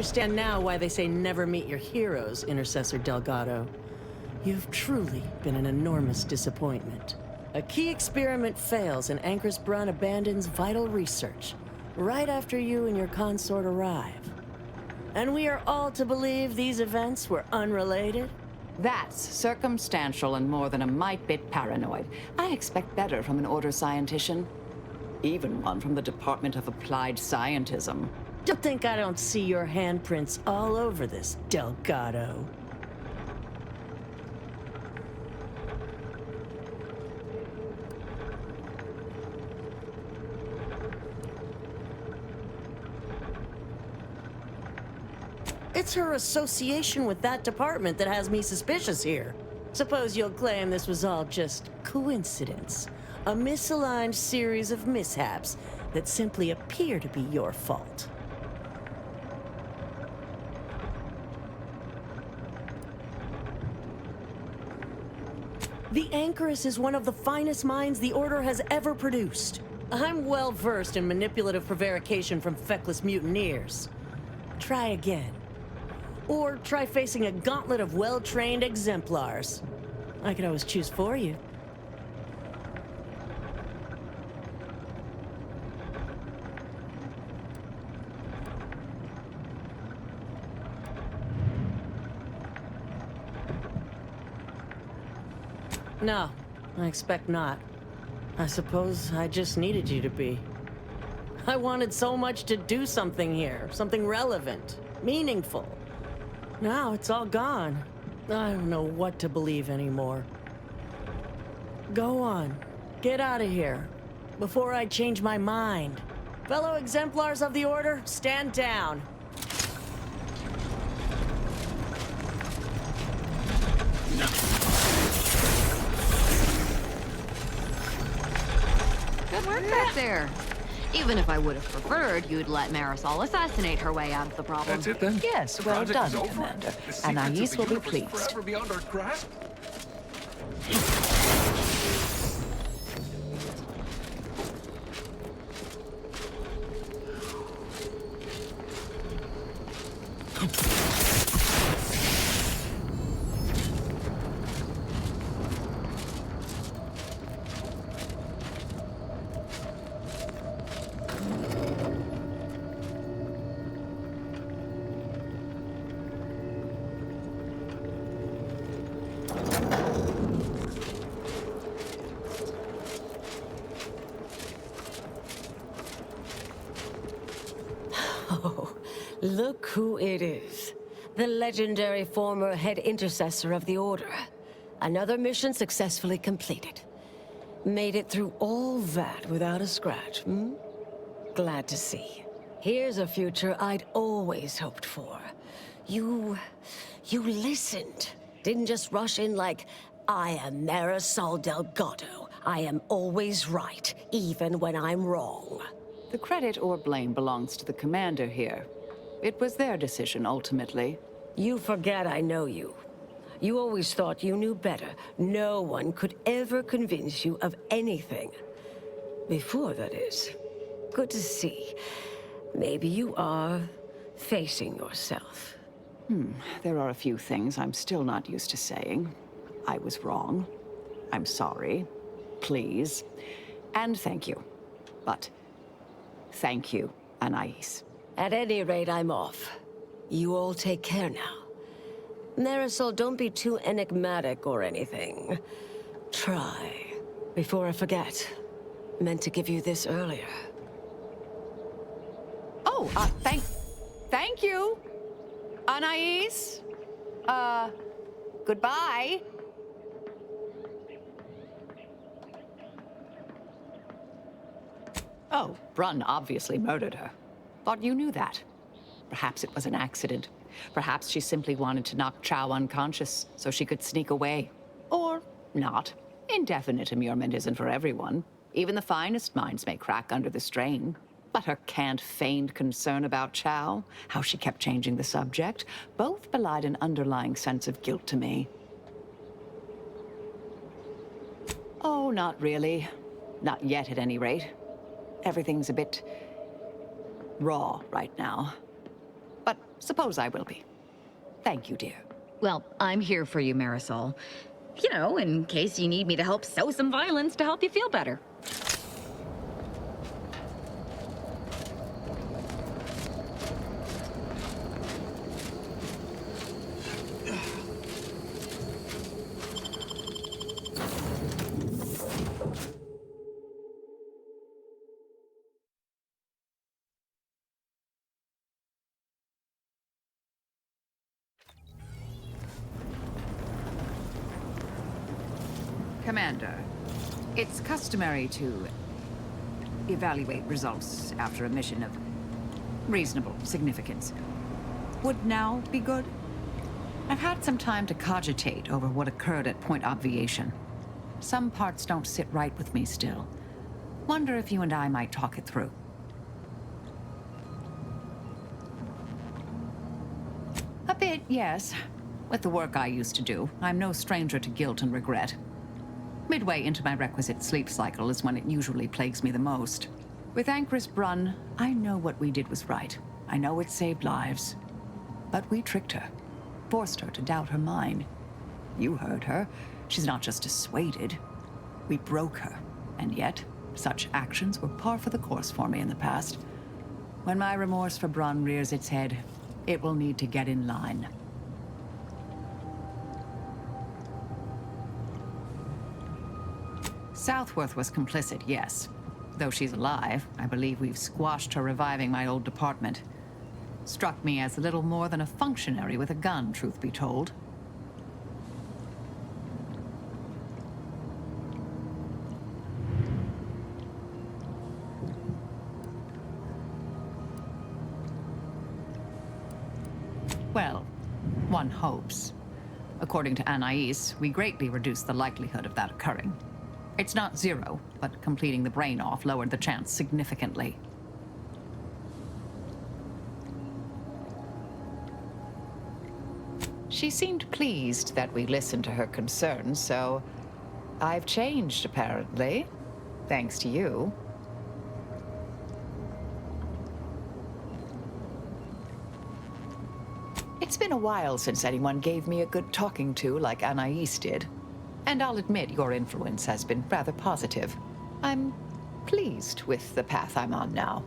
understand now why they say never meet your heroes, Intercessor Delgado. You've truly been an enormous disappointment. A key experiment fails and Anchor's Brun abandons vital research right after you and your consort arrive. And we are all to believe these events were unrelated? That's circumstantial and more than a mite bit paranoid. I expect better from an Order scientician. Even one from the Department of Applied Scientism. Don't think I don't see your handprints all over this, Delgado. It's her association with that department that has me suspicious here. Suppose you'll claim this was all just coincidence. A misaligned series of mishaps that simply appear to be your fault. The Anchoress is one of the finest minds the Order has ever produced. I'm well versed in manipulative prevarication from feckless mutineers. Try again. Or try facing a gauntlet of well-trained exemplars. I could always choose for you. No, I expect not. I suppose I just needed you to be. I wanted so much to do something here, something relevant, meaningful. Now it's all gone. I don't know what to believe anymore. Go on. Get out of here. Before I change my mind. Fellow exemplars of the Order, stand down. Good work back there. Even if I would have preferred, you'd let Marisol assassinate her way out of the problem. That's it then? Yes, well done, Commander. Anais will be pleased. Forever beyond our grasp? Oh, look who it is. The legendary former head intercessor of the Order. Another mission successfully completed. Made it through all that without a scratch, hmm? Glad to see. Here's a future I'd always hoped for. You listened. Didn't just rush in like, I am Marisol Delgado. I am always right, even when I'm wrong. The credit or blame belongs to the commander here. It was their decision, ultimately. You forget I know you. You always thought you knew better. No one could ever convince you of anything. Before, that is. Good to see. Maybe you are facing yourself. There are a few things I'm still not used to saying. I was wrong. I'm sorry. Please. And thank you. But thank you, Anais. At any rate, I'm off. You all take care now. Marisol, don't be too enigmatic or anything. Try. Before I forget. Meant to give you this earlier. Oh, thank you, Anais. Goodbye. Oh, Brun obviously murdered her. Thought you knew that. Perhaps it was an accident. Perhaps she simply wanted to knock Chow unconscious so she could sneak away. Or not. Indefinite immurement isn't for everyone. Even the finest minds may crack under the strain. But her canned, feigned concern about Chow, how she kept changing the subject, both belied an underlying sense of guilt to me. Oh, not really. Not yet, at any rate. Everything's a bit raw right now. But suppose I will be. Thank you, dear. Well, I'm here for you, Marisol. You know, in case you need me to help sow some violence to help you feel better. Commander, it's customary to evaluate results after a mission of reasonable significance. Would now be good? I've had some time to cogitate over what occurred at Point Obviation. Some parts don't sit right with me still. Wonder if you and I might talk it through. A bit, yes. With the work I used to do, I'm no stranger to guilt and regret. Midway into my requisite sleep cycle is when it usually plagues me the most. With Anchor's Brunn, I know what we did was right. I know it saved lives. But we tricked her. Forced her to doubt her mind. You heard her. She's not just dissuaded. We broke her. And yet, such actions were par for the course for me in the past. When my remorse for Brunn rears its head, it will need to get in line. Southworth was complicit, yes. Though she's alive, I believe we've squashed her reviving my old department. Struck me as little more than a functionary with a gun, truth be told. Well, one hopes. According to Anais, we greatly reduced the likelihood of that occurring. It's not zero, but completing the brain off lowered the chance significantly. She seemed pleased that we listened to her concerns, so I've changed, apparently. Thanks to you. It's been a while since anyone gave me a good talking to like Anais did. And I'll admit your influence has been rather positive. I'm pleased with the path I'm on now.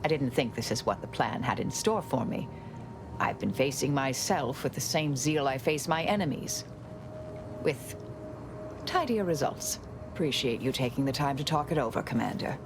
I didn't think this is what the plan had in store for me. I've been facing myself with the same zeal I face my enemies. With tidier results. Appreciate you taking the time to talk it over, Commander.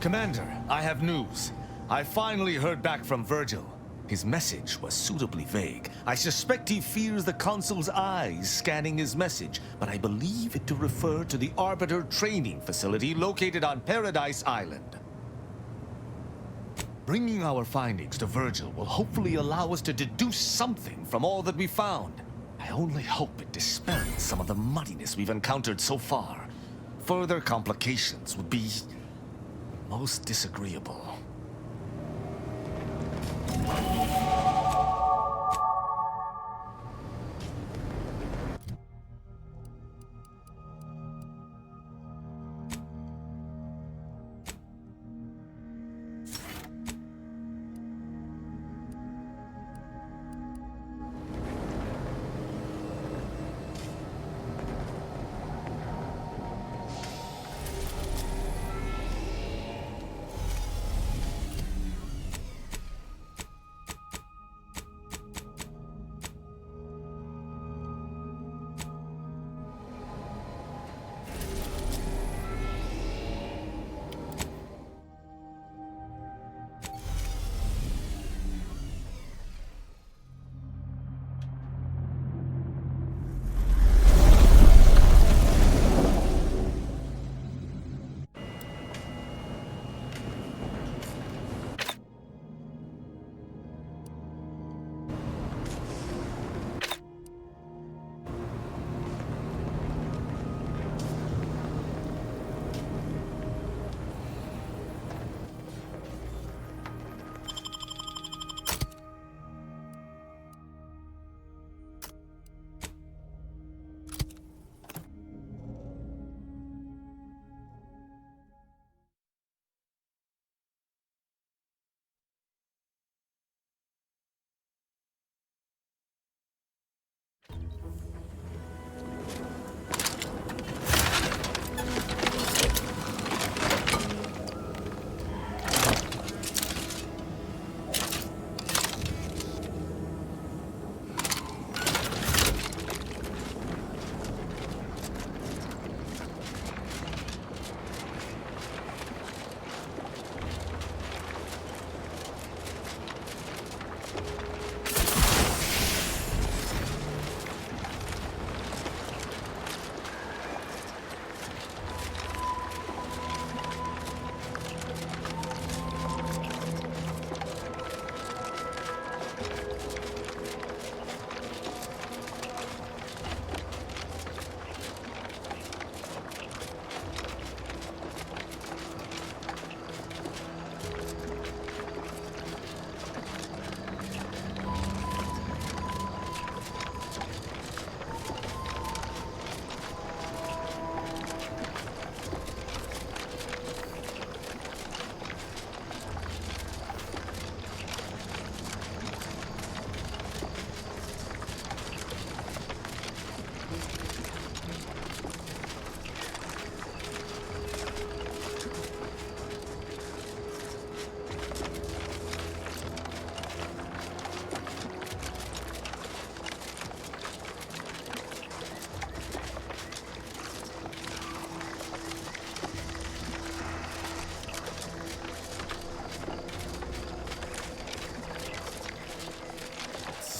Commander, I have news. I finally heard back from Virgil. His message was suitably vague. I suspect he fears the Consul's eyes scanning his message, but I believe it to refer to the Arbiter training facility located on Paradise Island. Bringing our findings to Virgil will hopefully allow us to deduce something from all that we found. I only hope it dispels some of the muddiness we've encountered so far. Further complications would be most disagreeable.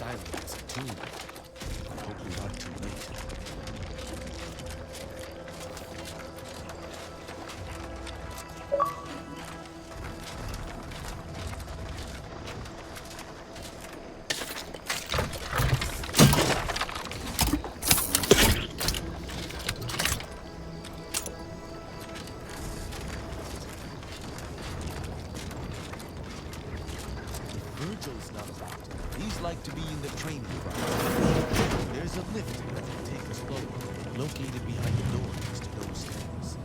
silent as a tomb. I hope we aren't too late. Virgil's not around. These like to be in the training ground. There's a lift that can take us lower, located behind the door next to those stairs.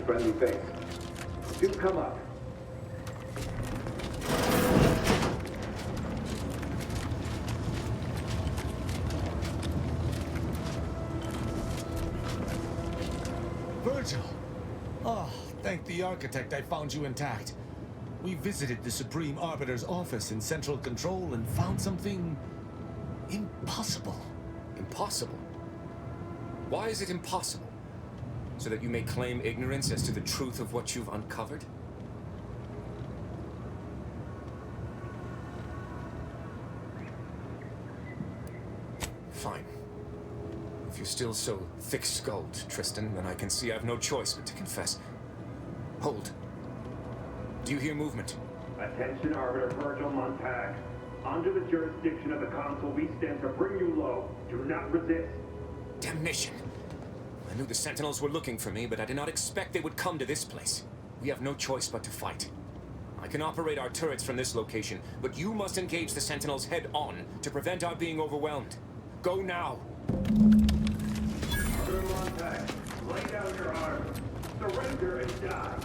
Friendly face. Do come up. Virgil! Oh, thank the architect I found you intact. We visited the Supreme Arbiter's office in Central Control and found something impossible. Impossible? Why is it impossible? So that you may claim ignorance as to the truth of what you've uncovered? Fine. If you're still so thick-skulled, Tristan, then I can see I've no choice but to confess. Hold. Do you hear movement? Attention, Arbiter Virgil Montag. Under the jurisdiction of the Council, we stand to bring you low. Do not resist. Damnation! I knew the Sentinels were looking for me, but I did not expect they would come to this place. We have no choice but to fight. I can operate our turrets from this location, but you must engage the Sentinels head-on to prevent our being overwhelmed. Go now! Arbiter Montag, lay down your arms. Surrender and die.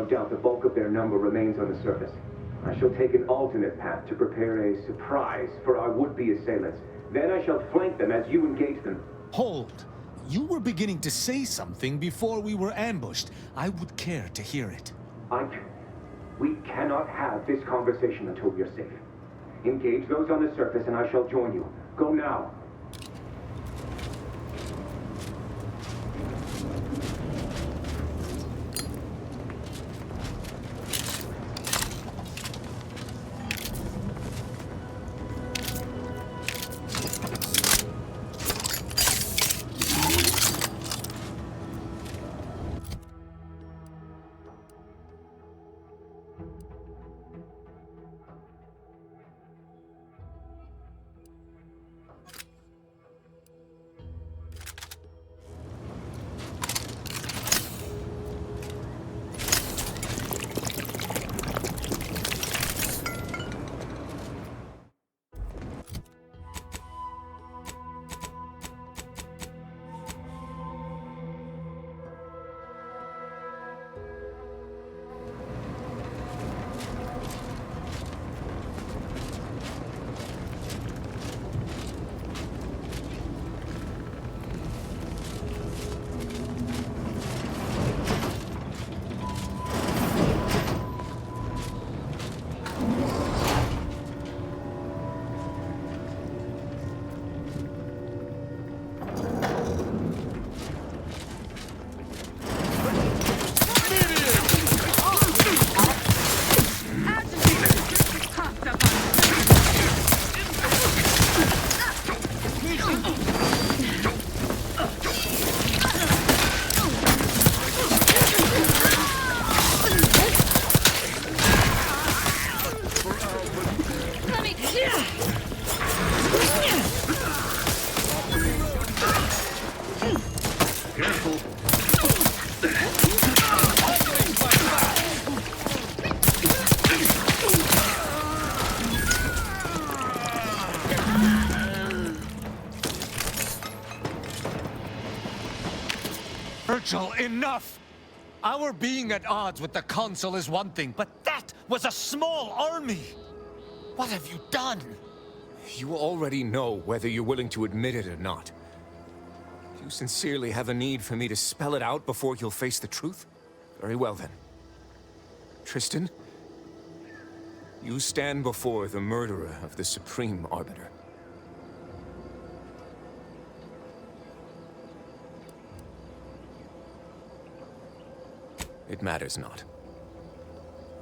no doubt the bulk of their number remains on the surface. I shall take an alternate path to prepare a surprise for our would-be assailants. Then I shall flank them as you engage them. Hold. You were beginning to say something before we were ambushed. I would care to hear it. We cannot have this conversation until we are safe. Engage those on the surface and I shall join you. Go now. Virgil, enough! Our being at odds with the Consul is one thing, but that was a small army! What have you done? You already know whether you're willing to admit it or not. Do you sincerely have a need for me to spell it out before you'll face the truth? Very well then. Tristan, you stand before the murderer of the Supreme Arbiter. It matters not.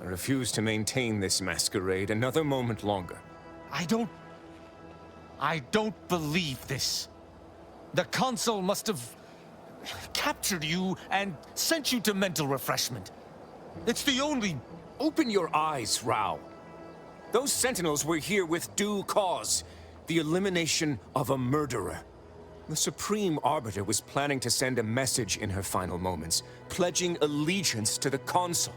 I refuse to maintain this masquerade another moment longer. I don't believe this. The Consul must have captured you and sent you to mental refreshment. It's the only... Open your eyes, Rao. Those Sentinels were here with due cause. The elimination of a murderer. The Supreme Arbiter was planning to send a message in her final moments, pledging allegiance to the Consul.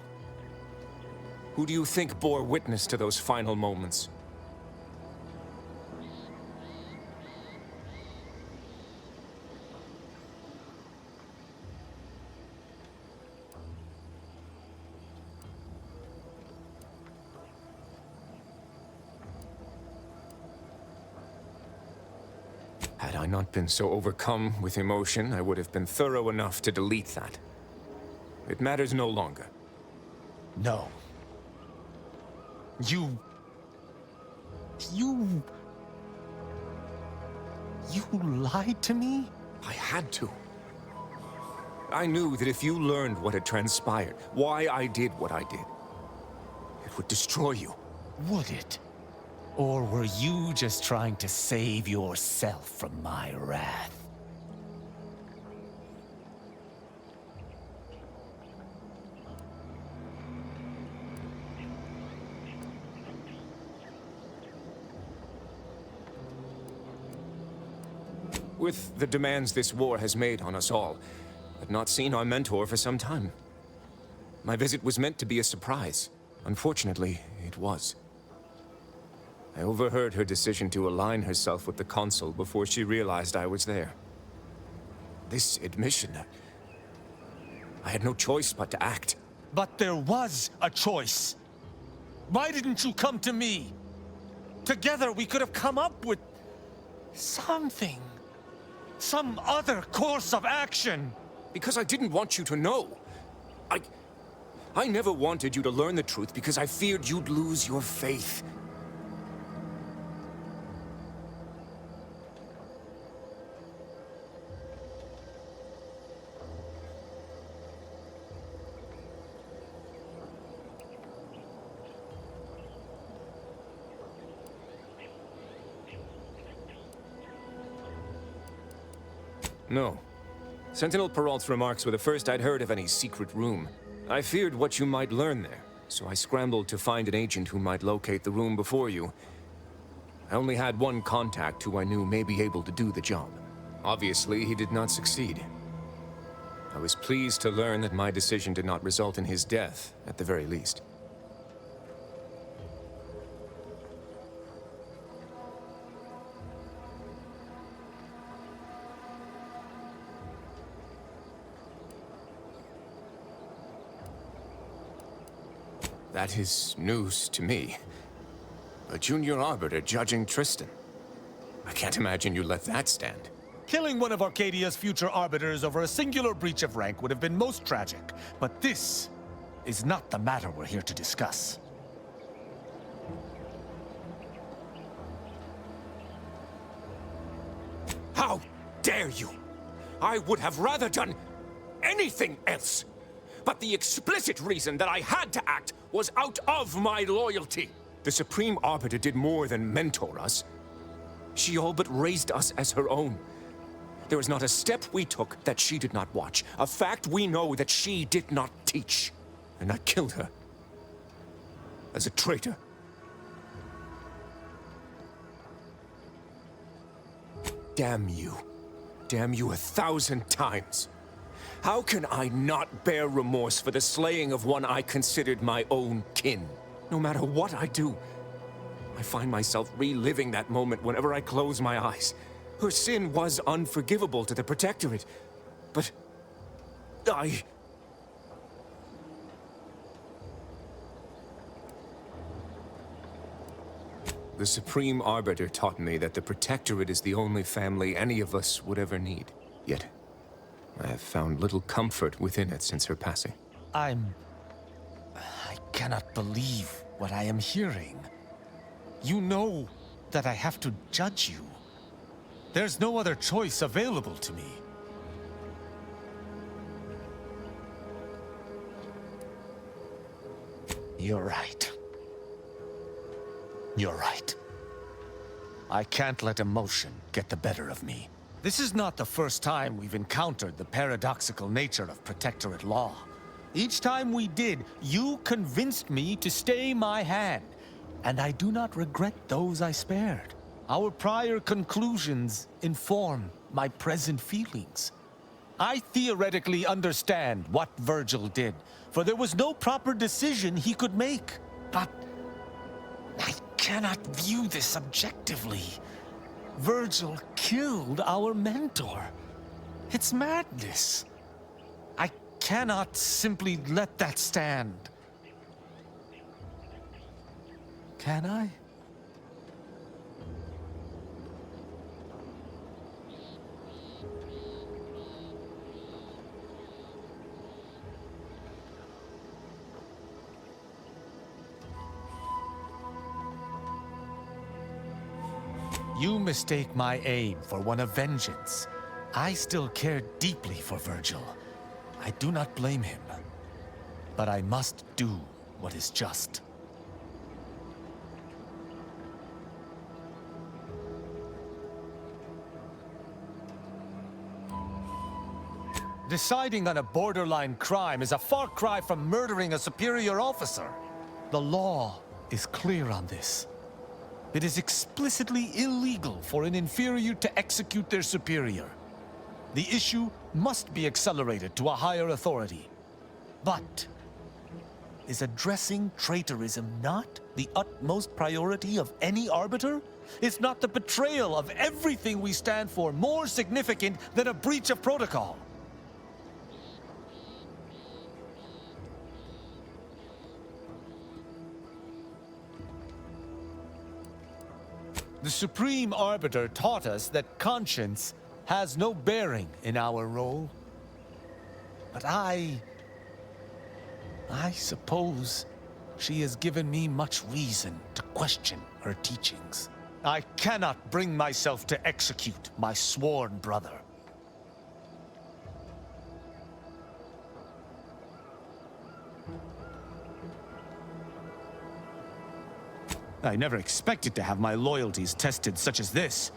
Who do you think bore witness to those final moments? Had I not been so overcome with emotion, I would have been thorough enough to delete that. It matters no longer. No. You lied to me? I had to. I knew that if you learned what had transpired, why I did what I did, it would destroy you. Would it? Or were you just trying to save yourself from my wrath? With the demands this war has made on us all, I've not seen our mentor for some time. My visit was meant to be a surprise. Unfortunately, it was. I overheard her decision to align herself with the Consul before she realized I was there. This admission... I had no choice but to act. But there was a choice. Why didn't you come to me? Together we could have come up with something. Some other course of action. Because I didn't want you to know. I never wanted you to learn the truth because I feared you'd lose your faith. No. Sentinel Peralt's remarks were the first I'd heard of any secret room. I feared what you might learn there, so I scrambled to find an agent who might locate the room before you. I only had one contact who I knew may be able to do the job. Obviously, he did not succeed. I was pleased to learn that my decision did not result in his death, at the very least. That is news to me. A junior arbiter judging Tristan. I can't imagine you let that stand. Killing one of Arcadia's future arbiters over a singular breach of rank would have been most tragic. But this is not the matter we're here to discuss. How dare you! I would have rather done anything else. But the explicit reason that I had to act was out of my loyalty. The Supreme Arbiter did more than mentor us. She all but raised us as her own. There was not a step we took that she did not watch. A fact we know that she did not teach. And I killed her. As a traitor. Damn you. Damn you 1,000 times. How can I not bear remorse for the slaying of one I considered my own kin? No matter what I do, I find myself reliving that moment whenever I close my eyes. Her sin was unforgivable to the Protectorate, but The Supreme Arbiter taught me that the Protectorate is the only family any of us would ever need. Yet, I have found little comfort within it since her passing. I cannot believe what I am hearing. You know that I have to judge you. There's no other choice available to me. You're right. You're right. I can't let emotion get the better of me. This is not the first time we've encountered the paradoxical nature of Protectorate law. Each time we did, you convinced me to stay my hand, and I do not regret those I spared. Our prior conclusions inform my present feelings. I theoretically understand what Virgil did, for there was no proper decision he could make. But I cannot view this objectively. Virgil killed our mentor. It's madness. I cannot simply let that stand. Can I? You mistake my aim for one of vengeance. I still care deeply for Virgil. I do not blame him. But I must do what is just. Deciding on a borderline crime is a far cry from murdering a superior officer. The law is clear on this. It is explicitly illegal for an inferior to execute their superior. The issue must be accelerated to a higher authority. But is addressing traitorism not the utmost priority of any arbiter? Is not the betrayal of everything we stand for more significant than a breach of protocol? The Supreme Arbiter taught us that conscience has no bearing in our role. But I suppose she has given me much reason to question her teachings. I cannot bring myself to execute my sworn brother. I never expected to have my loyalties tested such as this.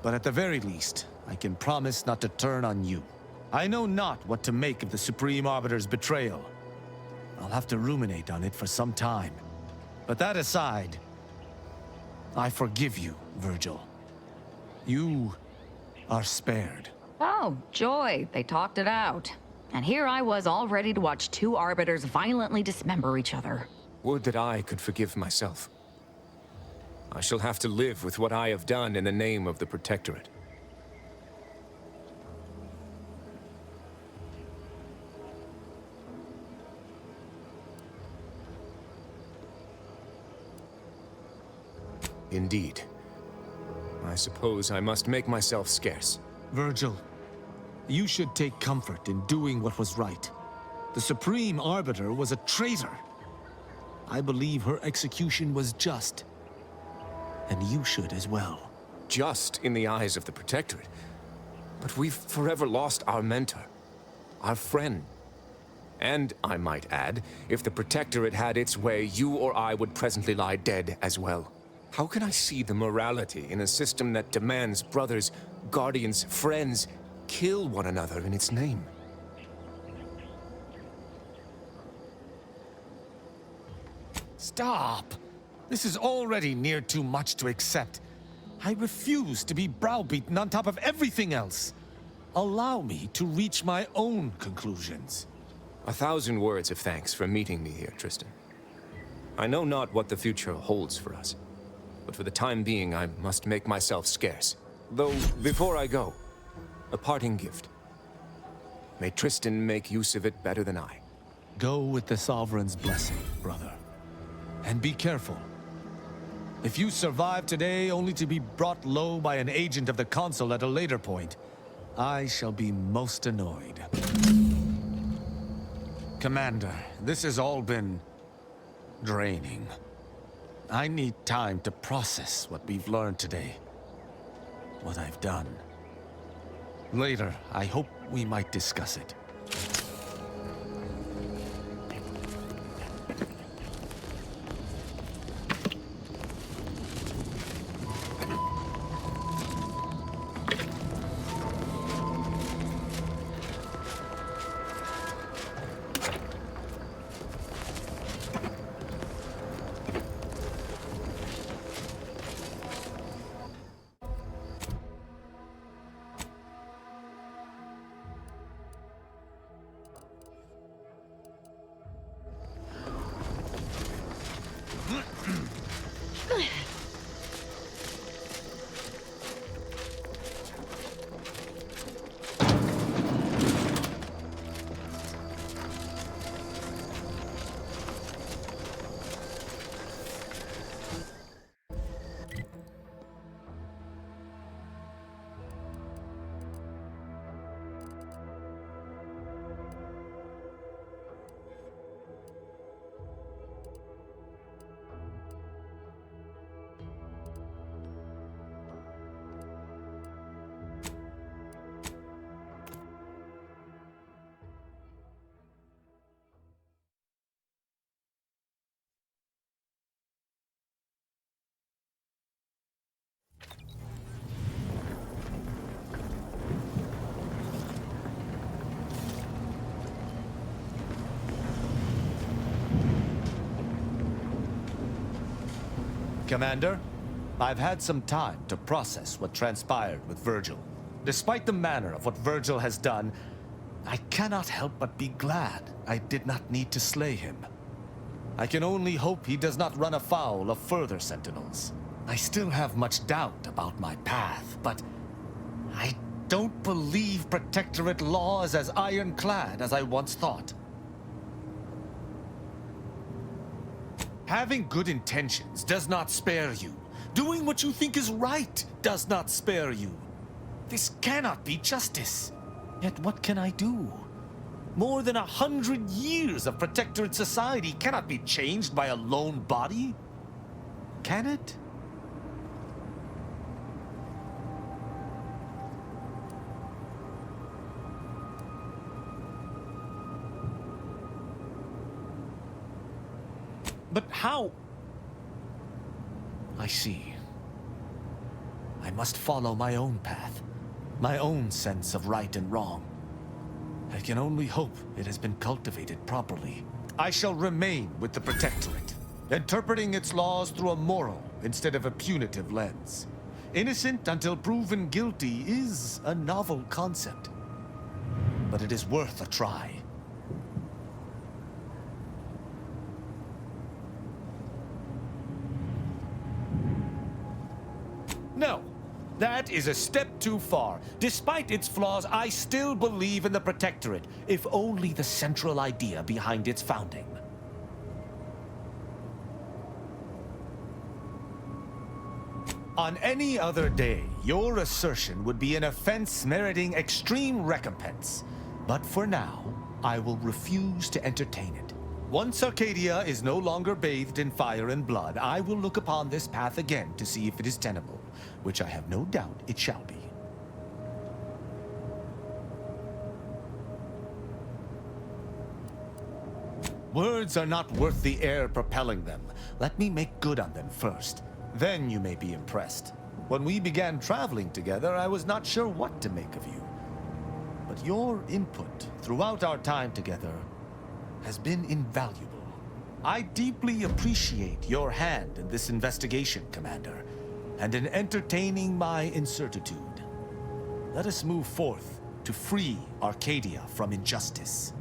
But at the very least, I can promise not to turn on you. I know not what to make of the Supreme Arbiter's betrayal. I'll have to ruminate on it for some time. But that aside, I forgive you, Virgil. You are spared. Oh, joy. They talked it out. And here I was all ready to watch two arbiters violently dismember each other. Would that I could forgive myself. I shall have to live with what I have done in the name of the Protectorate. Indeed. I suppose I must make myself scarce. Virgil, you should take comfort in doing what was right. The Supreme Arbiter was a traitor. I believe her execution was just. And you should as well. Just in the eyes of the Protectorate. But we've forever lost our mentor. Our friend. And, I might add, if the Protectorate had its way, you or I would presently lie dead as well. How can I see the morality in a system that demands brothers, guardians, friends kill one another in its name? Stop! This is already near too much to accept. I refuse to be browbeaten on top of everything else. Allow me to reach my own conclusions. 1,000 words of thanks for meeting me here, Tristan. I know not what the future holds for us. But for the time being, I must make myself scarce. Though, before I go, a parting gift. May Tristan make use of it better than I. Go with the Sovereign's blessing, brother. And be careful. If you survive today only to be brought low by an agent of the Consul at a later point, I shall be most annoyed. Commander, this has all been draining. I need time to process what we've learned today. What I've done. Later, I hope we might discuss it. Commander, I've had some time to process what transpired with Virgil. Despite the manner of what Virgil has done, I cannot help but be glad I did not need to slay him. I can only hope he does not run afoul of further sentinels. I still have much doubt about my path, but I don't believe Protectorate law is as ironclad as I once thought. Having good intentions does not spare you. Doing what you think is right does not spare you. This cannot be justice. Yet what can I do? More than 100 years of Protectorate society cannot be changed by a lone body. Can it? But how? I see. I must follow my own path, my own sense of right and wrong. I can only hope it has been cultivated properly. I shall remain with the Protectorate, interpreting its laws through a moral instead of a punitive lens. Innocent until proven guilty is a novel concept, but it is worth a try. No, that is a step too far. Despite its flaws, I still believe in the Protectorate, if only the central idea behind its founding. On any other day, your assertion would be an offense meriting extreme recompense. But for now, I will refuse to entertain it. Once Arcadia is no longer bathed in fire and blood, I will look upon this path again to see if it is tenable, which I have no doubt it shall be. Words are not worth the air propelling them. Let me make good on them first. Then you may be impressed. When we began traveling together, I was not sure what to make of you. But your input throughout our time together has been invaluable. I deeply appreciate your hand in this investigation, Commander, and in entertaining my incertitude. Let us move forth to free Arcadia from injustice.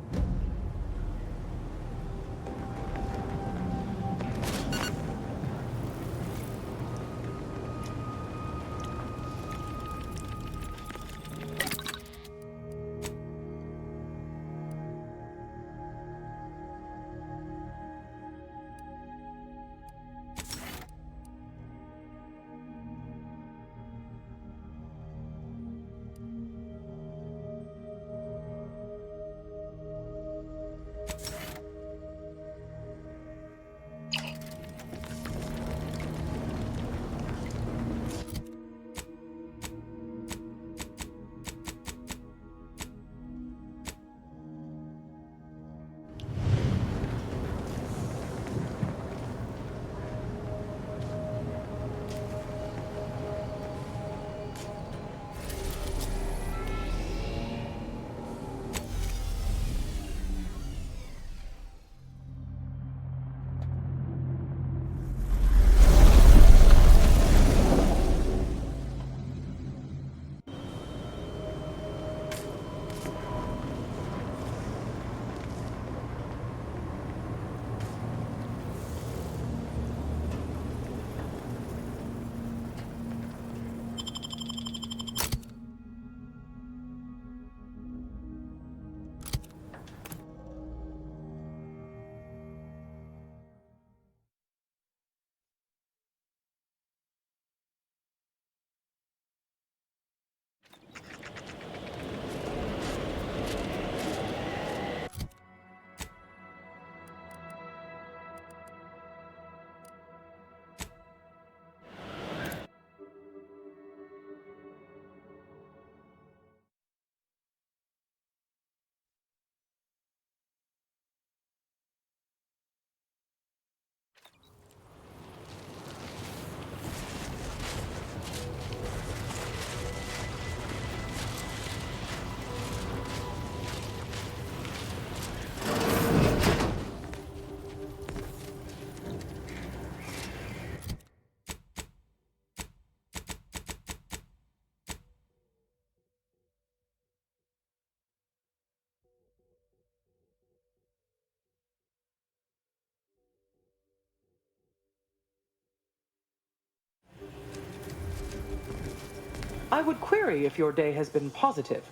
I would query if your day has been positive,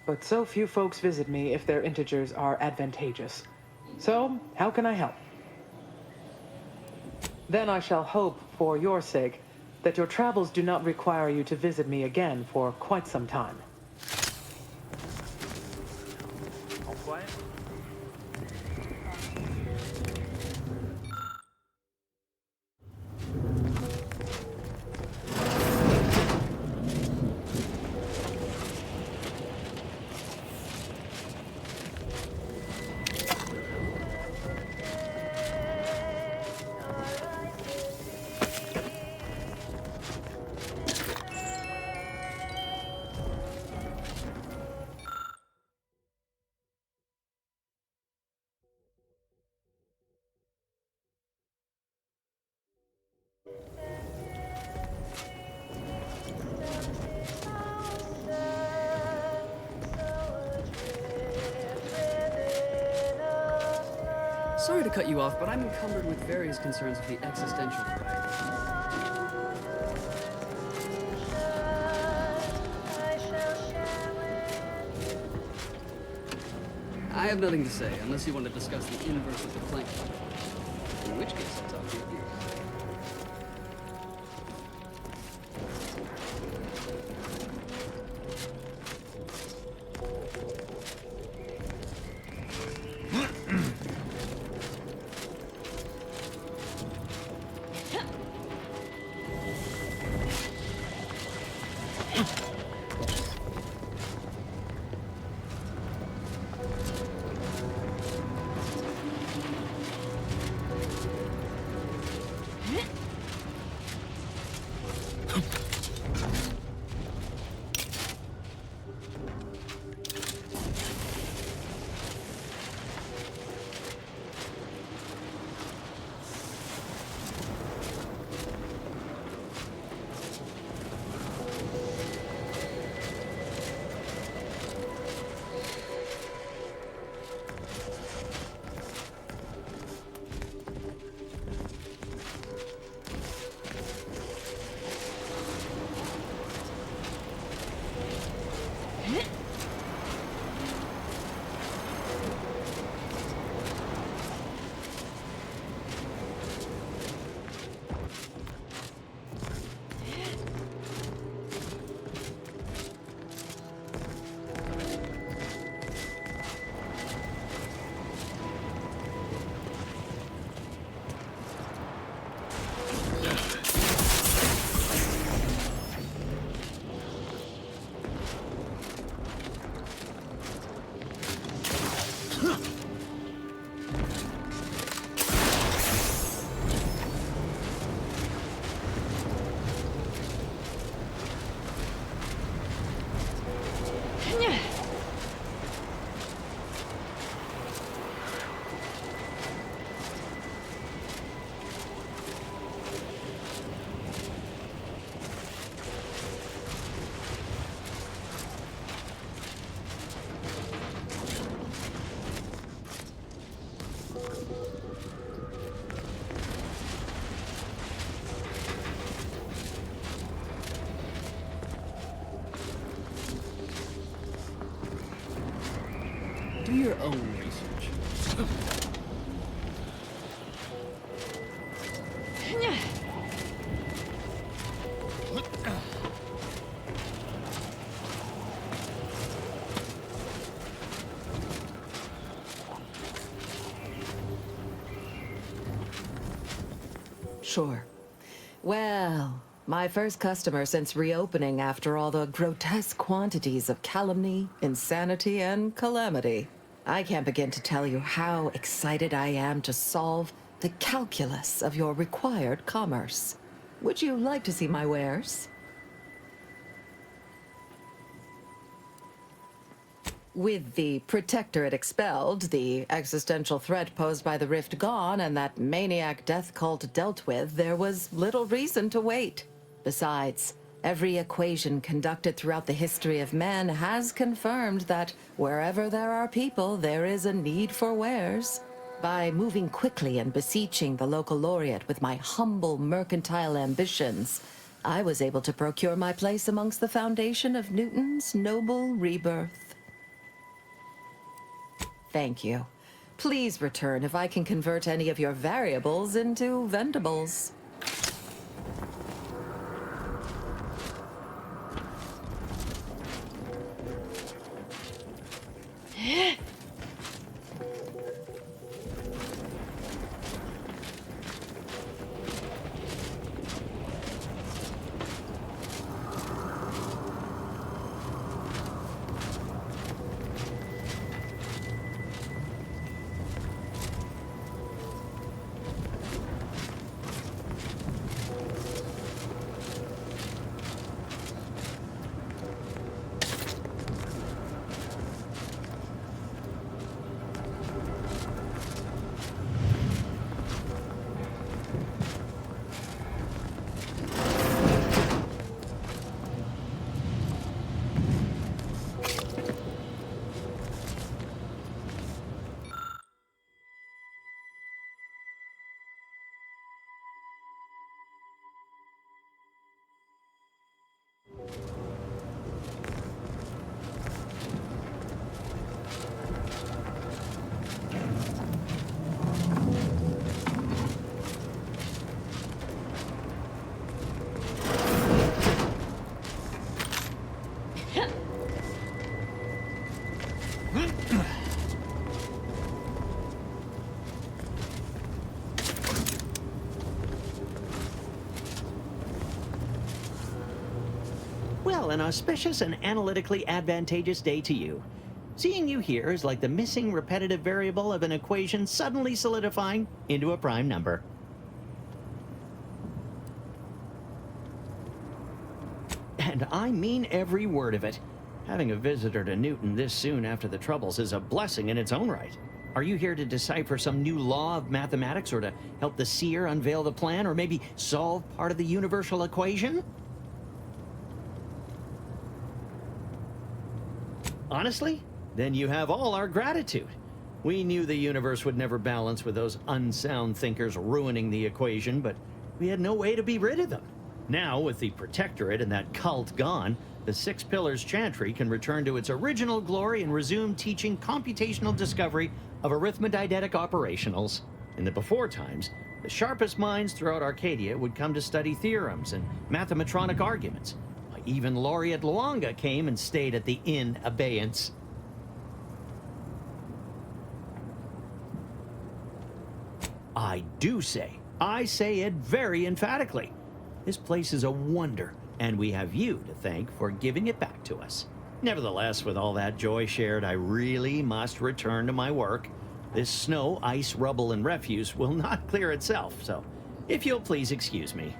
but so few folks visit me if their integers are advantageous. So, how can I help? Then I shall hope, for your sake, that your travels do not require you to visit me again for quite some time. All quiet? Sorry to cut you off, but I'm encumbered with various concerns of the existential threat. I have nothing to say, unless you want to discuss the inverse of the plank. In which case, I'll talk to you. Do your own research. Sure. Well, my first customer since reopening after all the grotesque quantities of calumny, insanity, and calamity. I can't begin to tell you how excited I am to solve the calculus of your required commerce. Would you like to see my wares? With the Protectorate expelled, the existential threat posed by the Rift gone, and that maniac death cult dealt with, there was little reason to wait. Besides, every equation conducted throughout the history of man has confirmed that wherever there are people, there is a need for wares. By moving quickly and beseeching the local laureate with my humble mercantile ambitions, I was able to procure my place amongst the foundation of Newton's noble rebirth. Thank you. Please return if I can convert any of your variables into vendables. Well, an auspicious and analytically advantageous day to you. Seeing you here is like the missing repetitive variable of an equation suddenly solidifying into a prime number. And I mean every word of it. Having a visitor to Newton this soon after the Troubles is a blessing in its own right. Are you here to decipher some new law of mathematics, or to help the seer unveil the plan, or maybe solve part of the universal equation? Honestly? Then you have all our gratitude. We knew the universe would never balance with those unsound thinkers ruining the equation, but we had no way to be rid of them. Now, with the Protectorate and that cult gone, the Six Pillars Chantry can return to its original glory and resume teaching computational discovery of arithmetidetic operationals. In the before times, the sharpest minds throughout Arcadia would come to study theorems and mathematronic arguments. Why, even Laureate Luanga came and stayed at the Inn Abeyance. I say it very emphatically. This place is a wonder, and we have you to thank for giving it back to us. Nevertheless, with all that joy shared, I really must return to my work. This snow, ice, rubble, and refuse will not clear itself, so if you'll please excuse me.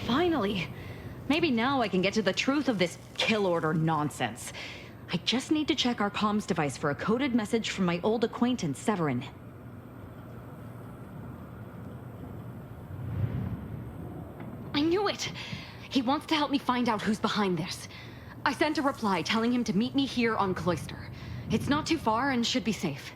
Finally! Maybe now I can get to the truth of this kill order nonsense. I just need to check our comms device for a coded message from my old acquaintance, Severin. I knew it! He wants to help me find out who's behind this. I sent a reply telling him to meet me here on Cloister. It's not too far and should be safe.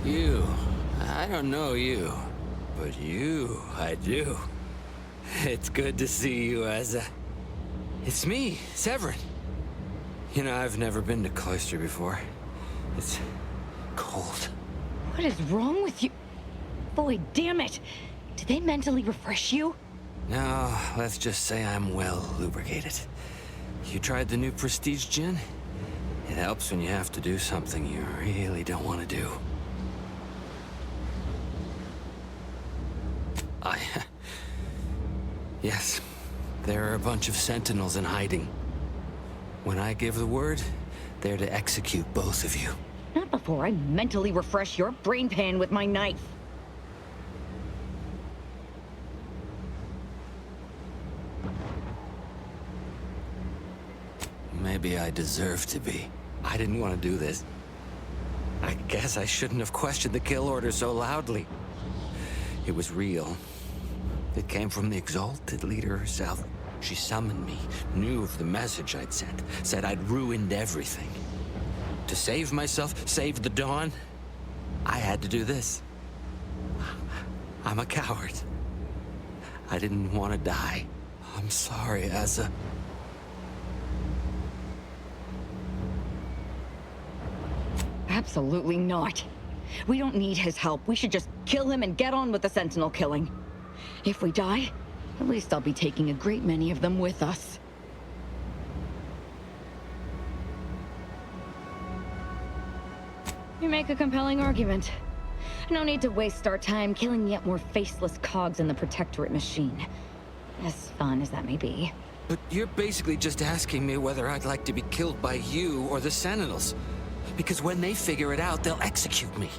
You, I don't know you, but you, I do. It's good to see you, Asa. It's me, Severin. You know, I've never been to Cloister before. It's cold. What is wrong with you? Boy, damn it. Did they mentally refresh you? No, let's just say I'm well lubricated. You tried the new Prestige gin? It helps when you have to do something you really don't want to do. Yes, there are a bunch of sentinels in hiding. When I give the word, they're to execute both of you. Not before I mentally refresh your brain pan with my knife. Maybe I deserve to be. I didn't want to do this. I guess I shouldn't have questioned the kill order so loudly. It was real. It came from the exalted leader herself. She summoned me, knew of the message I'd sent, said I'd ruined everything. To save myself, save the Dawn, I had to do this. I'm a coward. I didn't want to die. I'm sorry, Asa. Absolutely not. We don't need his help. We should just kill him and get on with the Sentinel killing. If we die, at least I'll be taking a great many of them with us. You make a compelling argument. No need to waste our time killing yet more faceless cogs in the Protectorate machine. As fun as that may be. But you're basically just asking me whether I'd like to be killed by you or the Sentinels. Because when they figure it out, they'll execute me.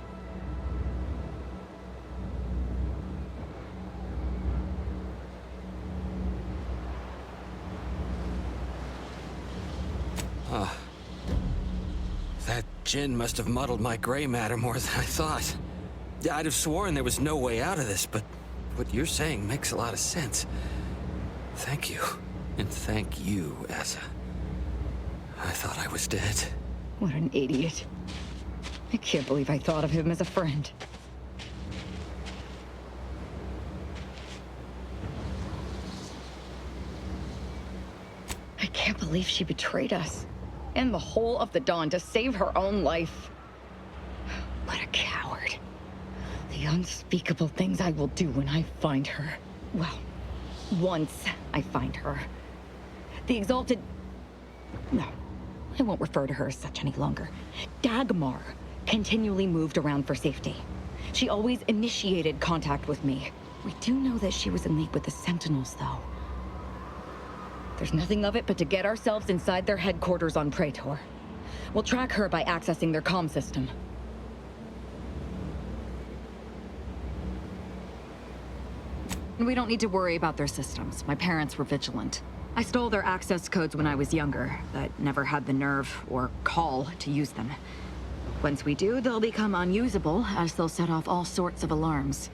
That gin must have muddled my gray matter more than I thought. I'd have sworn there was no way out of this, but what you're saying makes a lot of sense. Thank you. And thank you, Asa. I thought I was dead. What an idiot. I can't believe I thought of him as a friend. I can't believe she betrayed us. And the whole of the Dawn to save her own life. What a coward. The unspeakable things I will do when I find her. Well, once I find her. The exalted... No, I won't refer to her as such any longer. Dagmar continually moved around for safety. She always initiated contact with me. We do know that she was in league with the Sentinels, though. There's nothing of it but to get ourselves inside their headquarters on Praetor. We'll track her by accessing their comm system. We don't need to worry about their systems. My parents were vigilant. I stole their access codes when I was younger, but never had the nerve or call to use them. Once we do, they'll become unusable, as they'll set off all sorts of alarms.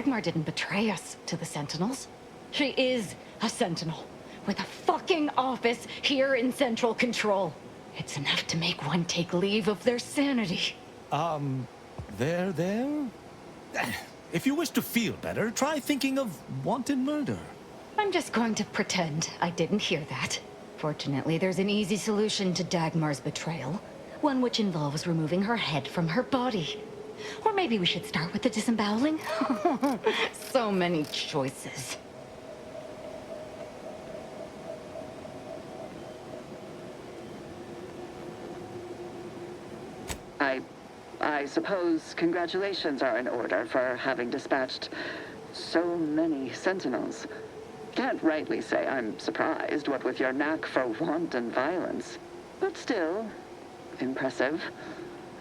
Dagmar didn't betray us to the Sentinels. She is a Sentinel, with a fucking office here in Central Control. It's enough to make one take leave of their sanity. There? If you wish to feel better, try thinking of wanton murder. I'm just going to pretend I didn't hear that. Fortunately, there's an easy solution to Dagmar's betrayal. One which involves removing her head from her body. Or maybe we should start with the disemboweling? So many choices. I suppose congratulations are in order for having dispatched so many Sentinels. Can't rightly say I'm surprised, what with your knack for wanton violence. But still, impressive.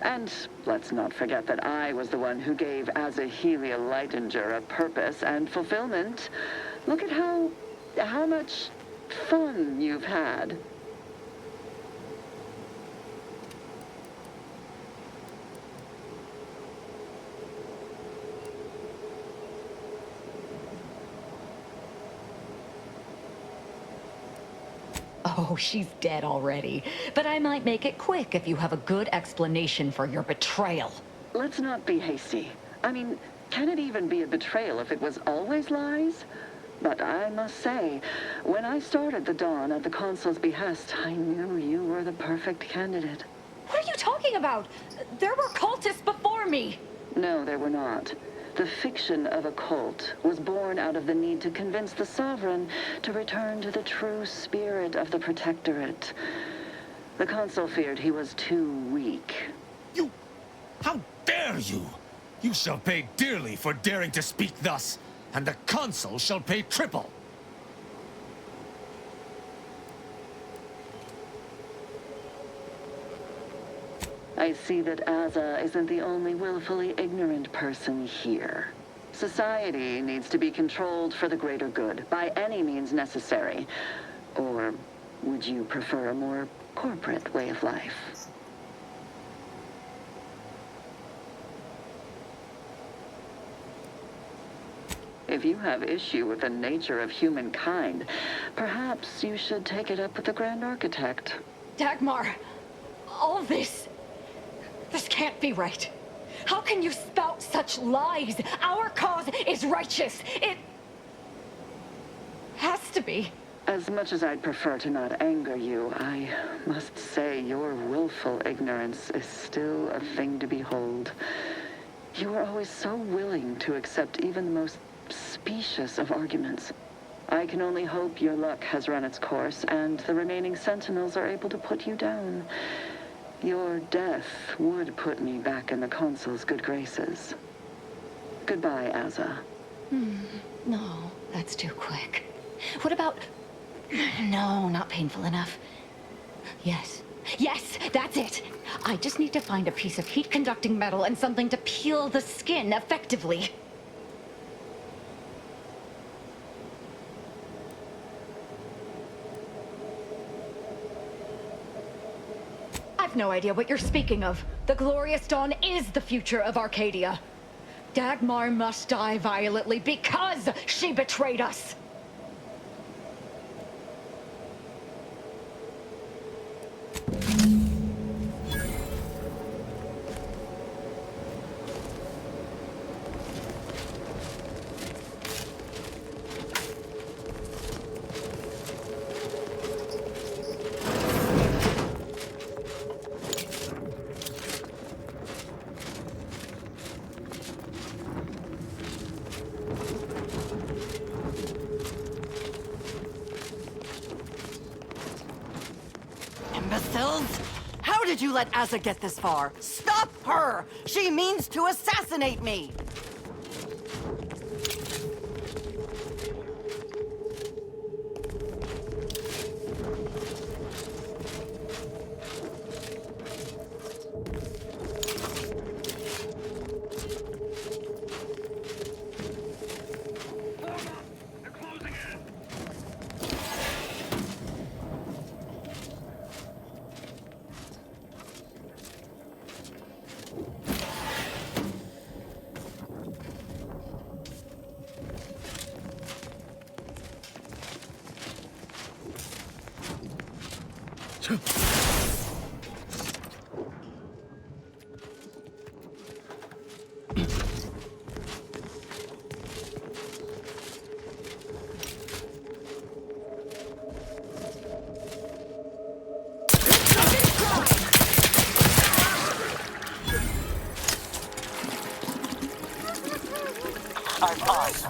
And let's not forget that I was the one who gave Azahelia Leitinger a purpose and fulfillment. Look at how much fun you've had. Oh, she's dead already. But I might make it quick if you have a good explanation for your betrayal. Let's not be hasty. I mean, can it even be a betrayal if it was always lies? But I must say, when I started the Dawn at the Consul's behest, I knew you were the perfect candidate. What are you talking about? There were cultists before me. No, there were not. The fiction of a cult was born out of the need to convince the Sovereign to return to the true spirit of the Protectorate. The Consul feared he was too weak. You... How dare you! You shall pay dearly for daring to speak thus, and the Consul shall pay triple! I see that Aza isn't the only willfully ignorant person here. Society needs to be controlled for the greater good, by any means necessary. Or would you prefer a more corporate way of life? If you have issue with the nature of humankind, perhaps you should take it up with the Grand Architect. Dagmar, all this can't be right. How can you spout such lies? Our cause is righteous. It has to be. As much as I'd prefer to not anger you, I must say your willful ignorance is still a thing to behold. You are always so willing to accept even the most specious of arguments. I can only hope your luck has run its course, and the remaining Sentinels are able to put you down. Your death would put me back in the Consul's good graces. Goodbye, Aza. No, that's too quick. What about... No, not painful enough. Yes, that's it. I just need to find a piece of heat-conducting metal and something to peel the skin effectively. I've no idea what you're speaking of. The Glorious Dawn is the future of Arcadia. Dagmar must die violently because she betrayed us. Imbeciles! How did you let Aza get this far? Stop her! She means to assassinate me! I've eyes.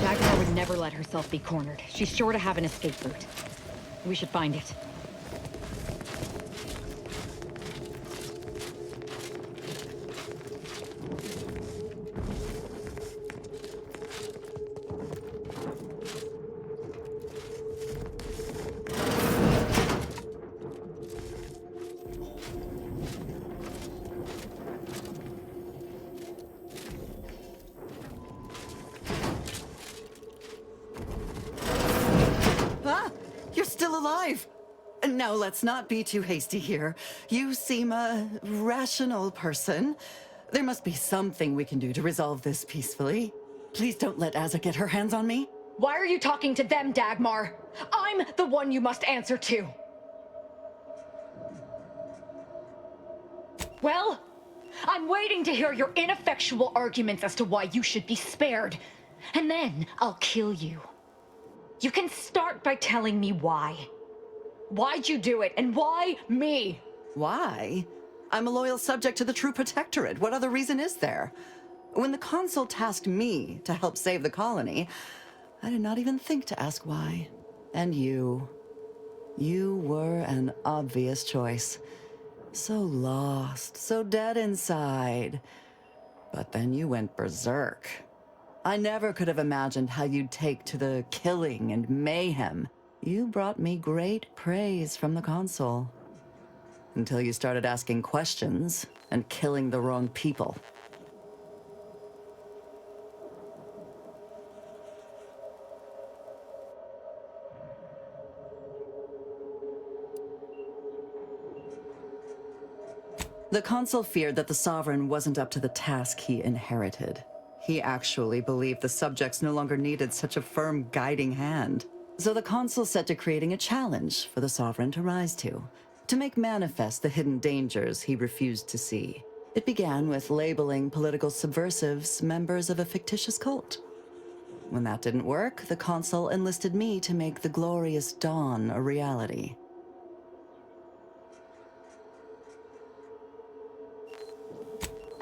Dagmar would never let herself be cornered. She's sure to have an escape route. We should find it. Ah! You're still alive! Now, let's not be too hasty here. You seem a rational person. There must be something we can do to resolve this peacefully. Please don't let Asa get her hands on me. Why are you talking to them, Dagmar? I'm the one you must answer to. Well, I'm waiting to hear your ineffectual arguments as to why you should be spared. And then I'll kill you. You can start by telling me why. Why'd you do it, and why me? Why? I'm a loyal subject to the True Protectorate. What other reason is there? When the Consul tasked me to help save the colony, I did not even think to ask why. And you were an obvious choice. So lost, so dead inside. But then you went berserk. I never could have imagined how you'd take to the killing and mayhem. You brought me great praise from the Consul. Until you started asking questions and killing the wrong people. The Consul feared that the Sovereign wasn't up to the task he inherited. He actually believed the subjects no longer needed such a firm guiding hand. So the Consul set to creating a challenge for the Sovereign to rise to make manifest the hidden dangers he refused to see. It began with labeling political subversives members of a fictitious cult. When that didn't work, the Consul enlisted me to make the glorious dawn a reality.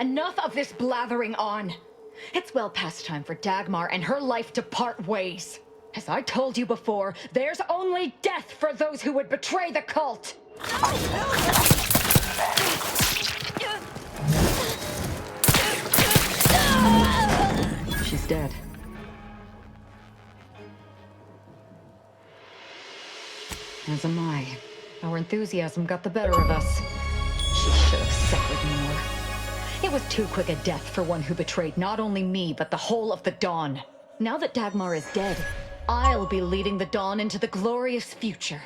Enough of this blathering on. It's well past time for Dagmar and her life to part ways. As I told you before, there's only death for those who would betray the cult. She's dead. As am I. Our enthusiasm got the better of us. She should have suffered more. It was too quick a death for one who betrayed not only me, but the whole of the Dawn. Now that Dagmar is dead, I'll be leading the Dawn into the glorious future.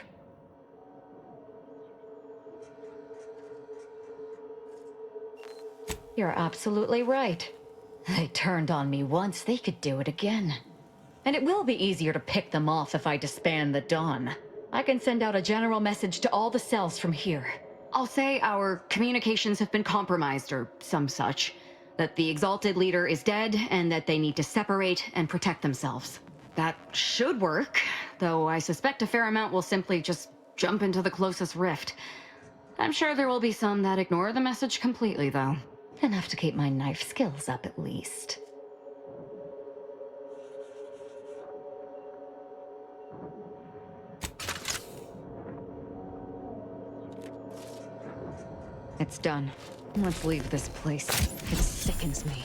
You're absolutely right. They turned on me once, they could do it again. And it will be easier to pick them off if I disband the Dawn. I can send out a general message to all the cells from here. I'll say our communications have been compromised or some such. That the Exalted Leader is dead and that they need to separate and protect themselves. That should work, though I suspect a fair amount will simply just jump into the closest rift. I'm sure there will be some that ignore the message completely, though. Enough to keep my knife skills up, at least. It's done. Let's leave this place. It sickens me.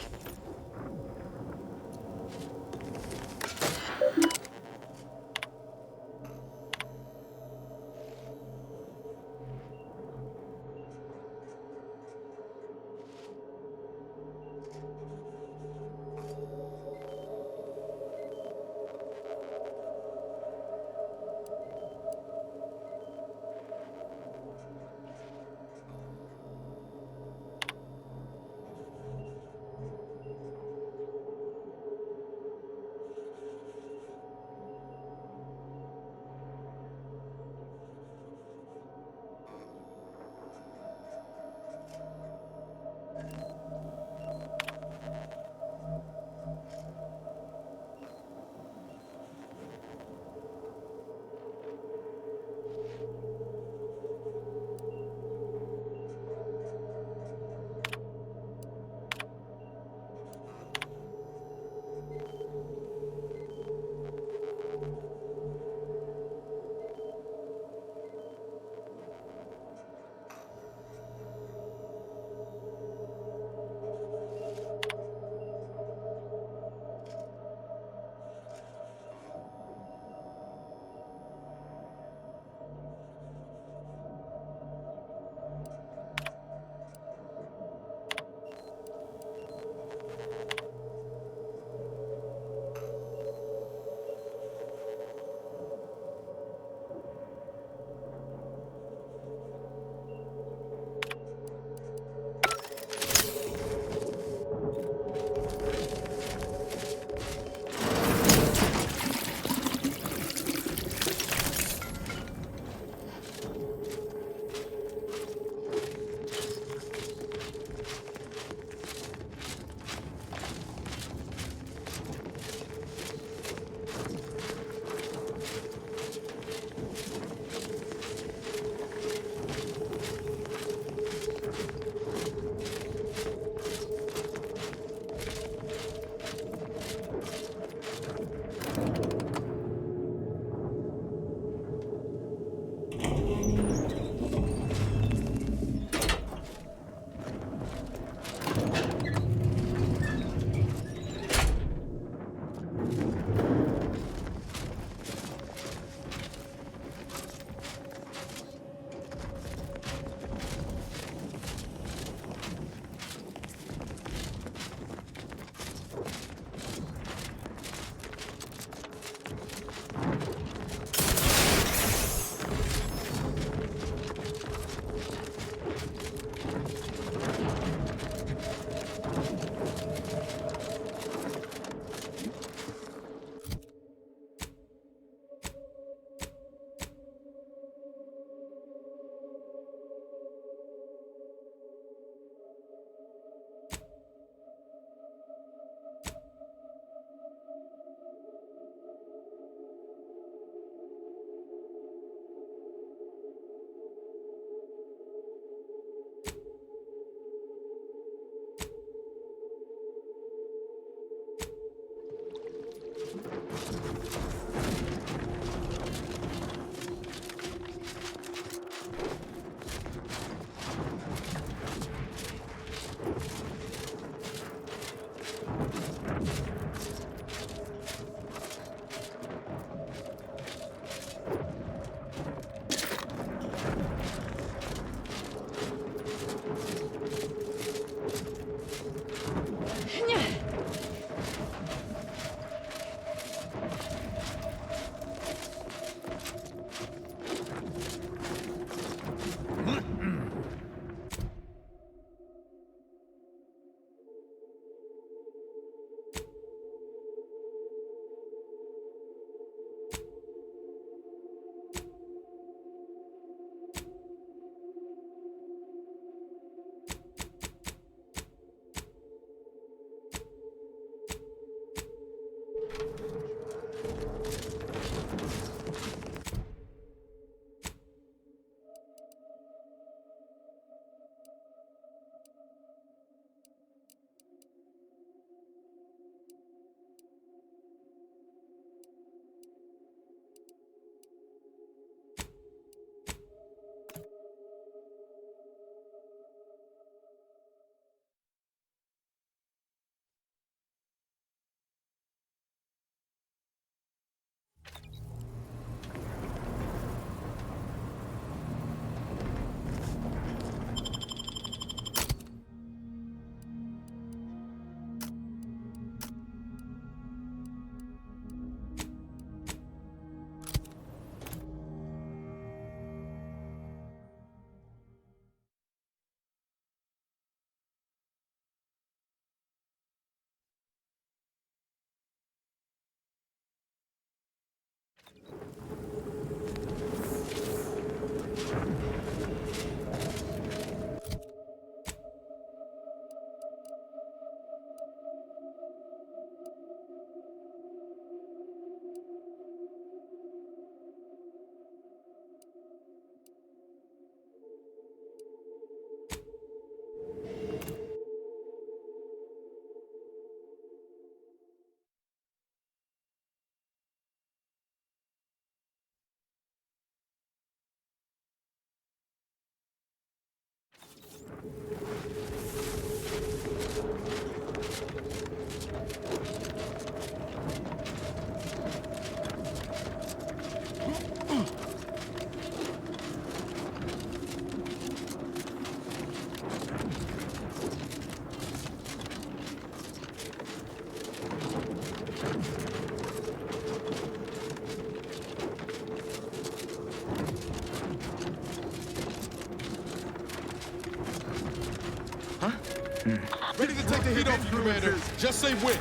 Ready to take the heat off you, Commander. Just say when.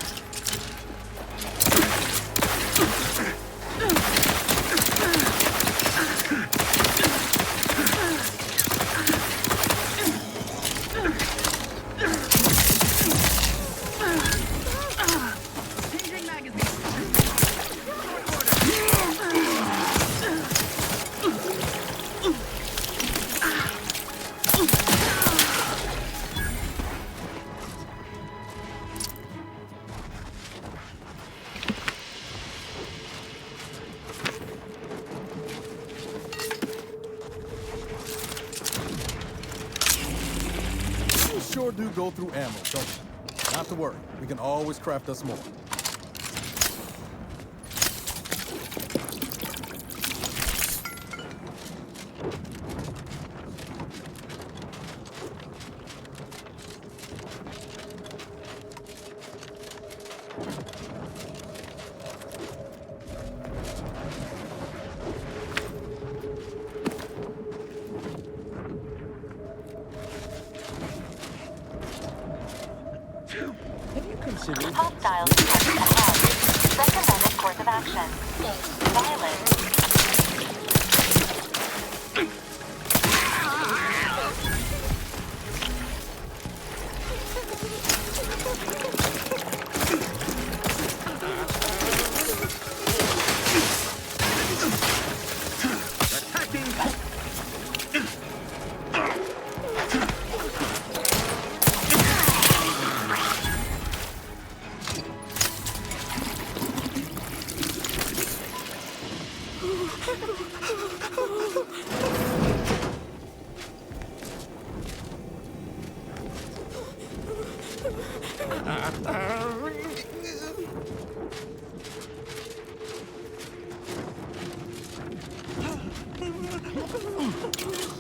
Sure do go through ammo, don't we? Not to worry, we can always craft us more. Hostiles present ahead. Recommended course of action. Violence.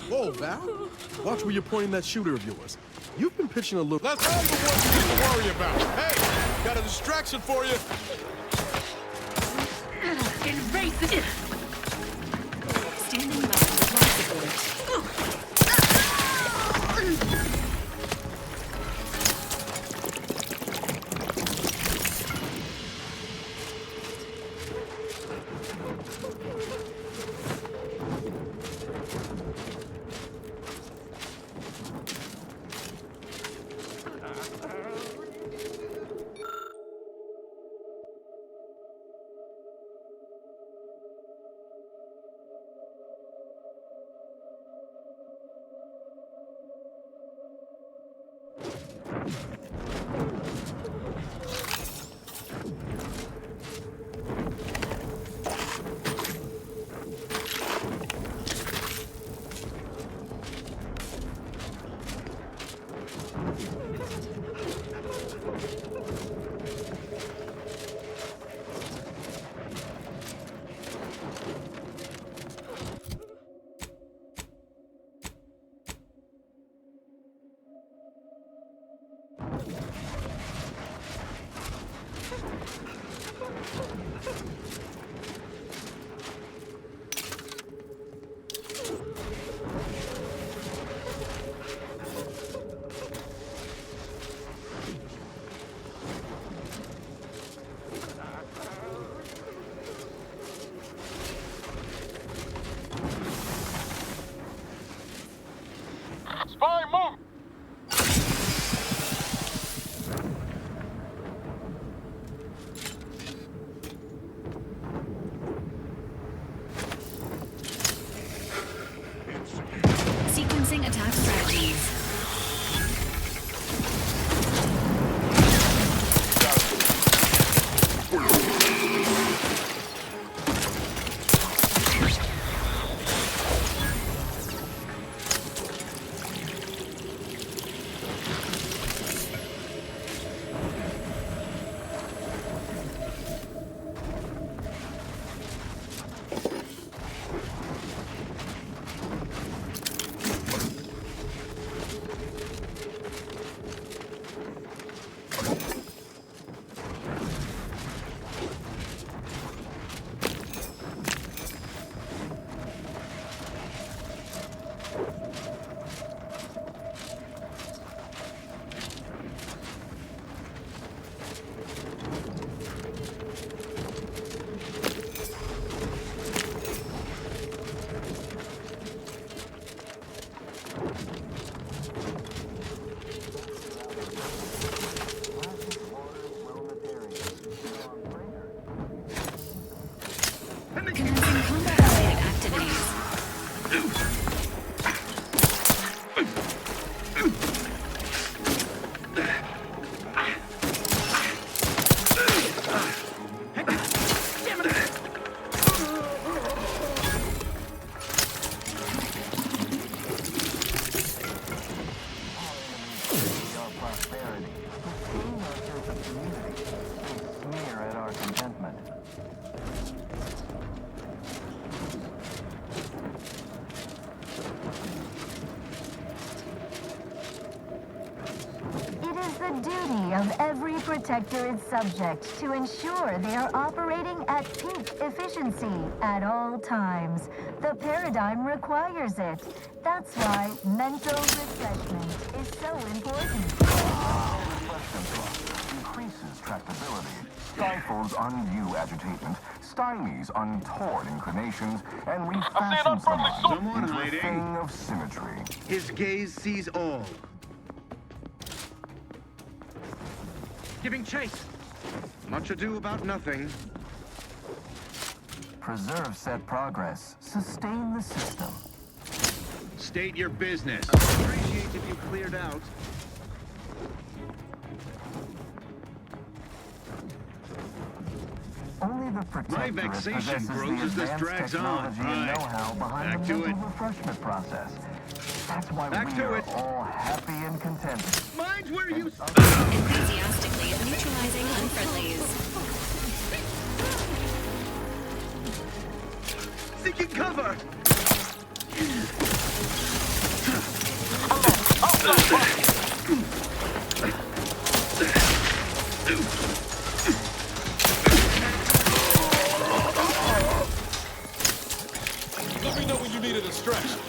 Whoa, Val. Watch where you're pointing that shooter of yours. You've been pitching a little... That's all the one you need to worry about. Hey, got a distraction for you. Erase it! Standing by with life support. Spy, move! Sequencing attack strategies. Of every protector is subject to ensure they are operating at peak efficiency at all times. The paradigm requires it. That's why mental refreshment is so important. Increases tractability, stifles undue agitation, stymies untoward inclinations, and refashions the mind into a thing of symmetry. His gaze sees all. Giving chase. Much ado about nothing. Preserve said progress. Sustain the system. State your business. Appreciate if you cleared out. Only the Protectorate vexation possesses grows the as this advanced drags on. technology and Right. know-how behind Back the to mental it. refreshment process. That's why Back we to are it. all happy and contented. Mine's where you... Enthusiastically neutralizing unfriendlies. Seeking cover! Let me know when you need a distraction.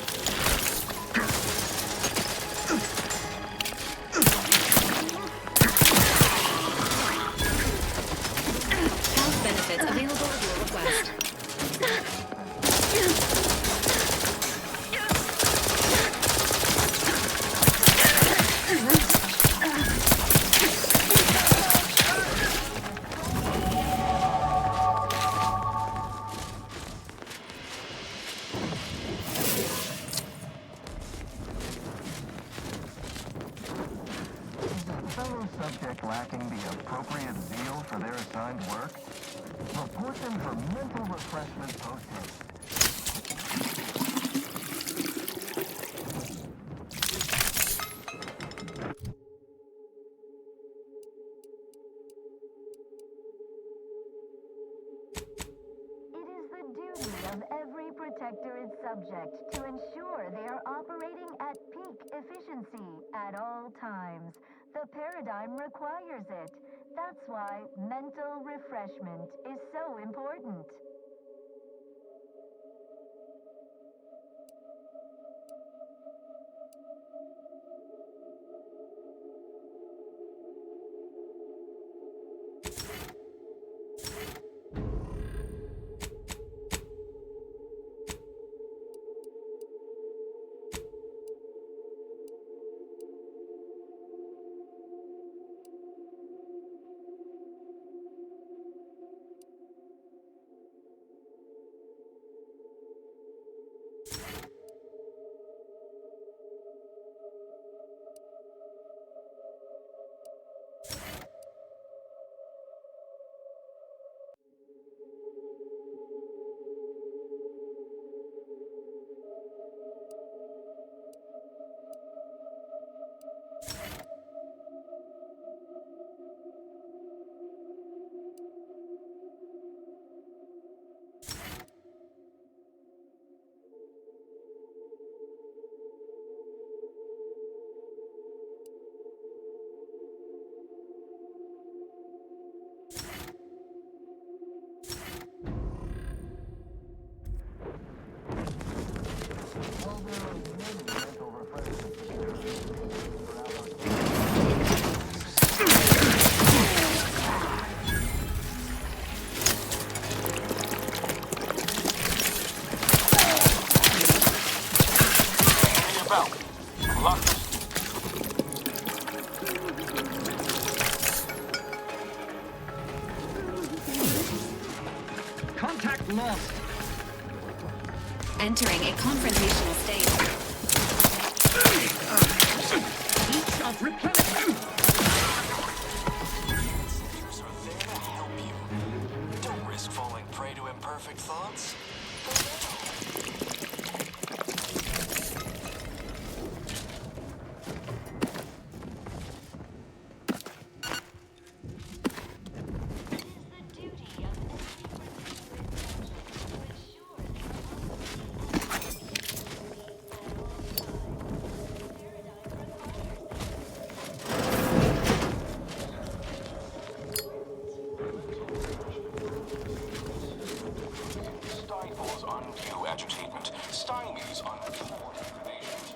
Health benefits available at your request. Is a fellow subject lacking the appropriate zeal for their assigned work? Report them for mental refreshment post-haste. It is the duty of every Protectorate subject to ensure they are operating at peak efficiency at all times. The paradigm requires it. That's why mental refreshment is so important. Contact lost. Entering a confrontational state. Heat shot replenished. Don't risk falling prey to imperfect thoughts. Stifles undue agitation, stymies untoward inclinations,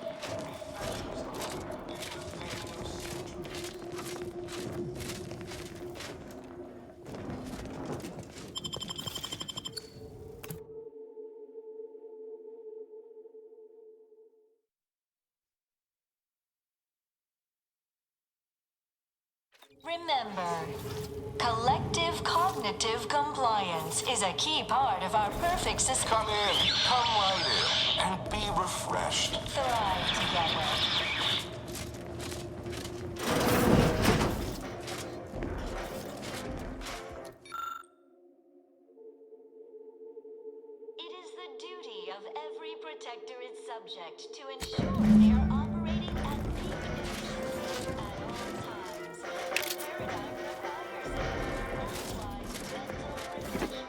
Remember, collective cognitive compliance is a key part of our perfect system. Come in, come right in, and be refreshed. Thrive together. duty of every protectorate subject to ensure they are operating at peak efficiency at all times. The paradigm requires it. That's why mental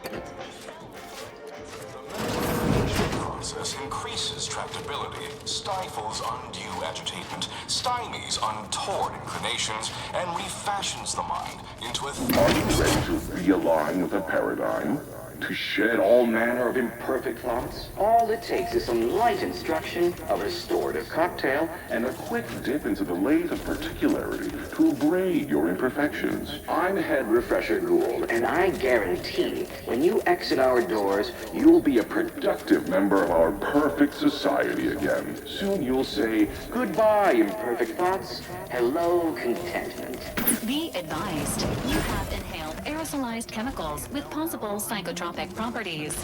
refreshment is so important. The process increases tractability, stifles undue agitation, stymies untoward inclinations, and refashions the mind into a... Are you ready to realign with the paradigm? To shed all manner of imperfect thoughts? All it takes is some light instruction, a restorative cocktail, and a quick dip into the lathe of particularity to abrade your imperfections. I'm Head Refresher Gould, and I guarantee when you exit our doors, you'll be a productive member of our perfect society again. Soon you'll say, goodbye, imperfect thoughts. Hello, contentment. Be advised, you have inhaled aerosolized chemicals with possible psychotropic properties.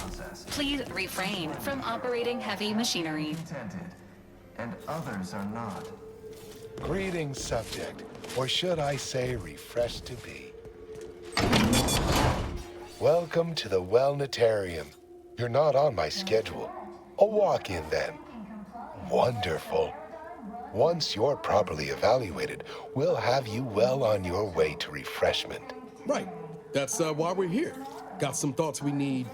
Please refrain from operating heavy machinery. And others are not. Greetings, subject, or should I say refreshed to be. Welcome to the Wellnetarium. You're not on my schedule. A walk-in then. Wonderful. Once you're properly evaluated, we'll have you well on your way to refreshment. Right. That's why we're here. Got some thoughts we need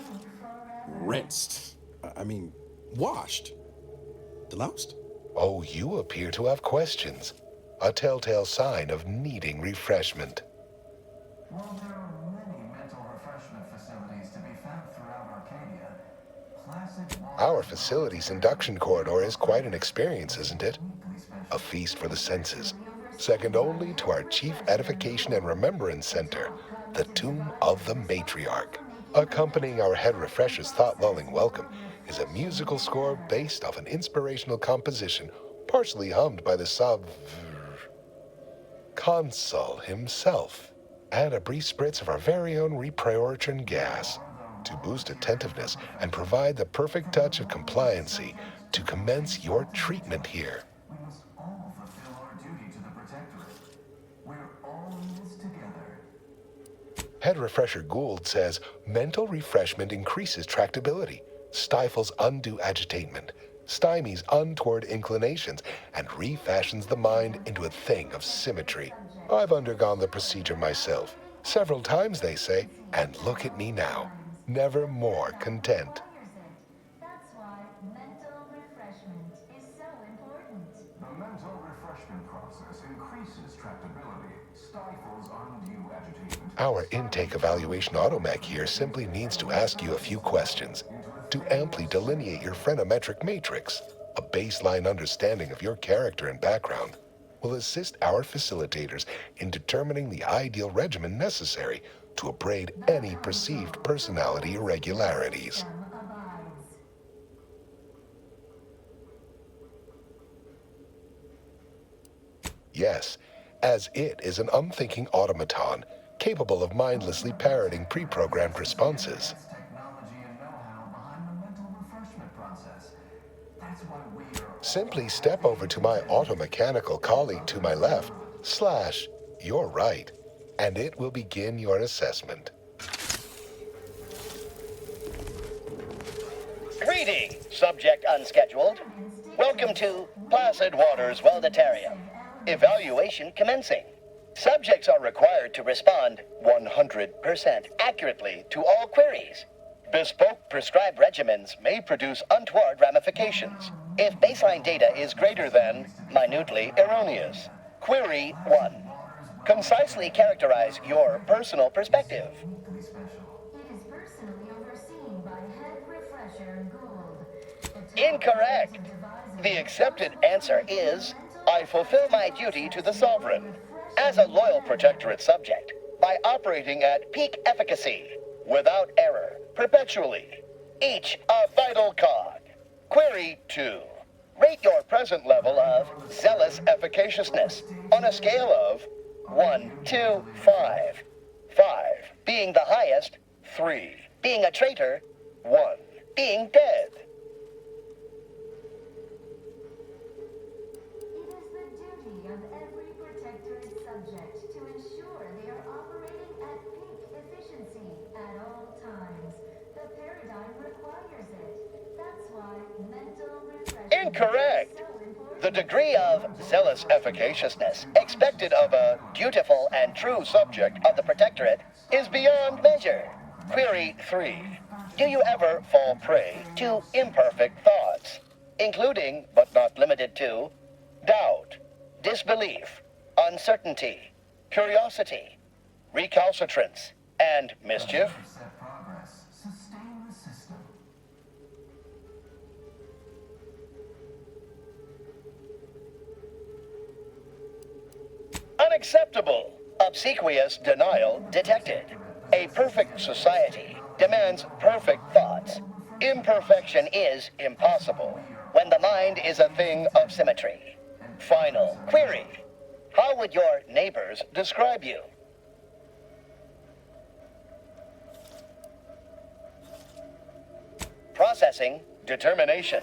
rinsed. I mean, washed. Deloused? Oh, you appear to have questions. A telltale sign of needing refreshment. While there are many mental refreshment facilities to be found throughout Arcadia, Our facility's induction corridor is quite an experience, isn't it? A feast for the senses, second only to our chief edification and remembrance center, the Tomb of the Matriarch. Accompanying our head refresher's thought-lulling welcome is a musical score based off an inspirational composition partially hummed by the consul himself, and a brief spritz of our very own repriorichin gas to boost attentiveness and provide the perfect touch of compliancy to commence your treatment here. we must all fulfill our duty to the Protectorate. We're all in this together. Head Refresher Gould says mental refreshment increases tractability, stifles undue agitation, stymies untoward inclinations, and refashions the mind into a thing of symmetry. I've undergone the procedure myself, several times they say, and look at me now, never more content. That's why mental refreshment is so important. The mental refreshment process increases tractability, stifles undue agitation. Our intake evaluation automech here simply needs to ask you a few questions to amply delineate your phreноmetric matrix. A baseline understanding of your character and background will assist our facilitators in determining the ideal regimen necessary to abrade any perceived personality irregularities. Yes, as it is an unthinking automaton capable of mindlessly parroting pre-programmed responses. Simply step over to my automechanical colleague to my left, / your right, and it will begin your assessment. Greetings, subject unscheduled. Welcome to Placid Waters Welditarium. Evaluation commencing. Subjects are required to respond 100% accurately to all queries. Bespoke prescribed regimens may produce untoward ramifications if baseline data is greater than minutely erroneous. Query 1. Concisely characterize your personal perspective. It is personally overseen by Head Refresher Gould. Incorrect. The accepted answer is, I fulfill my duty to the Sovereign as a loyal Protectorate subject by operating at peak efficacy, without error, perpetually, each a vital cog. Query 2. Rate your present level of zealous efficaciousness on a scale of 1 to 5. 5 being the highest, 3 being a traitor, 1 being dead. Of every Protectorate subject to ensure they are operating at peak efficiency at all times. The paradigm requires it. That's Incorrect. The degree of zealous efficaciousness expected of a dutiful and true subject of the Protectorate is beyond measure. Query 3. Do you ever fall prey to imperfect thoughts, including, but not limited to, doubt, disbelief, uncertainty, curiosity, recalcitrance, and mischief? Sustain the system. Unacceptable. Obsequious denial detected. A perfect society demands perfect thoughts. Imperfection is impossible when the mind is a thing of symmetry. Final query. How would your neighbors describe you? Processing determination.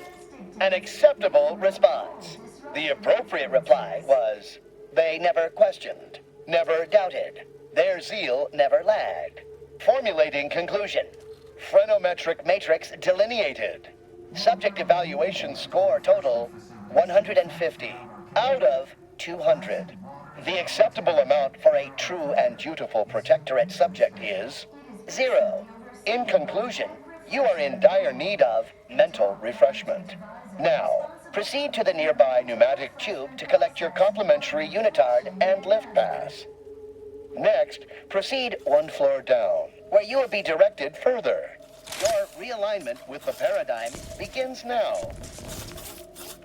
An acceptable response. The appropriate reply was, they never questioned, never doubted. Their zeal never lagged. Formulating conclusion. Phrenometric matrix delineated. Subject evaluation score total 150 out of 200. The acceptable amount for a true and dutiful Protectorate subject is 0. In conclusion, you are in dire need of mental refreshment. Now, proceed to the nearby pneumatic tube to collect your complimentary unitard and lift pass. Next, proceed one floor down, where you will be directed further. Your realignment with the paradigm begins now.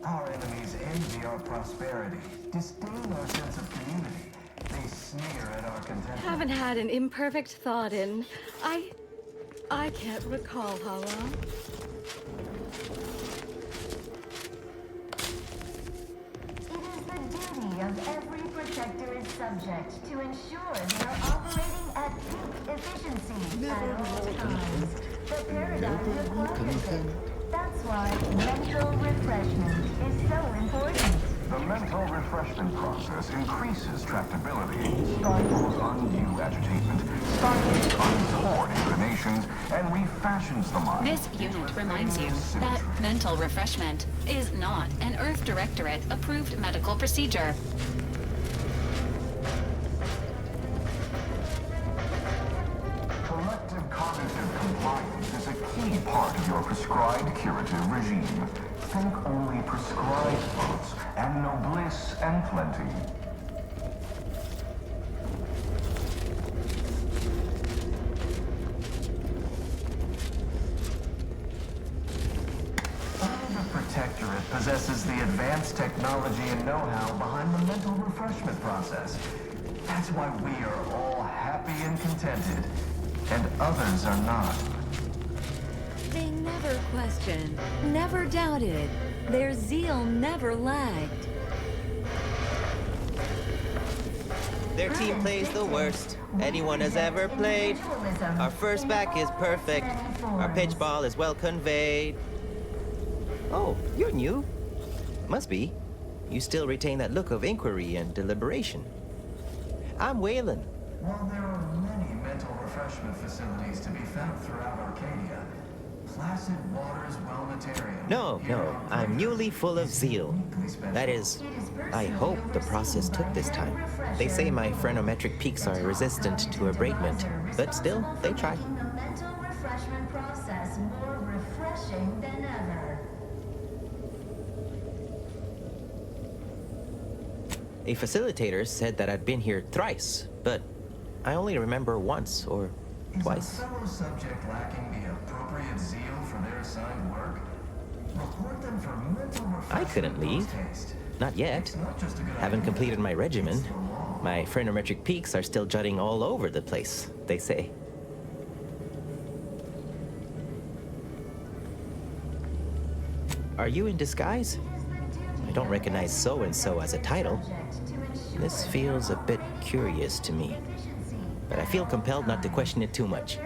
Our enemies envy our prosperity, disdain our sense of community. They sneer at our contentment. Haven't had an imperfect thought in... I can't recall how long. It is the duty of every Protectorate subject to ensure they are operating at peak efficiency at all times. The paradigm requires it. That's why mental refreshment is so important. The mental refreshment process increases tractability, stifles undue agitation, stifles untoward inclinations, and refashions the mind. This unit reminds you that mental refreshment is not an Earth Directorate approved medical procedure. Collective cognitive compliance is a key part of your prescribed curative regime. Think only prescribed thoughts, and no bliss and plenty. Only the Protectorate possesses the advanced technology and know-how behind the mental refreshment process. That's why we are all happy and contented, and others are not. They never questioned, never doubted. Their zeal never lagged. Their team plays the worst anyone has ever played. Our first back is perfect. Our pitch ball is well conveyed. Oh, you're new. Must be. You still retain that look of inquiry and deliberation. I'm Weylon. While there are many mental refreshment facilities to be found throughout Arcadia, placid waters Wellnitarium. No, I'm newly full of zeal. That is, I hope the process took this time. They say my phrenometric peaks are resistant to abradement, but still, they try. Making the mental refreshment process more refreshing than ever. A facilitator said that I'd been here thrice, but I only remember once or twice. Is a fellow subject lacking the appropriate zeal for their assigned work? Report them for mental refreshment. I couldn't leave. Not yet. Haven't completed my regimen. My phrenometric peaks are still jutting all over the place, they say. Are you in disguise? I don't recognize so-and-so as a title. This feels a bit curious to me, but I feel compelled not to question it too much.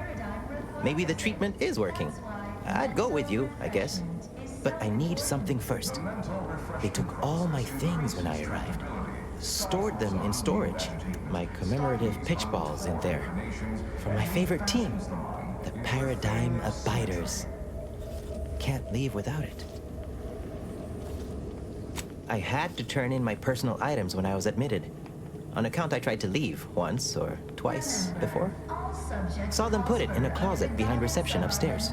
Maybe the treatment is working. I'd go with you, I guess. But I need something first. They took all my things when I arrived. Stored them in storage. My commemorative pitch balls in there. From my favorite team, the Paradigm Abiders. Can't leave without it. I had to turn in my personal items when I was admitted. On account I tried to leave once or twice before. Saw them put it in a closet behind reception upstairs.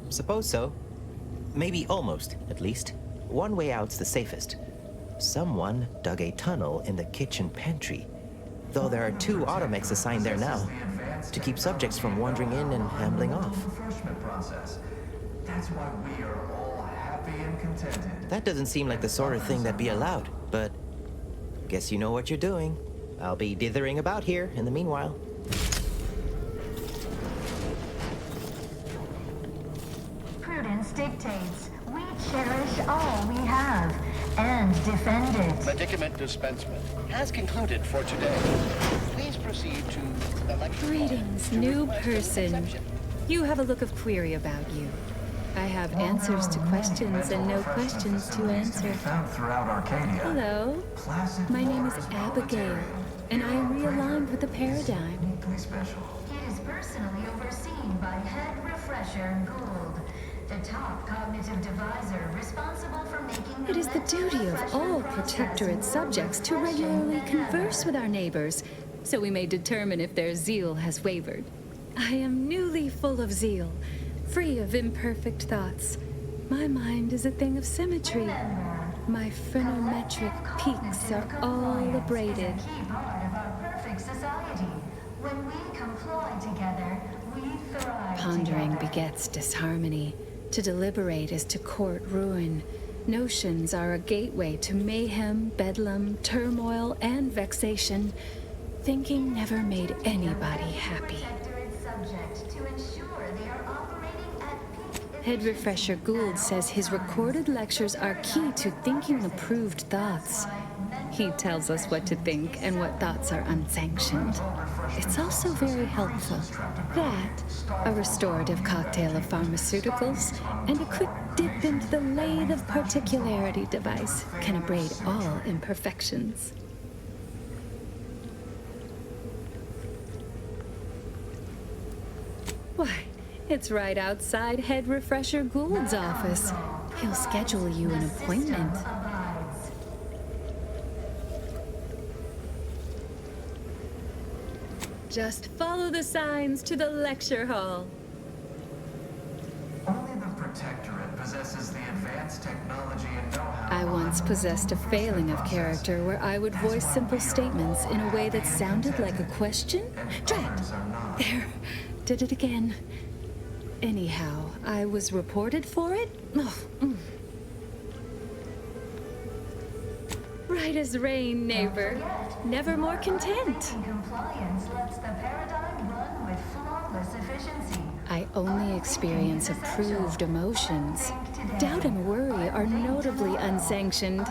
Suppose so. Maybe almost, at least. One way out's the safest. Someone dug a tunnel in the kitchen pantry, though there are 2 automechs assigned there now, to keep subjects from wandering in and ambling off. That's why we are all happy and contented. That doesn't seem like the sort of thing that'd be allowed, but guess you know what you're doing. I'll be dithering about here in the meanwhile. Prudence dictates we cherish all we have and defend it. Medicament dispensement has concluded for today. Please proceed to the lecture. Greetings, new person. You have a look of query about you. I have answers to questions and no questions to answer. Found throughout Arcadia. Hello, my name is Abigail, and I am realigned with the paradigm. It is personally overseen by Head Refresher Gould, the top cognitive devisor responsible for making It is the duty of all Protectorate subjects to regularly converse with our neighbors, so we may determine if their zeal has wavered. I am newly full of zeal, free of imperfect thoughts. My mind is a thing of symmetry. My phenometric peaks are all abraded. key part of our perfect society. When we comply together, we thrive Pondering together. begets disharmony. To deliberate is to court ruin. Notions are a gateway to mayhem, bedlam, turmoil, and vexation. Thinking never made anybody happy. Head Refresher Gould says his recorded lectures are key to thinking approved thoughts. He tells us what to think and what thoughts are unsanctioned. It's also very helpful. That, a restorative cocktail of pharmaceuticals, and a quick dip into the lathe of particularity device can abrade all imperfections. Why, it's right outside Head Refresher Gould's office. He'll schedule you an appointment. Just follow the signs to the lecture hall. Only the Protectorate possesses the advanced technology and know-how. I once possessed a failing of character where I would voice simple statements in a way that sounded like a question. Drat! There, did it again. Anyhow, I was reported for it? Right as rain, neighbor. Never more content. Compliance lets the paradigm run with flawless efficiency. I only experience approved emotions. Doubt and worry are notably unsanctioned.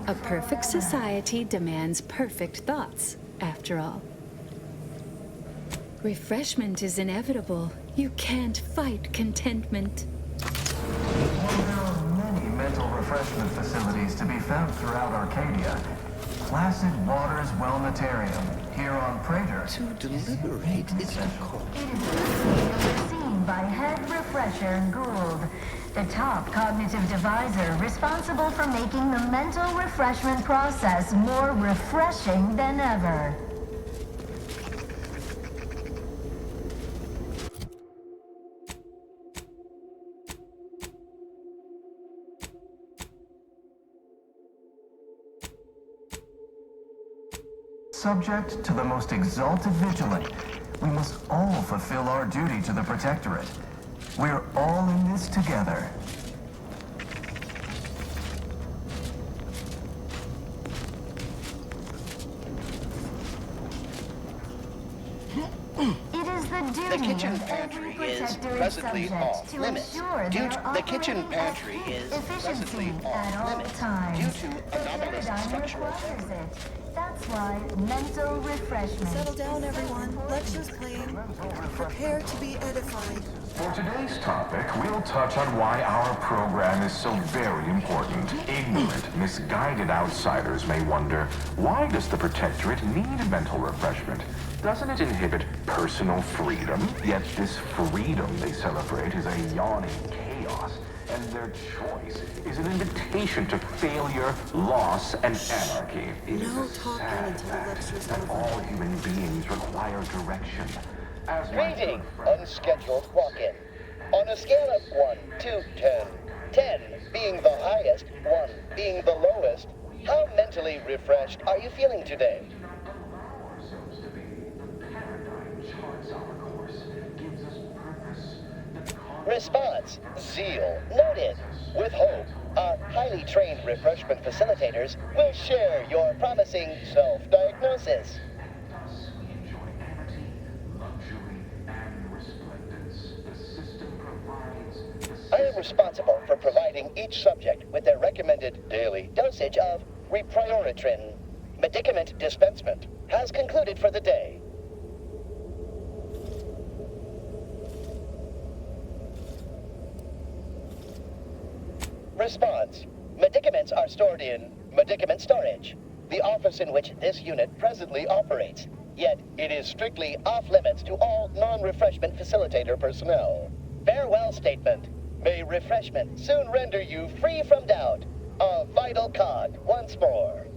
A perfect society demands perfect thoughts, after all. Refreshment is inevitable. You can't fight contentment. There are many mental refreshment facilities to be found throughout Arcadia. Placid Waters Wellnetarium, here on Prater. To deliberate is a call. Overseen by Head Refresher Gould, the top cognitive devisor responsible for making the mental refreshment process more refreshing than ever. Subject to the most exalted vigilant, we must all fulfill our duty to the Protectorate. We're all in this together. It is the duty The kitchen of pantry every is Protectorate presently subject off to limits. ensure Due their to the kitchen operating pantry at is peak presently efficiency off at all limits times. due to The anomalous paradigm structural requires it. That's why mental refreshment. Settle down, everyone. Lecture's playing. Prepare to be edified. For today's topic, we'll touch on why our program is so very important. Ignorant, misguided outsiders may wonder, why does the Protectorate need mental refreshment? Doesn't it inhibit personal freedom? Yet this freedom they celebrate is a yawning chaos. and their choice is an invitation to failure, loss, and anarchy. It is a sad fact that all human beings require direction. Greeting, unscheduled walk-in. On a scale of 1 to 10, 10 being the highest, 1 being the lowest, how mentally refreshed are you feeling today? Response, zeal, noted. With hope, our highly trained refreshment facilitators will share your promising self-diagnosis. I am responsible for providing each subject with their recommended daily dosage of Refreshment. Medicament dispensement has concluded for the day. Response. Medicaments are stored in medicament storage, the office in which this unit presently operates. Yet, it is strictly off-limits to all non-refreshment facilitator personnel. Farewell statement. May refreshment soon render you free from doubt. A vital cog once more.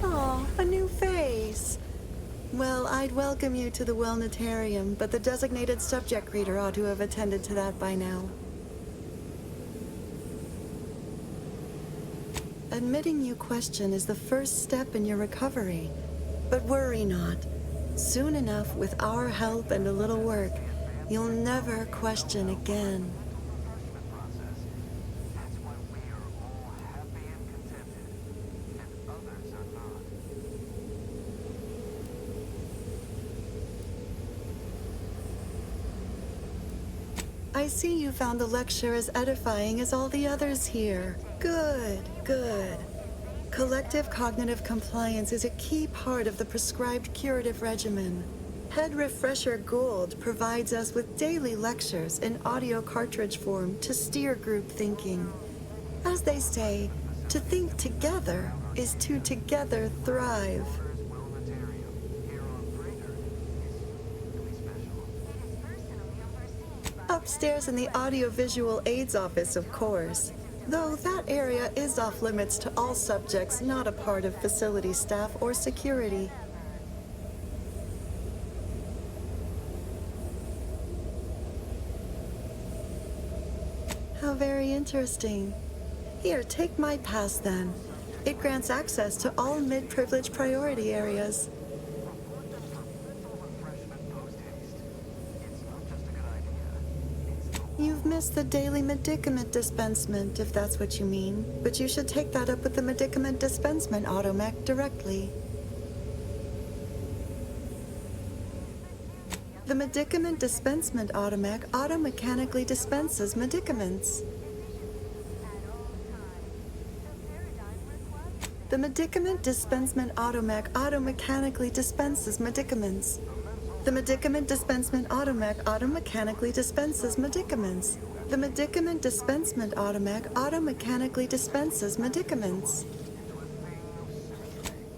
Oh, a new face. Well, I'd welcome you to the Wellnetarium, but the designated subject reader ought to have attended to that by now. Admitting you question is the first step in your recovery. But worry not. Soon enough, with our help and a little work, you'll never question again. I see you found the lecture as edifying as all the others here. Good, good. Collective cognitive compliance is a key part of the prescribed curative regimen. Head Refresher Gould provides us with daily lectures in audio cartridge form to steer group thinking. As they say, to think together is to together thrive. Upstairs in the audiovisual aids office, of course. Though that area is off limits to all subjects not a part of facility staff or security. How very interesting. Here, take my pass then. It grants access to all mid-privilege priority areas. You've missed the daily medicament dispensement, if that's what you mean. But you should take that up with the medicament dispensement automech directly. The medicament dispensement automech automechanically dispenses medicaments. The medicament dispensement automech automechanically dispenses medicaments. The medicament dispensement automech automechanically dispenses medicaments. The medicament dispensement automech automechanically dispenses medicaments.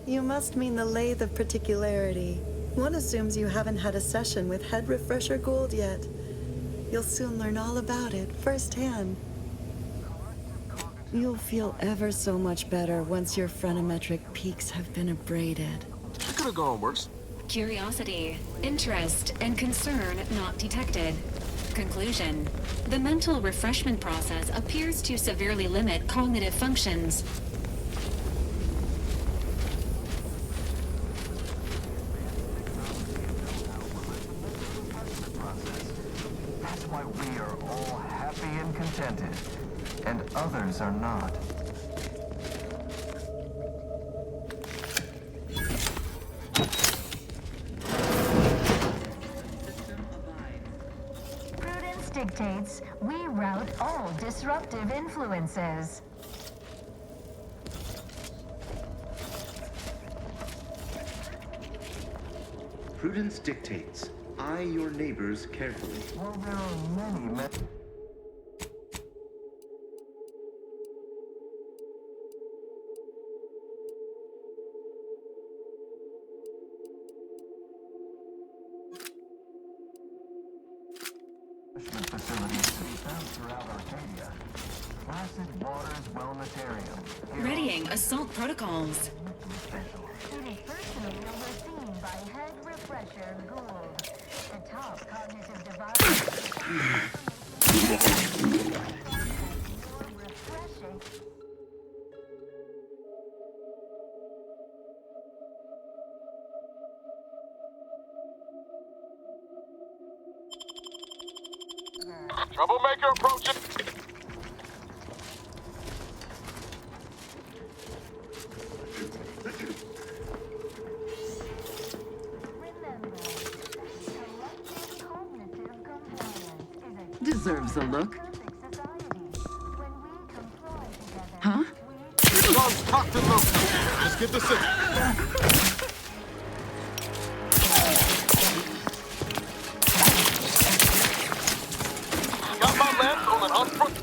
You must mean the lathe of particularity. One assumes you haven't had a session with Head Refresher Gould yet. You'll soon learn all about it firsthand. You'll feel ever so much better once your phreноmetric peaks have been abraded. It could have gone worse. Curiosity, interest, and concern not detected. Conclusion. The mental refreshment process appears to severely limit cognitive functions. That's why we are all happy and contented, and others are not. Prudence dictates we rout all disruptive influences. Prudence dictates, eye your neighbors carefully. Well, there are many Facilities to be found throughout Arcadia. Placid Waters Wellnessarium. Readying assault protocols. It is personally overseen by Head Refresher Gould, the top cognitive device. Refreshing. Troublemaker approaching. Deserves a look. Huh? Here comes cocked and loaded. Just get the signal. Got my left on an unfront.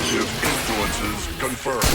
Influences confirmed.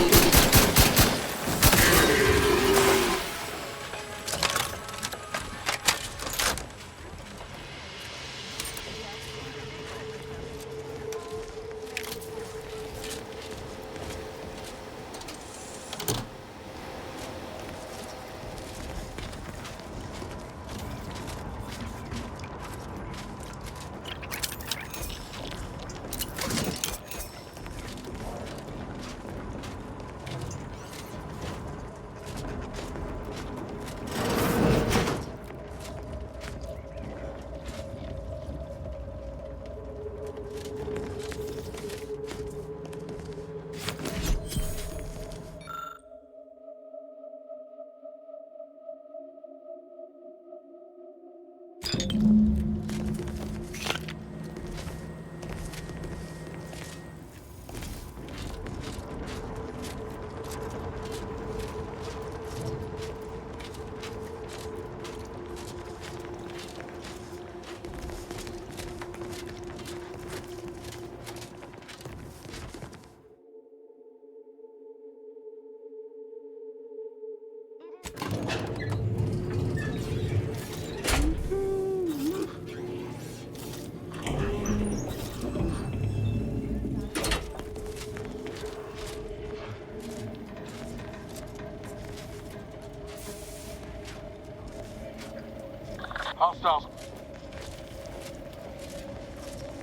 Hostiles.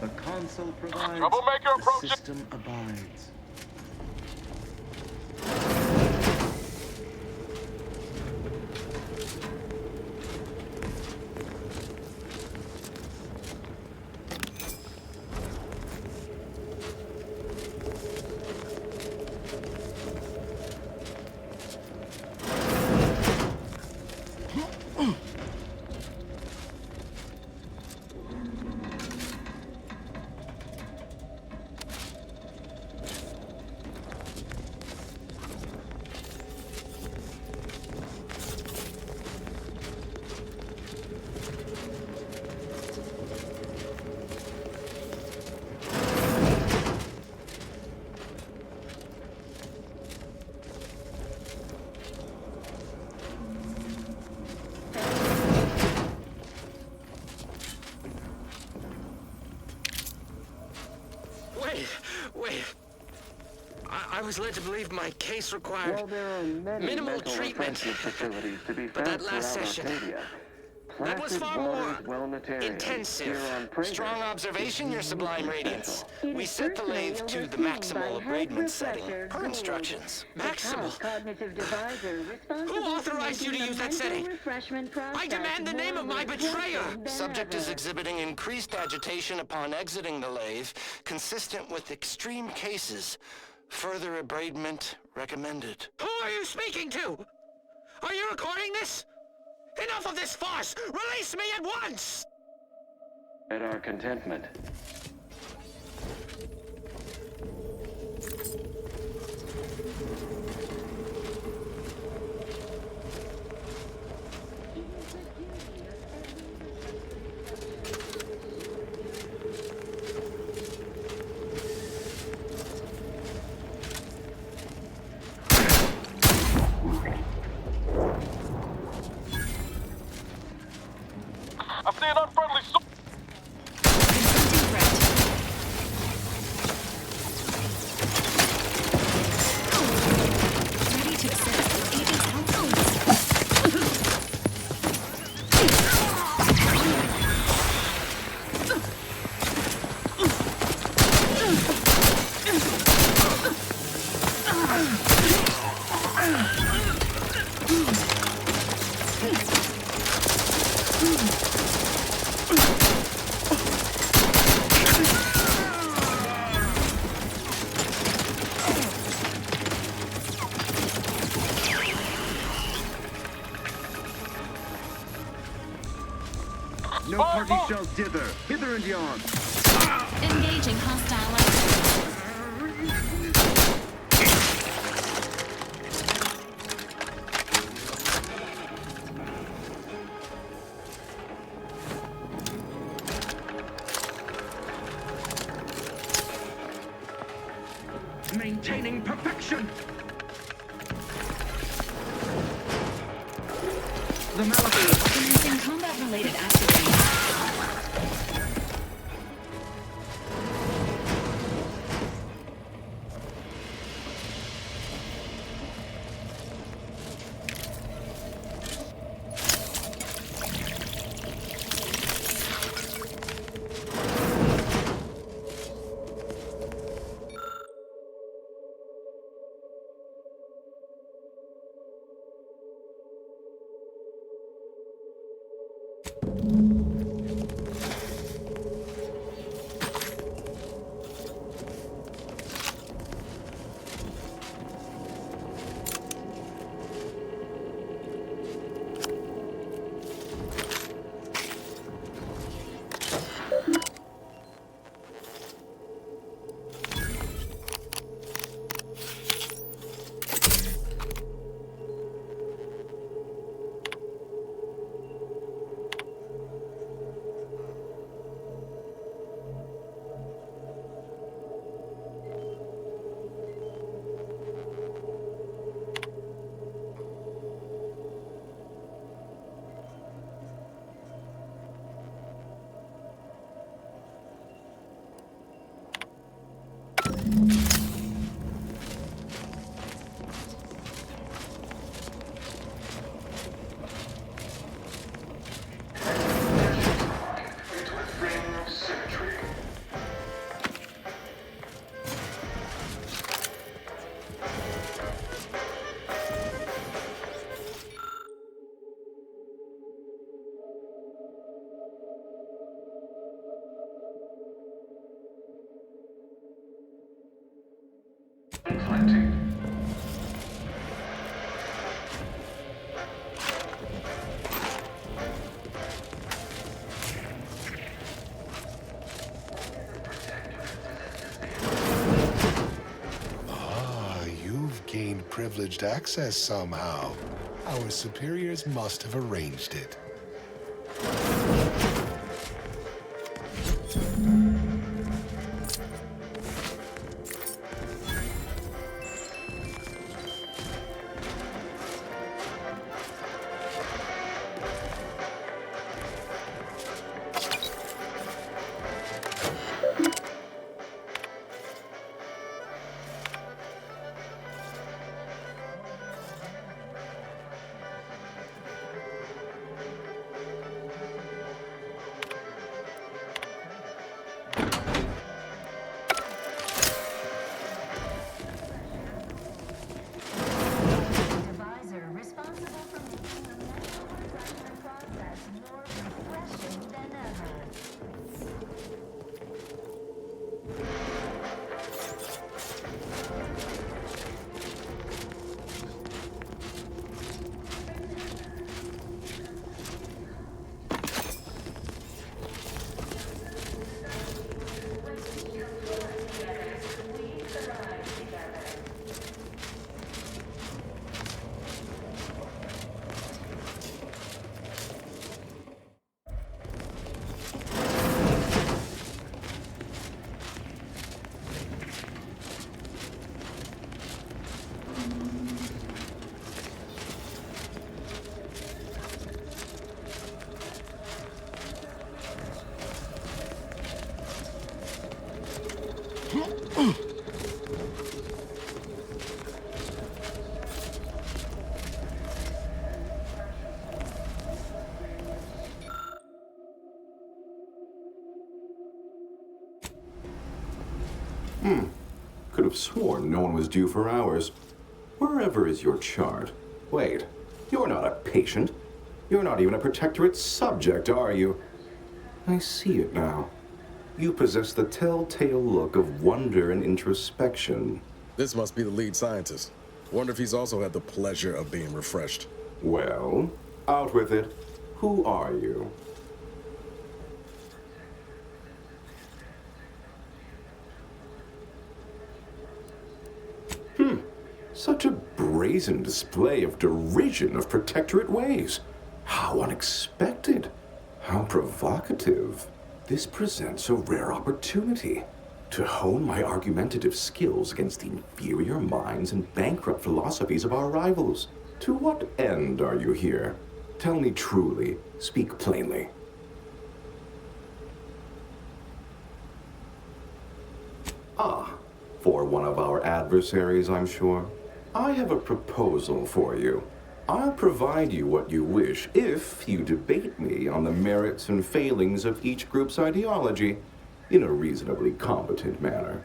The console provides, Troublemaker the approaching. system abides. was led to believe my case required Well, there are many minimal mental treatment. refreshment facilities to be But found that last throughout session, Arcadia. that was Placid far more Waters Wellnetarium, intensive. here on Prater, Strong observation, your sublime uniquely radiance. special. We set the lathe to the maximal abradement setting. Per instructions. Maximal. Who authorized you to use that setting? I demand the name of my betrayer! Subject is exhibiting increased agitation upon exiting the lathe, consistent with extreme cases. Further abradement recommended. Who are you speaking to? Are you recording this? Enough of this farce! Release me at once! At our contentment. I see an unfriendly soul. Ready to assist with agent's outcomes. No party shall dither. Hither and yon. Engaging hostile activity. Maintaining perfection. The Malibu. Commencing combat-related activity. Gained privileged access somehow. Our superiors must have arranged it. Could have sworn no one was due for hours. Wherever is your chart? Wait, you're not a patient. You're not even a protectorate subject, are you? I see it now. You possess the telltale look of wonder and introspection. This must be the lead scientist. Wonder if he's also had the pleasure of being refreshed. Well, out with it. Who are you? Such a brazen display of derision of protectorate ways. How unexpected. How provocative. This presents a rare opportunity to hone my argumentative skills against the inferior minds and bankrupt philosophies of our rivals. To what end are you here? Tell me truly. Speak plainly. Ah, for one of our adversaries, I'm sure. I have a proposal for you. I'll provide you what you wish if you debate me on the merits and failings of each group's ideology in a reasonably competent manner.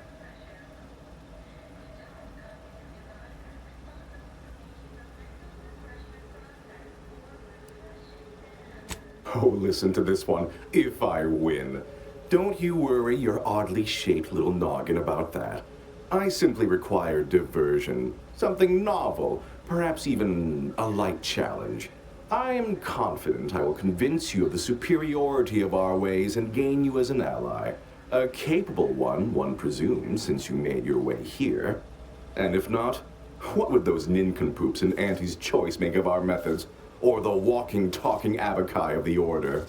Oh, listen to this one. If I win. Don't you worry your oddly shaped little noggin about that. I simply require diversion. Something novel, perhaps even a light challenge. I am confident I will convince you of the superiority of our ways and gain you as an ally. A capable one presumes, since you made your way here. And if not, what would those nincompoops in Auntie's Choice make of our methods? Or the walking, talking abakai of the Order?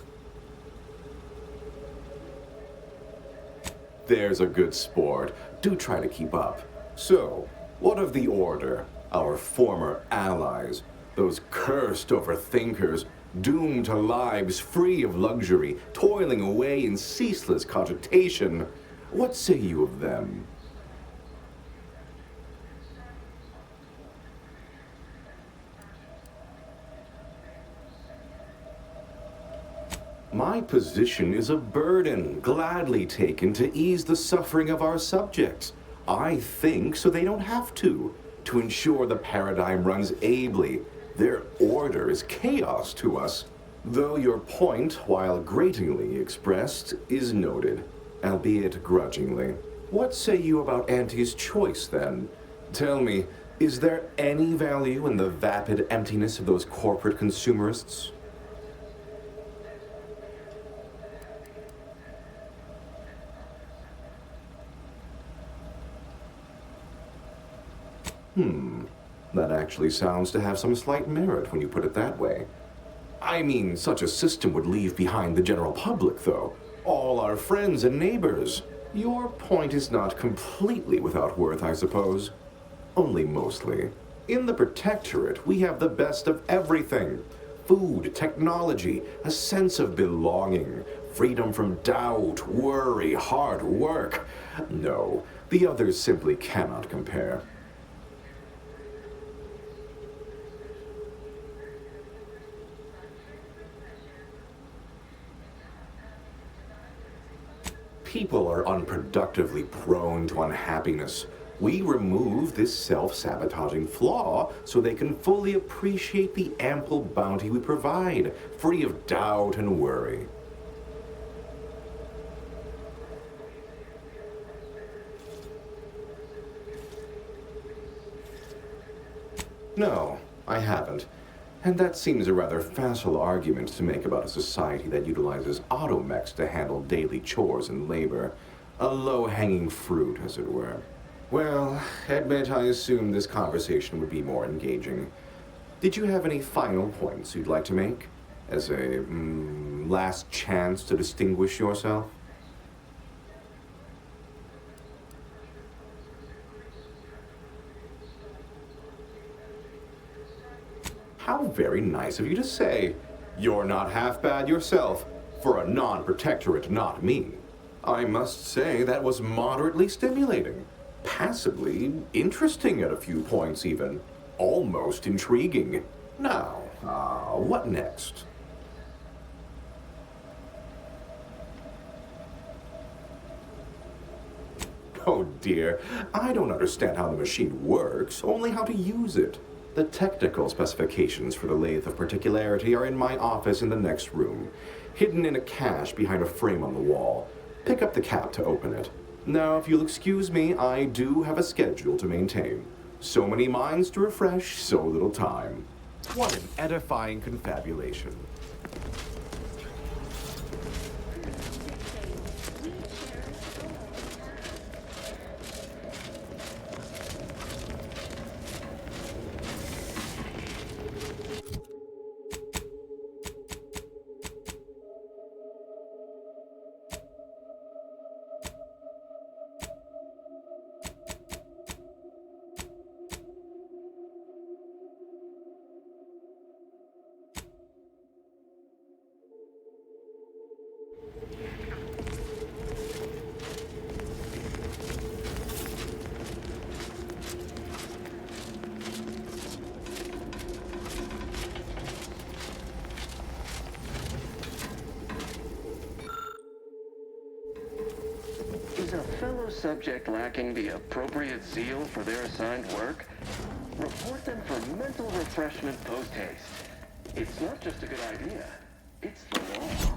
There's a good sport. Do try to keep up. So, what of the Order? Our former allies? Those cursed overthinkers, doomed to lives free of luxury, toiling away in ceaseless cogitation. What say you of them? My position is a burden, gladly taken to ease the suffering of our subjects. I think so they don't have to ensure the paradigm runs ably. Their order is chaos to us. Though your point, while gratingly expressed, is noted, albeit grudgingly. What say you about Auntie's Choice, then? Tell me, is there any value in the vapid emptiness of those corporate consumerists? That actually sounds to have some slight merit when you put it that way. I mean, such a system would leave behind the general public, though. All our friends and neighbors. Your point is not completely without worth, I suppose. Only mostly. In the Protectorate, we have the best of everything. Food, technology, a sense of belonging, freedom from doubt, worry, hard work. No, the others simply cannot compare. People are unproductively prone to unhappiness. We remove this self-sabotaging flaw so they can fully appreciate the ample bounty we provide, free of doubt and worry. No, I haven't. And that seems a rather facile argument to make about a society that utilizes automechs to handle daily chores and labor. A low-hanging fruit, as it were. Well, admit I assumed this conversation would be more engaging. Did you have any final points you'd like to make? As a, last chance to distinguish yourself? How very nice of you to say. You're not half bad yourself, for a non-protectorate not me. I must say that was moderately stimulating. Passably interesting at a few points even. Almost intriguing. Now, what next? Oh dear, I don't understand how the machine works, only how to use it. The technical specifications for the lathe of particularity are in my office in the next room, hidden in a cache behind a frame on the wall. Pick up the cap to open it. Now, if you'll excuse me, I do have a schedule to maintain. So many minds to refresh, so little time. What an edifying confabulation. Is a fellow subject lacking the appropriate zeal for their assigned work? Report them for mental refreshment post-haste. It's not just a good idea, it's the law.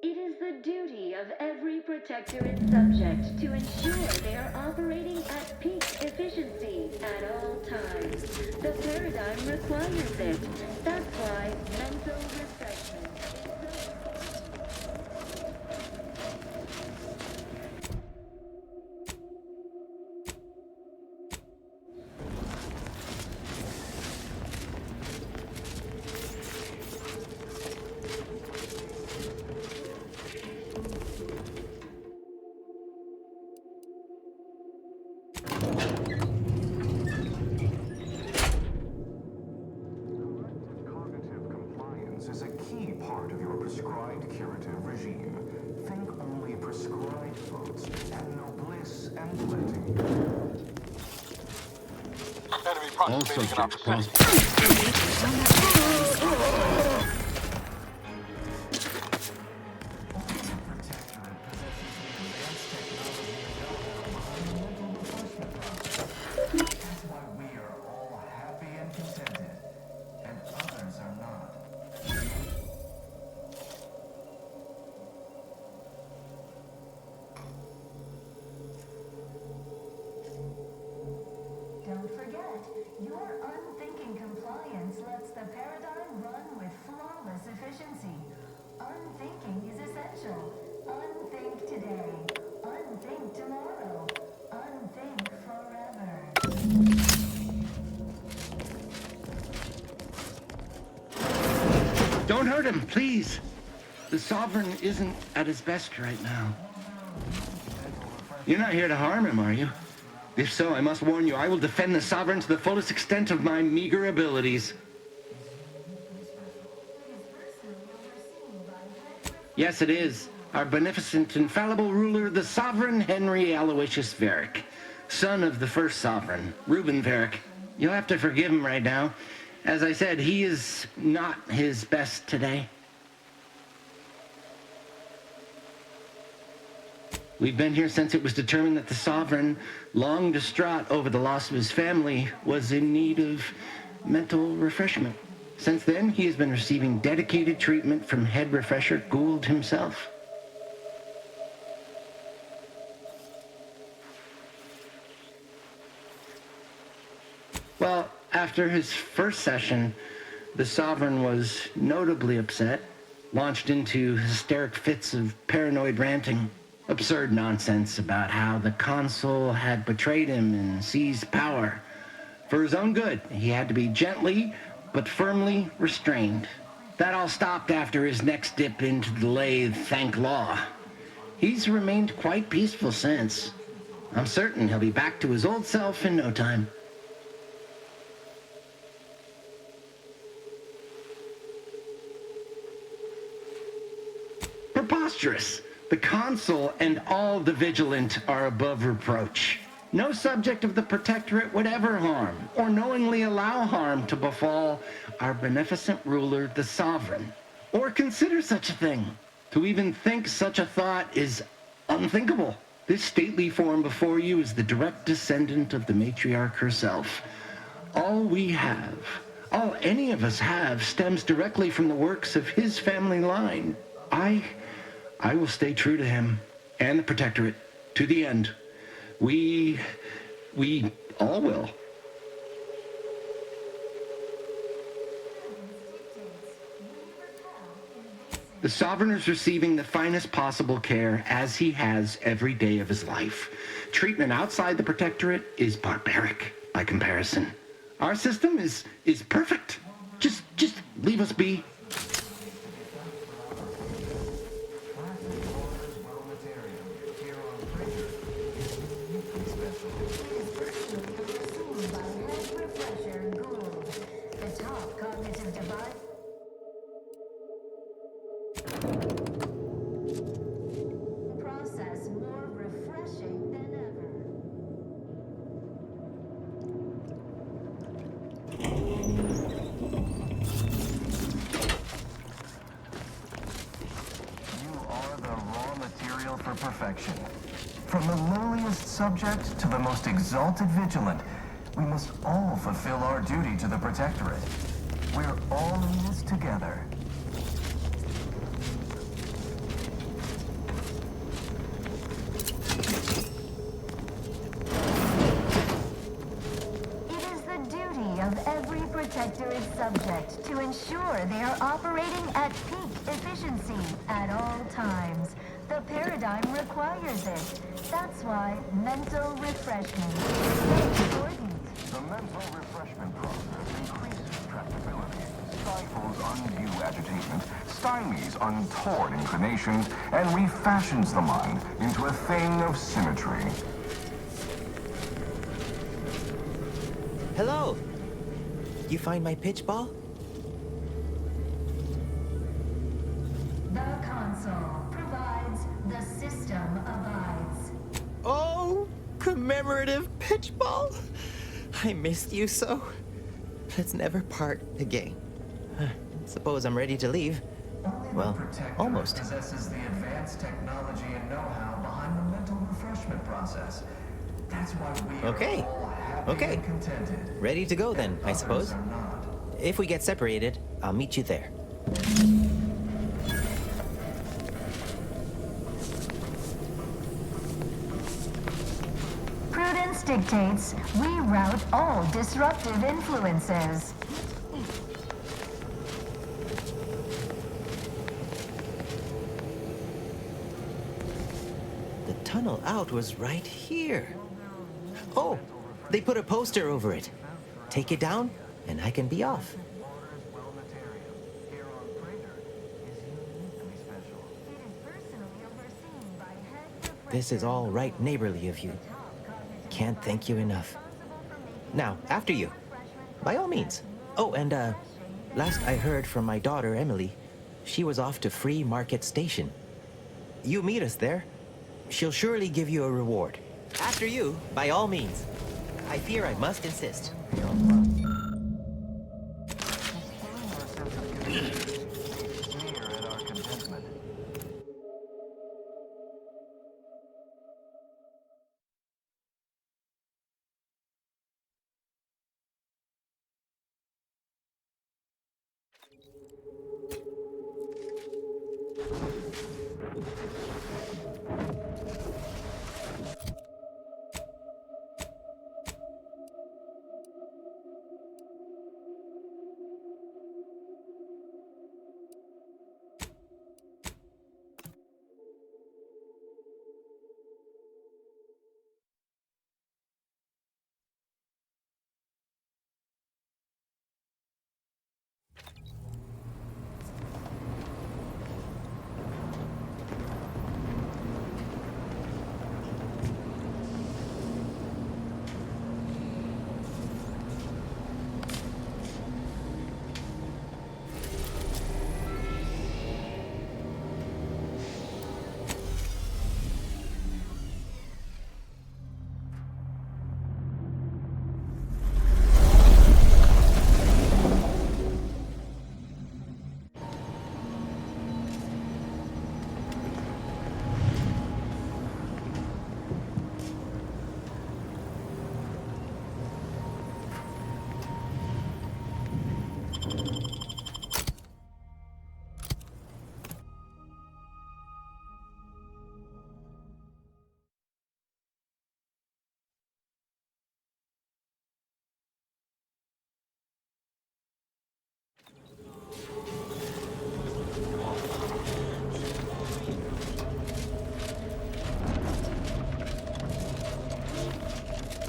It is the duty of every protectorate subject to ensure they are operating at peak efficiency at all times. The paradigm requires it. That's why mental refreshment is a key part of your prescribed curative regime. Think only prescribed foods and no bliss and plenty. Enemy proximity in opportunity. That's why we are all happy and contented, and others are not. Don't forget, your unthinking compliance lets the paradigm run with flawless efficiency. Unthinking is essential. Unthink today. Unthink tomorrow. Unthink forever. Don't hurt him, please. The Sovereign isn't at his best right now. You're not here to harm him, are you? If so, I must warn you, I will defend the Sovereign to the fullest extent of my meager abilities. Yes, it is. Our beneficent, infallible ruler, the Sovereign Henry Aloysius Varick, son of the first Sovereign, Reuben Varick. You'll have to forgive him right now. As I said, he is not his best today. We've been here since it was determined that the Sovereign, long distraught over the loss of his family, was in need of mental refreshment. Since then, he has been receiving dedicated treatment from head refresher Gould himself. Well, after his first session, the Sovereign was notably upset, launched into hysteric fits of paranoid ranting. Absurd nonsense about how the consul had betrayed him and seized power. For his own good, he had to be gently but firmly restrained. That all stopped after his next dip into the lathe, thank law. He's remained quite peaceful since. I'm certain he'll be back to his old self in no time. Preposterous! The consul and all the vigilant are above reproach. No subject of the Protectorate would ever harm, or knowingly allow harm to befall our beneficent ruler, the Sovereign, or consider such a thing. To even think such a thought is unthinkable. This stately form before you is the direct descendant of the matriarch herself. All we have, all any of us have, stems directly from the works of his family line. I will stay true to him and the Protectorate to the end. We all will. The Sovereign is receiving the finest possible care, as he has every day of his life. Treatment outside the Protectorate is barbaric by comparison. Our system is perfect. Just leave us be. Perfection. From the lowliest subject to the most exalted vigilant, we must all fulfill our duty to the Protectorate. We're all in this together. It is the duty of every Protectorate subject to ensure they are operating at peak efficiency at all times. The paradigm requires it. That's why mental refreshment is important. The mental refreshment process increases tractability, stifles undue agitation, stymies untoward inclinations, and refashions the mind into a thing of symmetry. Hello! You find my pitch ball? The console provides, the system abides. Oh, commemorative pitch ball! I missed you so. Let's never part again. Suppose I'm ready to leave. Well, almost. Possesses the advanced technology and know-how behind the mental refreshment process. That's why we Okay. are all happy Okay. and contented. Ready to go then, I suppose. Others are not. If we get separated, I'll meet you there. Prudence dictates we rout all disruptive influences. The tunnel out was right here. Oh, they put a poster over it. Take it down, and I can be off. This is all right neighborly of you. Can't thank you enough. Now, after you. By all means. Oh, and, last I heard from my daughter, Emily, she was off to Free Market Station. You meet us there. She'll surely give you a reward. After you, by all means. I fear I must insist.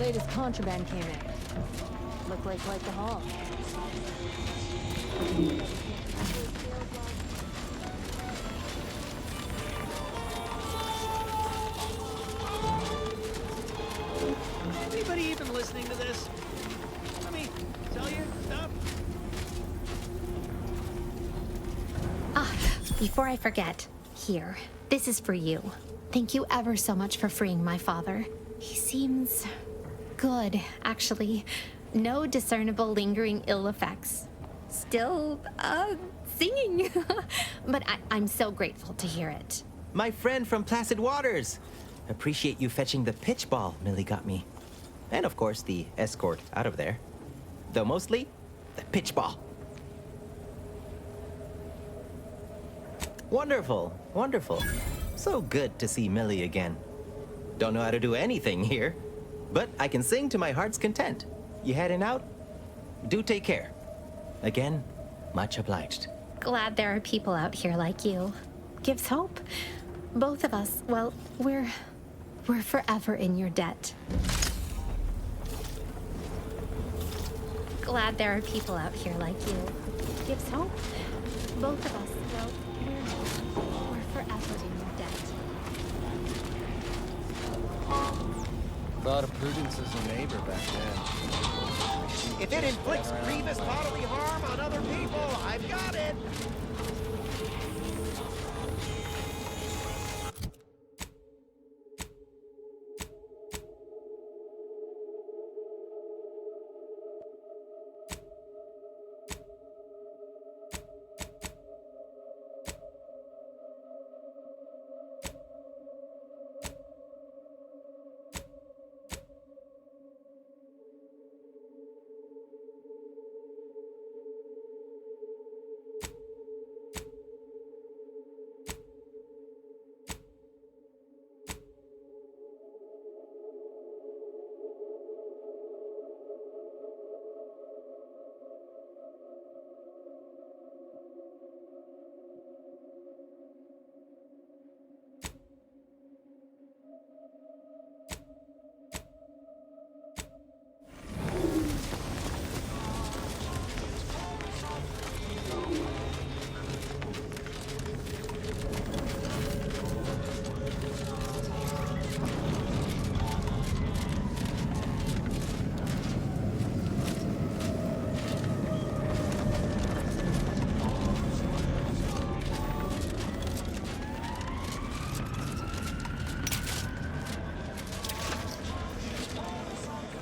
Latest contraband came in. Looked like quite the haul. Anybody even listening to this? Let me tell you stuff. Before I forget, here, this is for you. Thank you ever so much for freeing my father. He seems good, actually. No discernible lingering ill effects. Still, singing. But I'm so grateful to hear it. My friend from Placid Waters. Appreciate you fetching the pitch ball Millie got me. And of course, the escort out of there. Though mostly, the pitch ball. Wonderful, wonderful. So good to see Millie again. Don't know how to do anything here, but I can sing to my heart's content. You heading out? Do take care. Again, much obliged. Glad there are people out here like you. Gives hope. Both of us, well, we're forever in your debt. Glad there are people out here like you. Gives hope. Both of us, well, we're forever in your debt. Thought of Prudence as a neighbor back then. If it inflicts grievous bodily harm on other people, I've got it!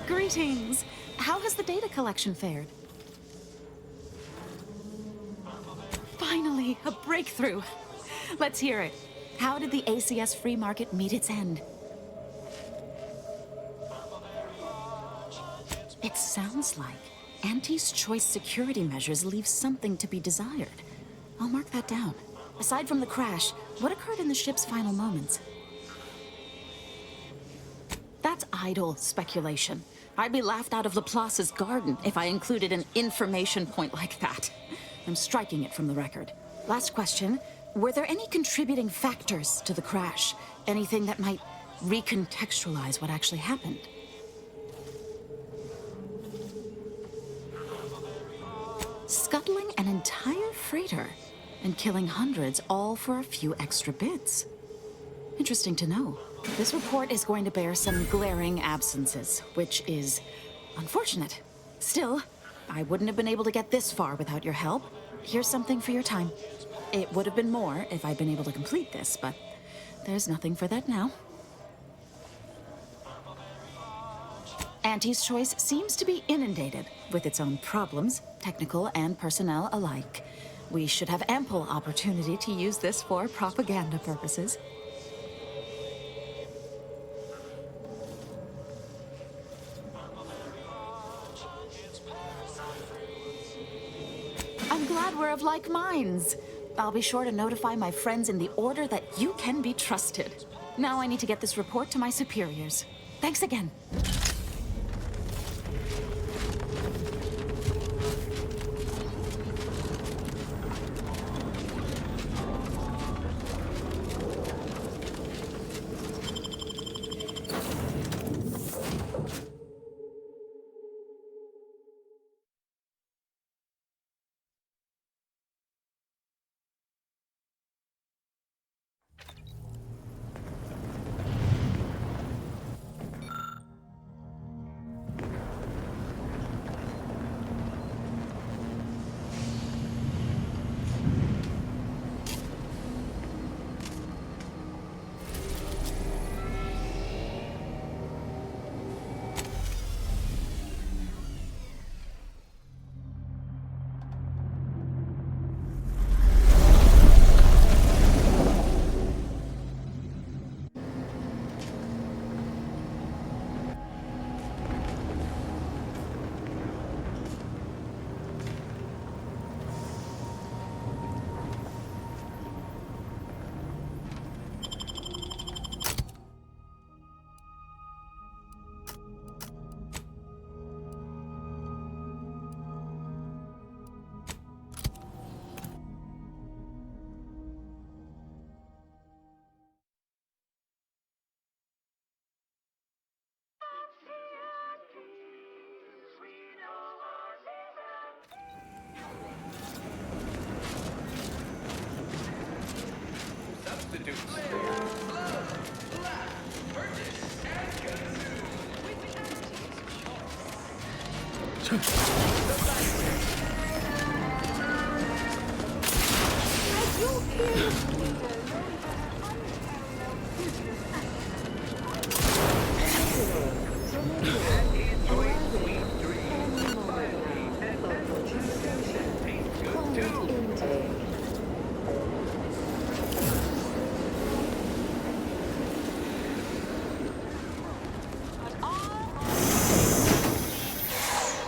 Greetings. How has the data collection fared? Finally, a breakthrough. Let's hear it. How did the ACS free market meet its end? It sounds like Auntie's choice security measures leave something to be desired. I'll mark that down. Aside from the crash, what occurred in the ship's final moments? That's idle speculation. I'd be laughed out of Laplace's garden if I included an information point like that. I'm striking it from the record. Last question. Were there any contributing factors to the crash? Anything that might recontextualize what actually happened? Scuttling an entire freighter and killing hundreds all for a few extra bits. Interesting to know. This report is going to bear some glaring absences, which is unfortunate. Still, I wouldn't have been able to get this far without your help. Here's something for your time. It would have been more if I'd been able to complete this, but there's nothing for that now. Auntie's Choice seems to be inundated with its own problems, technical and personnel alike. We should have ample opportunity to use this for propaganda purposes. I'm glad we're of like minds. I'll be sure to notify my friends in the order that you can be trusted. Now I need to get this report to my superiors. Thanks again. substitutes.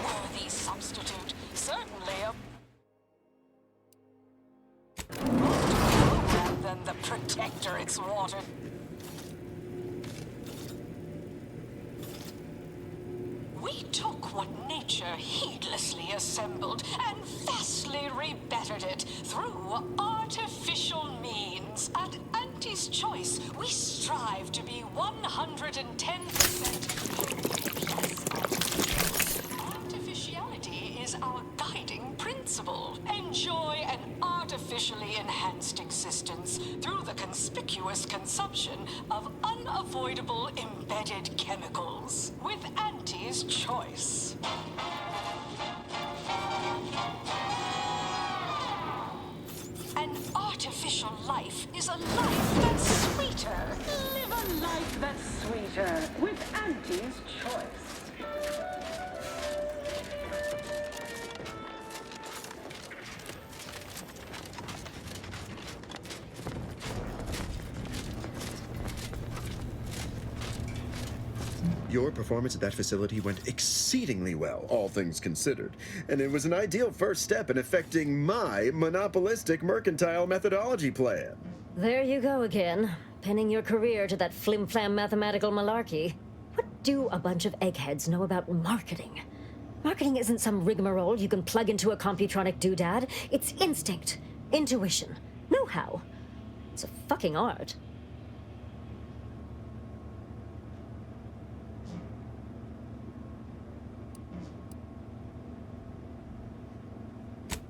Worthy substitute. Certainly a than the Protectorate's water. We took what nature heedlessly assembled and vastly rebettered it through artificial means. At Auntie's Choice, we strive to be 110%. Artificiality is our guiding principle. Enjoy an artificially enhanced existence through the conspicuous consumption of unavoidable embedded chemicals. With Auntie's Choice. An artificial life is a life that's sweeter. Live a life that's sweeter with Auntie's Choice. Your performance at that facility went exceedingly well, all things considered, and it was an ideal first step in effecting my monopolistic mercantile methodology plan. There you go again, pinning your career to that flim-flam mathematical malarkey. What do a bunch of eggheads know about marketing? Marketing isn't some rigmarole you can plug into a computronic doodad. It's instinct, intuition, know-how. It's a fucking art.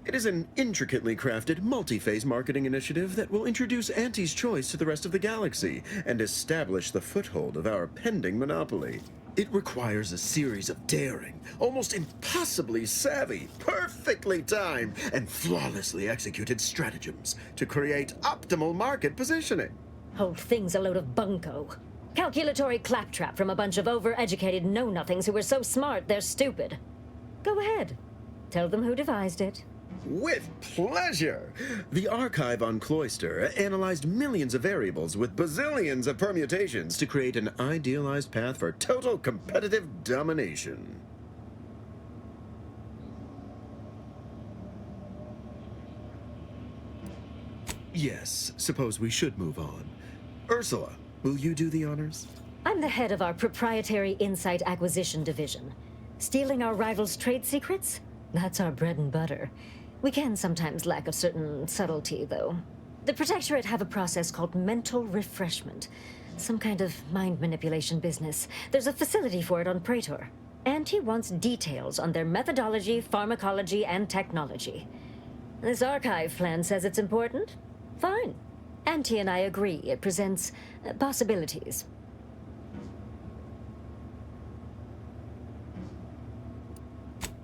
It is an intricately crafted, multi-phase marketing initiative that will introduce Auntie's Choice to the rest of the galaxy and establish the foothold of our pending monopoly. It requires a series of daring, almost impossibly savvy, perfectly timed, and flawlessly executed stratagems to create optimal market positioning. Whole thing's a load of bunco. Calculatory claptrap from a bunch of over-educated know-nothings who are so smart they're stupid. Go ahead. Tell them who devised it. With pleasure! The archive on Cloister analyzed millions of variables with bazillions of permutations to create an idealized path for total competitive domination. Yes, suppose we should move on. Ursula, will you do the honors? I'm the head of our proprietary insight acquisition division. Stealing our rivals' trade secrets? That's our bread and butter. We can sometimes lack a certain subtlety, though. The Protectorate have a process called mental refreshment. Some kind of mind manipulation business. There's a facility for it on Praetor. Auntie wants details on their methodology, pharmacology, and technology. This archive plan says it's important? Fine. Auntie and I agree it presents possibilities.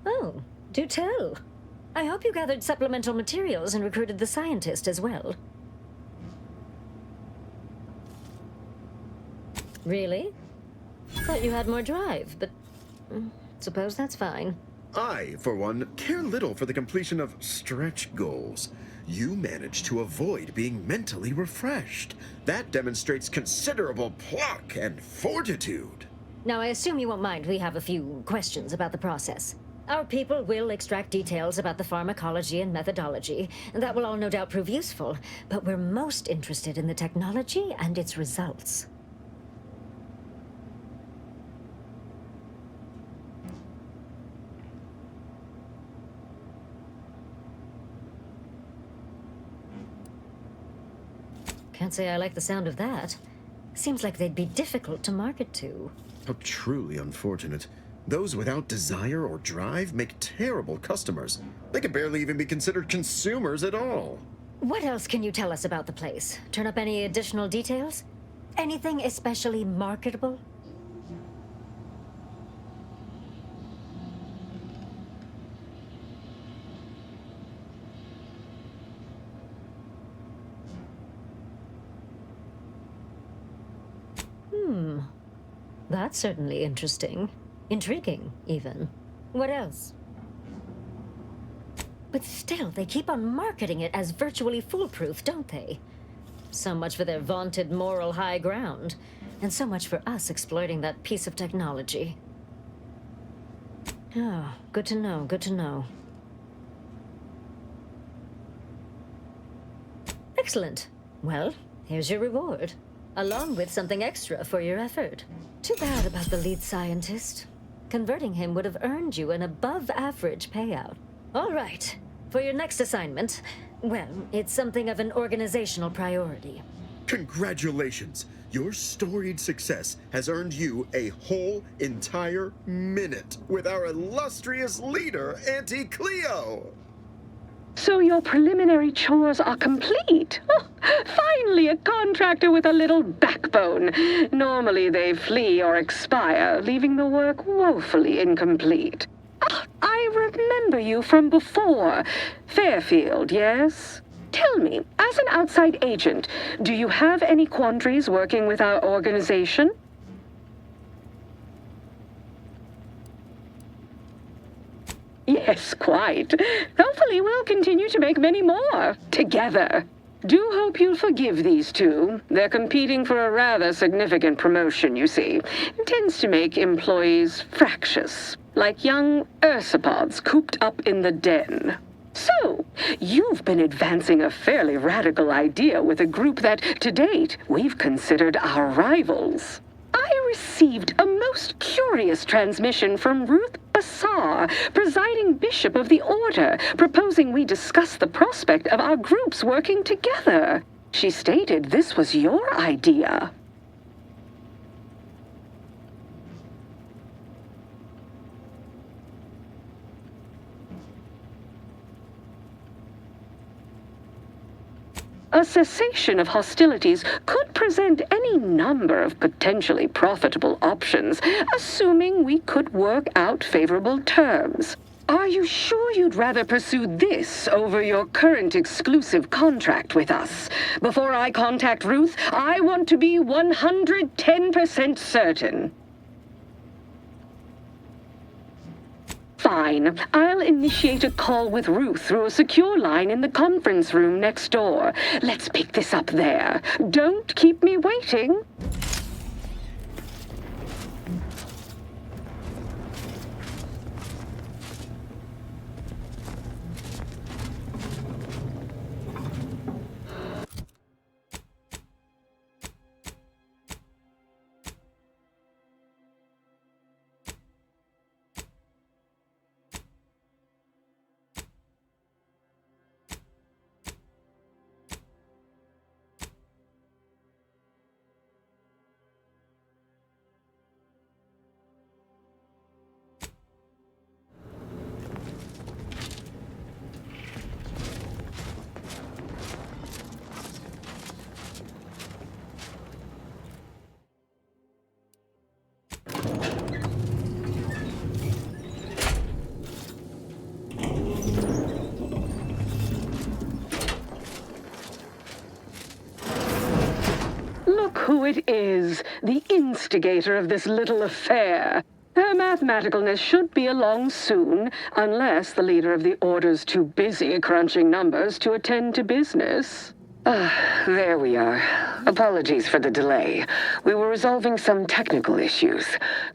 Oh, do tell. I hope you gathered supplemental materials and recruited the scientist as well. Really? Thought you had more drive, but suppose that's fine. I, for one, care little for the completion of stretch goals. You managed to avoid being mentally refreshed. That demonstrates considerable pluck and fortitude. Now, I assume you won't mind we have a few questions about the process. Our people will extract details about the pharmacology and methodology, and that will all no doubt prove useful, but we're most interested in the technology and its results. Can't say I like the sound of that. Seems like they'd be difficult to market to. How truly unfortunate. Those without desire or drive make terrible customers. They can barely even be considered consumers at all. What else can you tell us about the place? Turn up any additional details? Anything especially marketable? That's certainly interesting. Intriguing, even. What else? But still, they keep on marketing it as virtually foolproof, don't they? So much for their vaunted moral high ground, and so much for us exploiting that piece of technology. Oh, good to know, good to know. Excellent. Well, here's your reward, along with something extra for your effort. Too bad about the lead scientist. Converting him would have earned you an above-average payout. All right. For your next assignment, well, it's something of an organizational priority. Congratulations! Your storied success has earned you a whole entire minute with our illustrious leader, Auntie Cleo! So your preliminary chores are complete? Oh, finally, a contractor with a little backbone. Normally they flee or expire, leaving the work woefully incomplete. Ah, I remember you from before. Fairfield, yes? Tell me, as an outside agent, do you have any quandaries working with our organization? Yes, quite. Hopefully we'll continue to make many more, together. Do hope you'll forgive these two. They're competing for a rather significant promotion, you see. It tends to make employees fractious, like young ursopods cooped up in the den. So, you've been advancing a fairly radical idea with a group that, to date, we've considered our rivals. I received a most curious transmission from Ruth Bassar, presiding bishop of the order, proposing we discuss the prospect of our groups working together. She stated this was your idea. A cessation of hostilities could present any number of potentially profitable options, assuming we could work out favorable terms. Are you sure you'd rather pursue this over your current exclusive contract with us? Before I contact Ruth, I want to be 110% certain. Fine. I'll initiate a call with Ruth through a secure line in the conference room next door. Let's pick this up there. Don't keep me waiting. Who it is, the instigator of this little affair. Her mathematicalness should be along soon, unless the leader of the order's too busy crunching numbers to attend to business. There we are. Apologies for the delay. We were resolving some technical issues.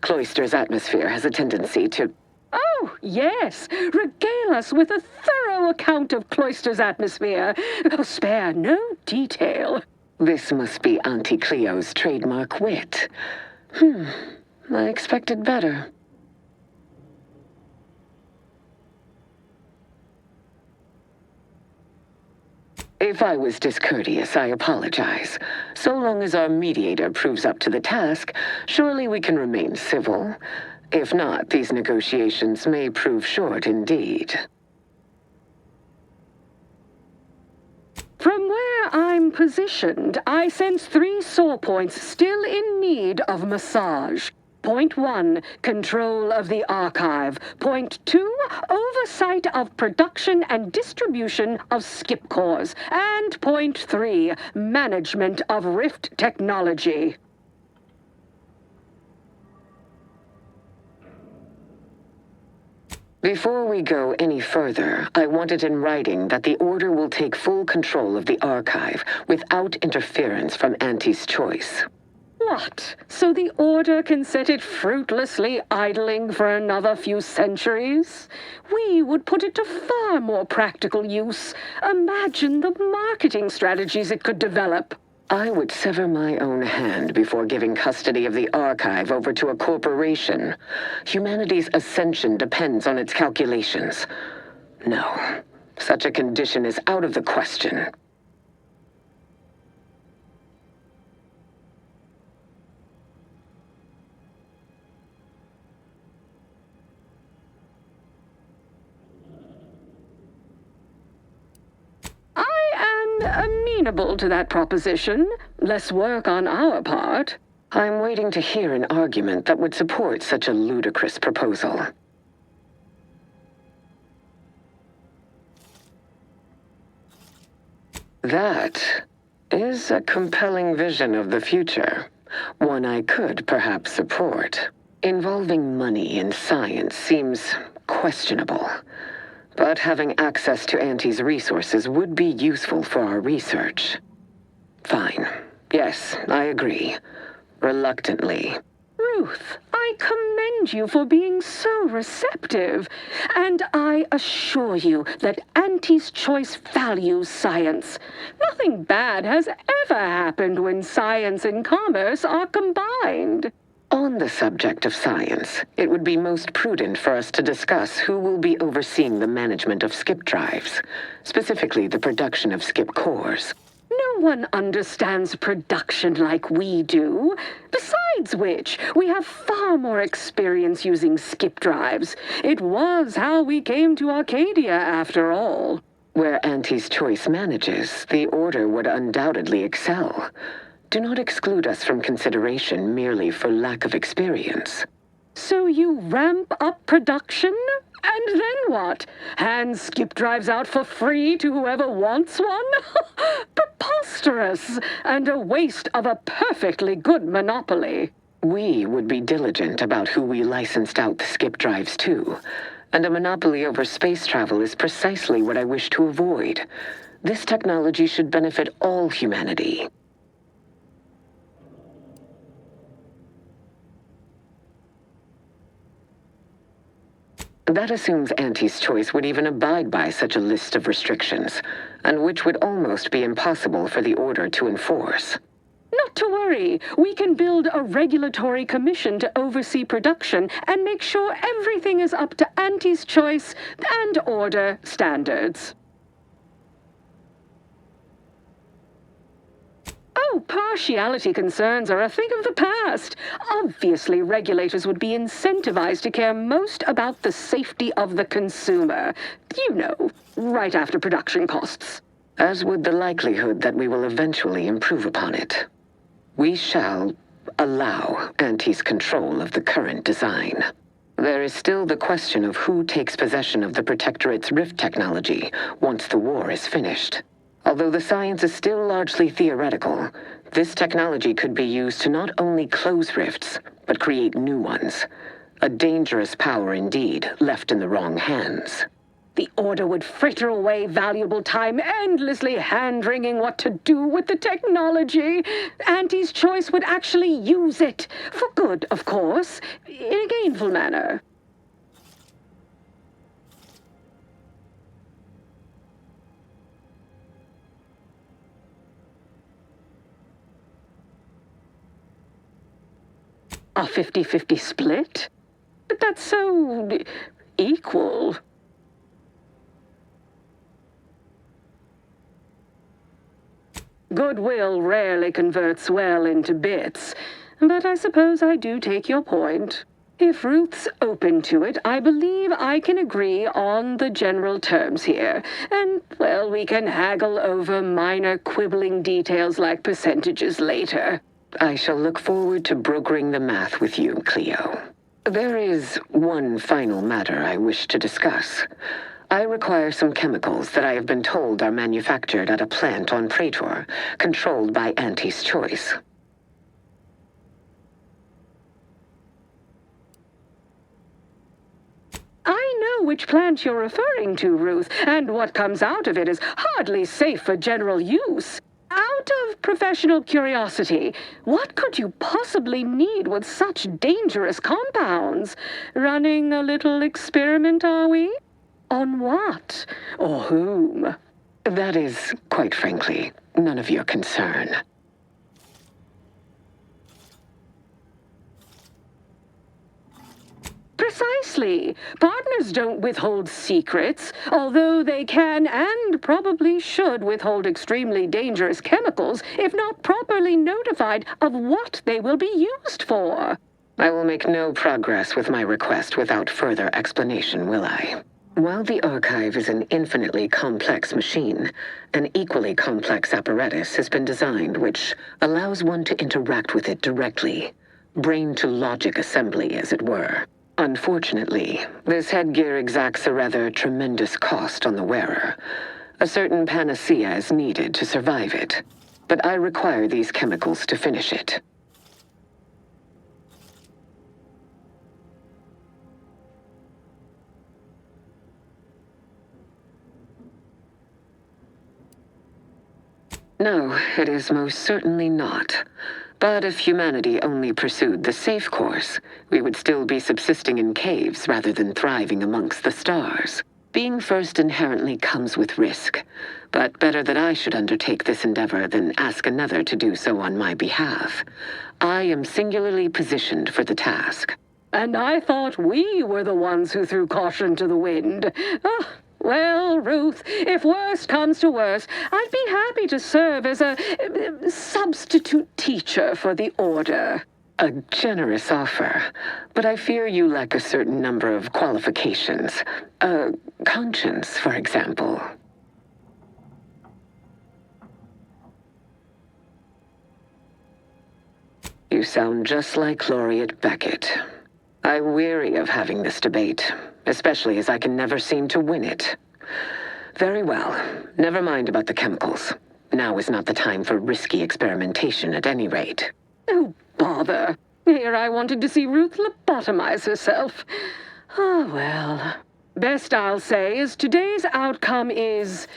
Cloister's atmosphere has a tendency to... Oh, yes! Regale us with a thorough account of Cloister's atmosphere. Spare no detail. This must be Auntie Cleo's trademark wit. I expected better. If I was discourteous, I apologize. So long as our mediator proves up to the task, surely we can remain civil. If not, these negotiations may prove short indeed. I'm positioned, I sense 3 sore points still in need of massage. Point 1, control of the archive. Point 2, oversight of production and distribution of skip cores. And point 3, management of Rift technology. Before we go any further, I want it in writing that the Order will take full control of the archive without interference from Auntie's choice. What? So the Order can set it fruitlessly idling for another few centuries? We would put it to far more practical use. Imagine the marketing strategies it could develop. I would sever my own hand before giving custody of the archive over to a corporation. Humanity's ascension depends on its calculations. No, such a condition is out of the question. I am amenable to that proposition. Less work on our part. I'm waiting to hear an argument that would support such a ludicrous proposal. That is a compelling vision of the future. One I could perhaps support. Involving money in science seems questionable. But having access to Auntie's resources would be useful for our research. Fine. Yes, I agree. Reluctantly. Ruth, I commend you for being so receptive. And I assure you that Auntie's choice values science. Nothing bad has ever happened when science and commerce are combined. On the subject of science, it would be most prudent for us to discuss who will be overseeing the management of skip drives, specifically the production of skip cores. No one understands production like we do. Besides which, we have far more experience using skip drives. It was how we came to Arcadia, after all. Where Auntie's choice manages, the Order would undoubtedly excel. Do not exclude us from consideration merely for lack of experience. So you ramp up production? And then what? Hand skip drives out for free to whoever wants one? Preposterous, and a waste of a perfectly good monopoly. We would be diligent about who we licensed out the skip drives to. And a monopoly over space travel is precisely what I wish to avoid. This technology should benefit all humanity. That assumes Auntie's choice would even abide by such a list of restrictions, and which would almost be impossible for the Order to enforce. Not to worry. We can build a regulatory commission to oversee production and make sure everything is up to Auntie's choice and Order standards. Oh, partiality concerns are a thing of the past. Obviously, regulators would be incentivized to care most about the safety of the consumer. You know, right after production costs. As would the likelihood that we will eventually improve upon it. We shall allow Auntie's control of the current design. There is still the question of who takes possession of the Protectorate's Rift technology once the war is finished. Although the science is still largely theoretical, this technology could be used to not only close rifts, but create new ones. A dangerous power indeed, left in the wrong hands. The Order would fritter away valuable time endlessly hand-wringing what to do with the technology. Auntie's choice would actually use it. For good, of course, in a gainful manner. A 50-50 split? But that's so equal. Goodwill rarely converts well into bits, but I suppose I do take your point. If Ruth's open to it, I believe I can agree on the general terms here. And, well, we can haggle over minor quibbling details like percentages later. I shall look forward to brokering the math with you, Cleo. There is one final matter I wish to discuss. I require some chemicals that I have been told are manufactured at a plant on Praetor, controlled by Auntie's choice. I know which plant you're referring to, Ruth, and what comes out of it is hardly safe for general use. Out of professional curiosity, what could you possibly need with such dangerous compounds? Running a little experiment, are we? On what? Or whom? That is, quite frankly, none of your concern. Precisely. Partners don't withhold secrets, although they can and probably should withhold extremely dangerous chemicals if not properly notified of what they will be used for. I will make no progress with my request without further explanation, will I? While the archive is an infinitely complex machine, an equally complex apparatus has been designed which allows one to interact with it directly. Brain-to-logic assembly, as it were. Unfortunately, this headgear exacts a rather tremendous cost on the wearer. A certain panacea is needed to survive it, but I require these chemicals to finish it. No, it is most certainly not. But if humanity only pursued the safe course, we would still be subsisting in caves rather than thriving amongst the stars. Being first inherently comes with risk, but better that I should undertake this endeavor than ask another to do so on my behalf. I am singularly positioned for the task. And I thought we were the ones who threw caution to the wind. Well, Ruth, if worst comes to worst, I'd be happy to serve as a substitute teacher for the Order. A generous offer, but I fear you lack a certain number of qualifications. Conscience, for example. You sound just like Laureate Beckett. I weary of having this debate, especially as I can never seem to win it. Very well. Never mind about the chemicals. Now is not the time for risky experimentation at any rate. Oh, bother. Here I wanted to see Ruth lobotomize herself. Oh, well. Best I'll say is today's outcome is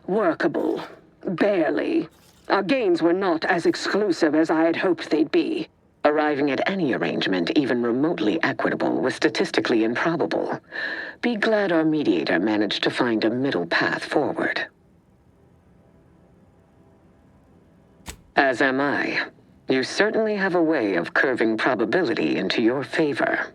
workable. Barely. Our gains were not as exclusive as I had hoped they'd be. Arriving at any arrangement even remotely equitable was statistically improbable. Be glad our mediator managed to find a middle path forward. As am I. You certainly have a way of curving probability into your favor.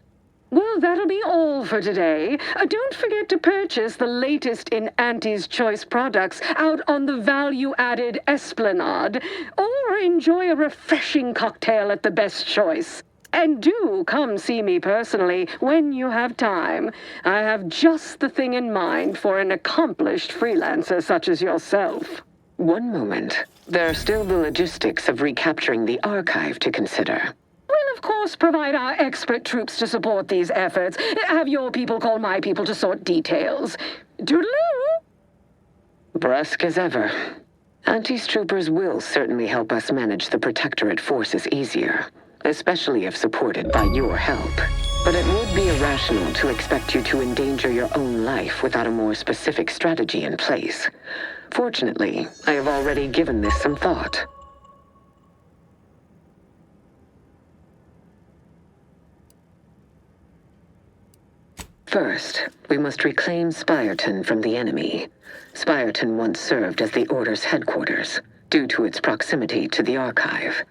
Well, that'll be all for today. Don't forget to purchase the latest in Auntie's Choice products out on the value-added Esplanade, or enjoy a refreshing cocktail at the Best Choice. And do come see me personally when you have time. I have just the thing in mind for an accomplished freelancer such as yourself. One moment. There are still the logistics of recapturing the archive to consider. We'll, of course, provide our expert troops to support these efforts. Have your people call my people to sort details. Toodaloo! Brusque as ever. Auntie's troopers will certainly help us manage the Protectorate forces easier, especially if supported by your help. But it would be irrational to expect you to endanger your own life without a more specific strategy in place. Fortunately, I have already given this some thought. First, we must reclaim Spyreton from the enemy. Spyreton once served as the Order's headquarters, due to its proximity to the archive.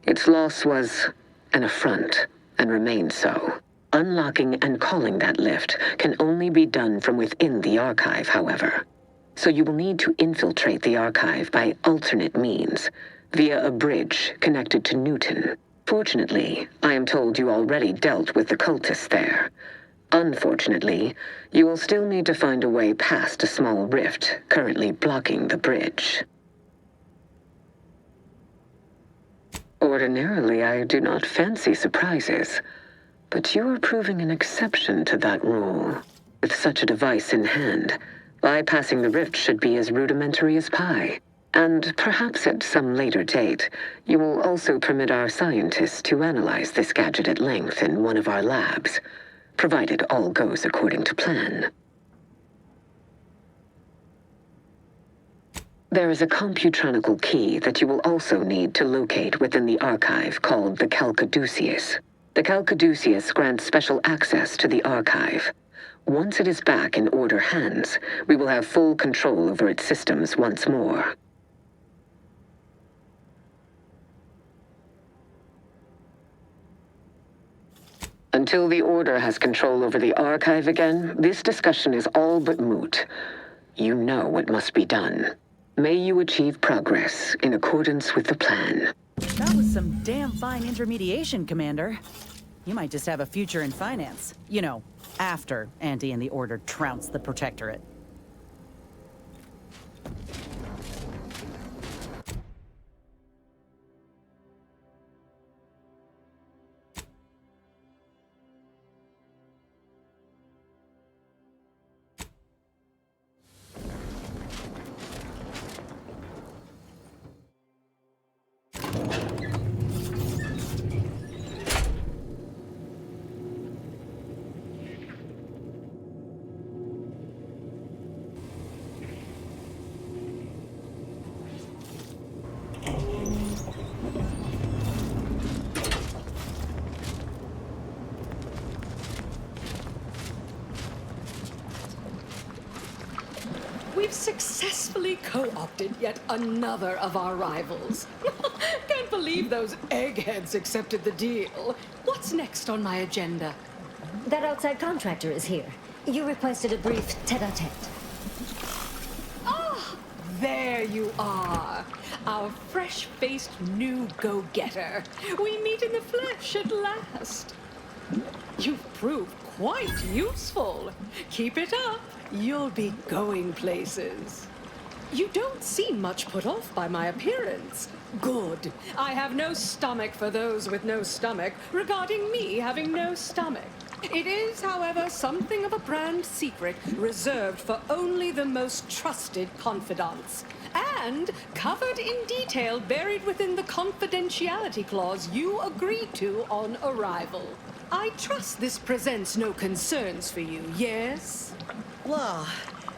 Its loss was an affront, and remains so. Unlocking and calling that lift can only be done from within the archive, however. So you will need to infiltrate the archive by alternate means, via a bridge connected to Newton. Fortunately, I am told you already dealt with the cultists there. Unfortunately, you will still need to find a way past a small rift currently blocking the bridge. Ordinarily, I do not fancy surprises, but you are proving an exception to that rule. With such a device in hand, bypassing the rift should be as rudimentary as pie. And perhaps at some later date, you will also permit our scientists to analyze this gadget at length in one of our labs, provided all goes according to plan. There is a computronical key that you will also need to locate within the archive called the Calcaduceus. The Calcaduceus grants special access to the archive. Once it is back in Order hands, we will have full control over its systems once more. Until the Order has control over the archive again, this discussion is all but moot. You know what must be done. May you achieve progress in accordance with the plan. That was some damn fine intermediation, Commander. You might just have a future in finance. You know, after Anti and the Order trounce the Protectorate. We've successfully co-opted yet another of our rivals. Can't believe those eggheads accepted the deal. What's next on my agenda? That outside contractor is here. You requested a brief tete-a-tete. Ah, there you are. Our fresh-faced new go-getter. We meet in the flesh at last. You've proved quite useful. Keep it up. You'll be going places. You don't seem much put off by my appearance. Good. I have no stomach for those with no stomach regarding me having no stomach. It is, however, something of a brand secret reserved for only the most trusted confidants. And covered in detail buried within the confidentiality clause you agreed to on arrival. I trust this presents no concerns for you, yes? Well,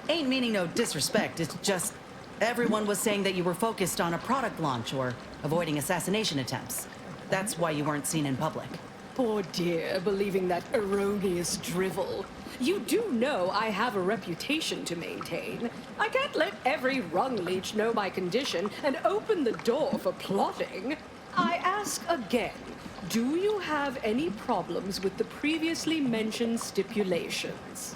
ain't meaning no disrespect, it's just everyone was saying that you were focused on a product launch or avoiding assassination attempts. That's why you weren't seen in public. Poor dear, believing that erroneous drivel. You do know I have a reputation to maintain. I can't let every rung leech know my condition and open the door for plotting. I ask again, do you have any problems with the previously mentioned stipulations?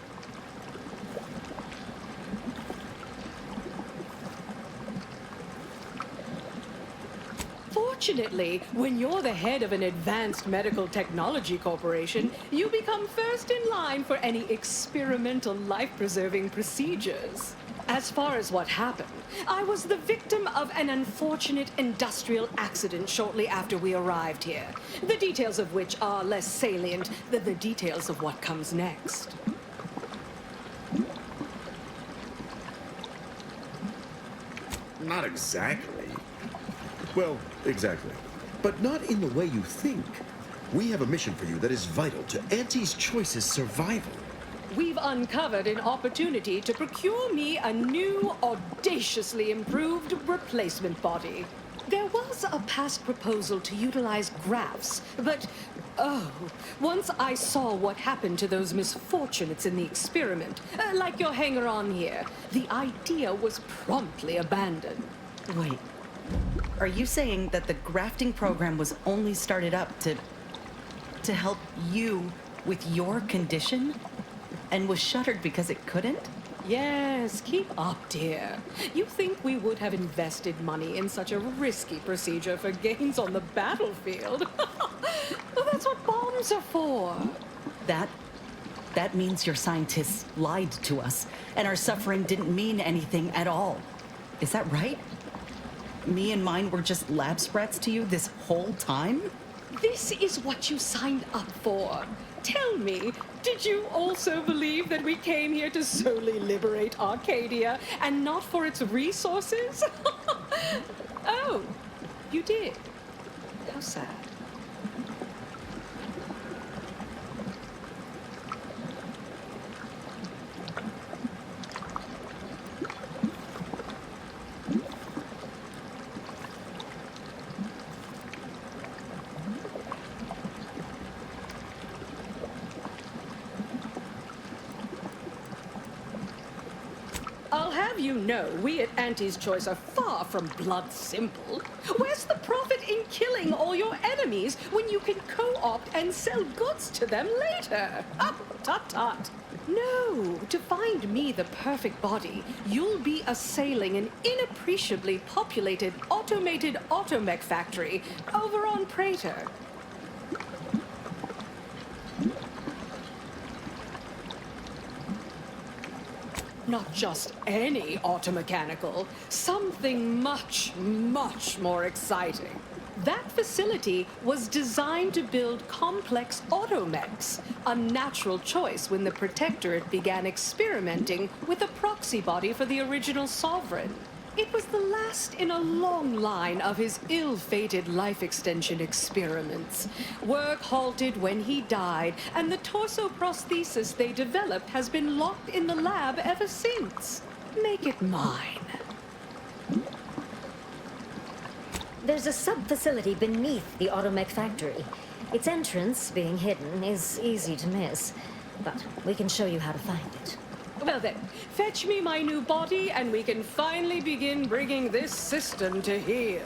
Fortunately, when you're the head of an advanced medical technology corporation, you become first in line for any experimental life-preserving procedures. As far as what happened, I was the victim of an unfortunate industrial accident shortly after we arrived here, the details of which are less salient than the details of what comes next. Not exactly. Well, exactly. But not in the way you think. We have a mission for you that is vital to Auntie's Choice's survival. We've uncovered an opportunity to procure me a new, audaciously improved replacement body. There was a past proposal to utilize grafts, but, once I saw what happened to those misfortunates in the experiment, like your hanger-on here, the idea was promptly abandoned. Wait, are you saying that the grafting program was only started up to help you with your condition? And was shuttered because it couldn't? Yes, keep up, dear. You think we would have invested money in such a risky procedure for gains on the battlefield? Well, that's what bombs are for. That means your scientists lied to us, and our suffering didn't mean anything at all. Is that right? Me and mine were just lab sprats to you this whole time? This is what you signed up for. Tell me, did you also believe that we came here to solely liberate Arcadia and not for its resources? Oh, you did. How sad. I'll have you know, we at Auntie's Choice are far from blood simple. Where's the profit in killing all your enemies when you can co-opt and sell goods to them later? Oh, tut-tut. No, to find me the perfect body, you'll be assailing an inappreciably populated automated automech factory over on Prater. Not just any automechanical, something much, much more exciting. That facility was designed to build complex automechs, a natural choice when the Protectorate began experimenting with a proxy body for the original Sovereign. It was the last in a long line of his ill-fated life extension experiments. Work halted when he died, and the torso prosthesis they developed has been locked in the lab ever since. Make it mine. There's a sub-facility beneath the automech factory. Its entrance, being hidden, is easy to miss. But we can show you how to find it. Well then, fetch me my new body and we can finally begin bringing this system to heel.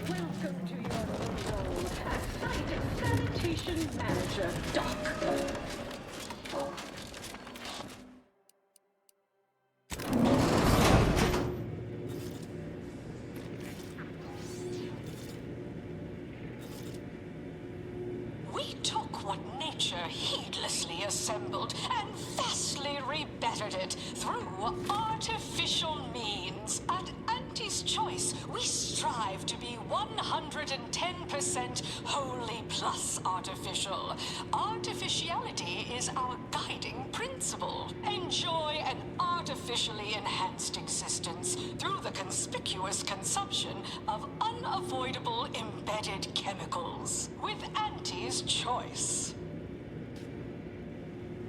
Welcome to your new role as Site Sanitation Manager, Doc. We took what nature heedlessly assembled and vastly rebettered it through artificial means. At Auntie's Choice, we strive to be 110% wholly plus artificial. Artificiality is our guiding principle. Enjoy an artificially enhanced existence through the conspicuous consumption of unavoidable embedded chemicals. With Auntie's Choice.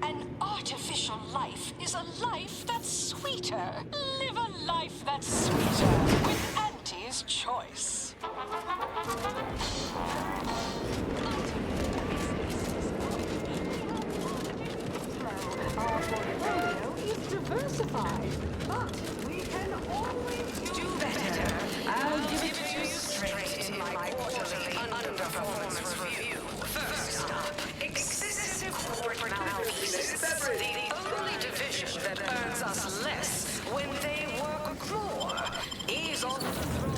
An artificial life is a life that's sweeter. Live a life that's sweeter with Auntie's Choice. Our portfolio is diversified, but we can always do better. I'll give it to you straight in my quarterly underperformance review. First up, excessive corporate malfeasance. The only division that earns us less when they work more. Ease on the throne.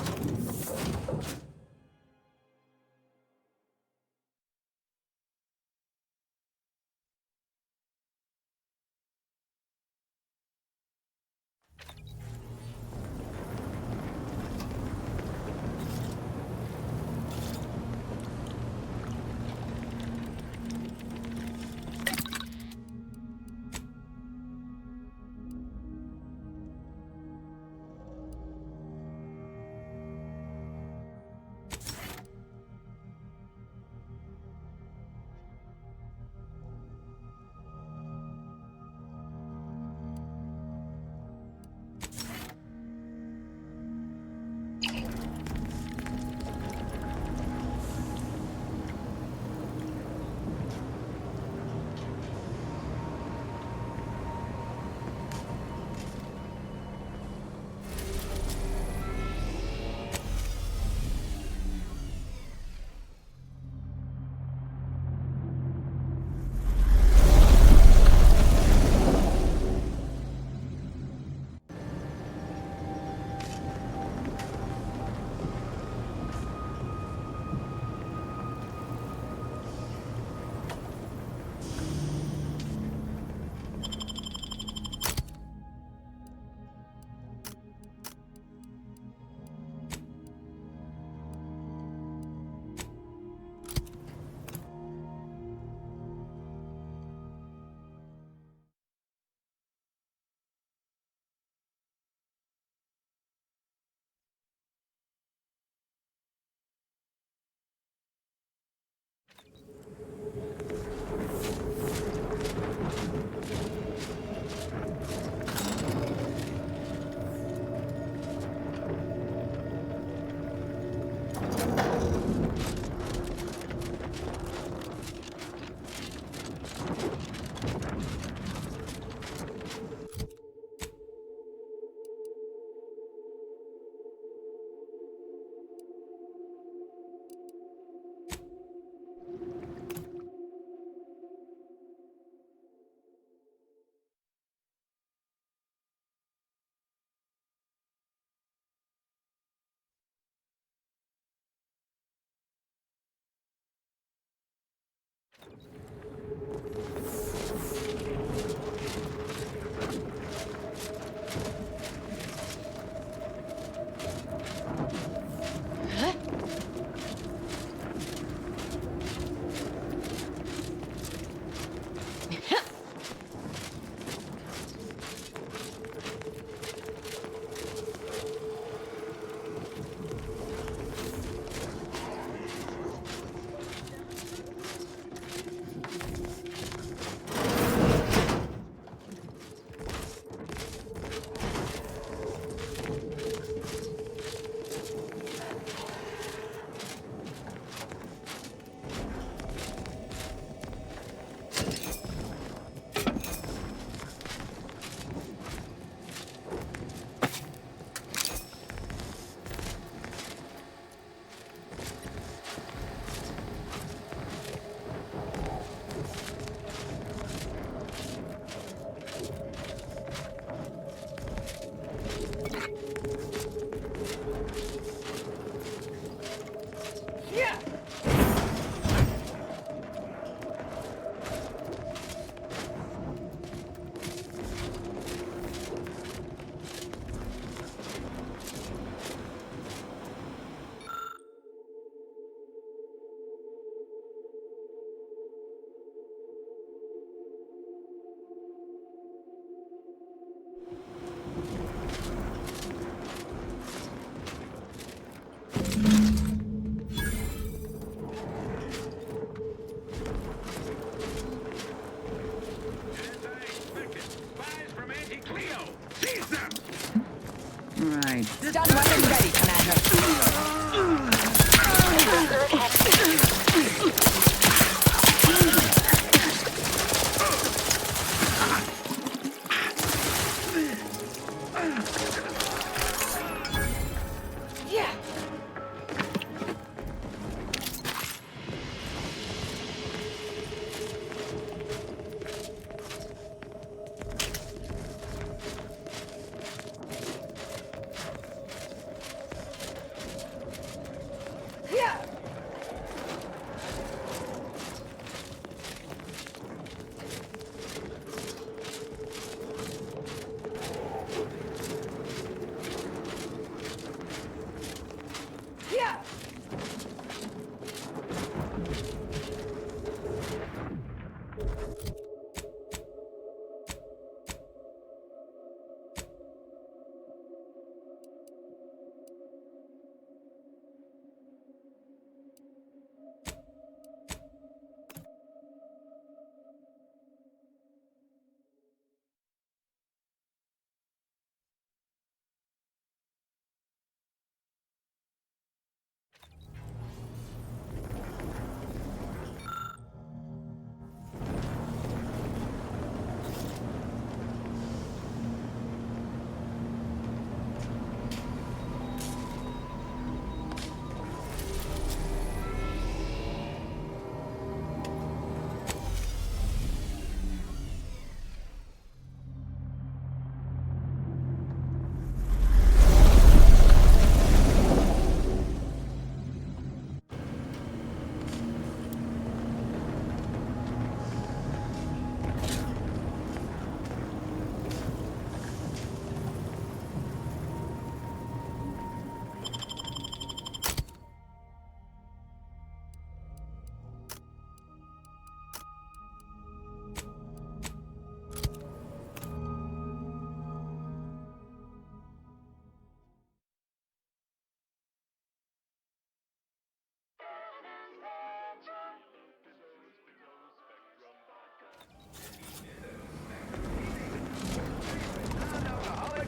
Stun weapon ready, Commander. Yeah. Yeah. Yeah.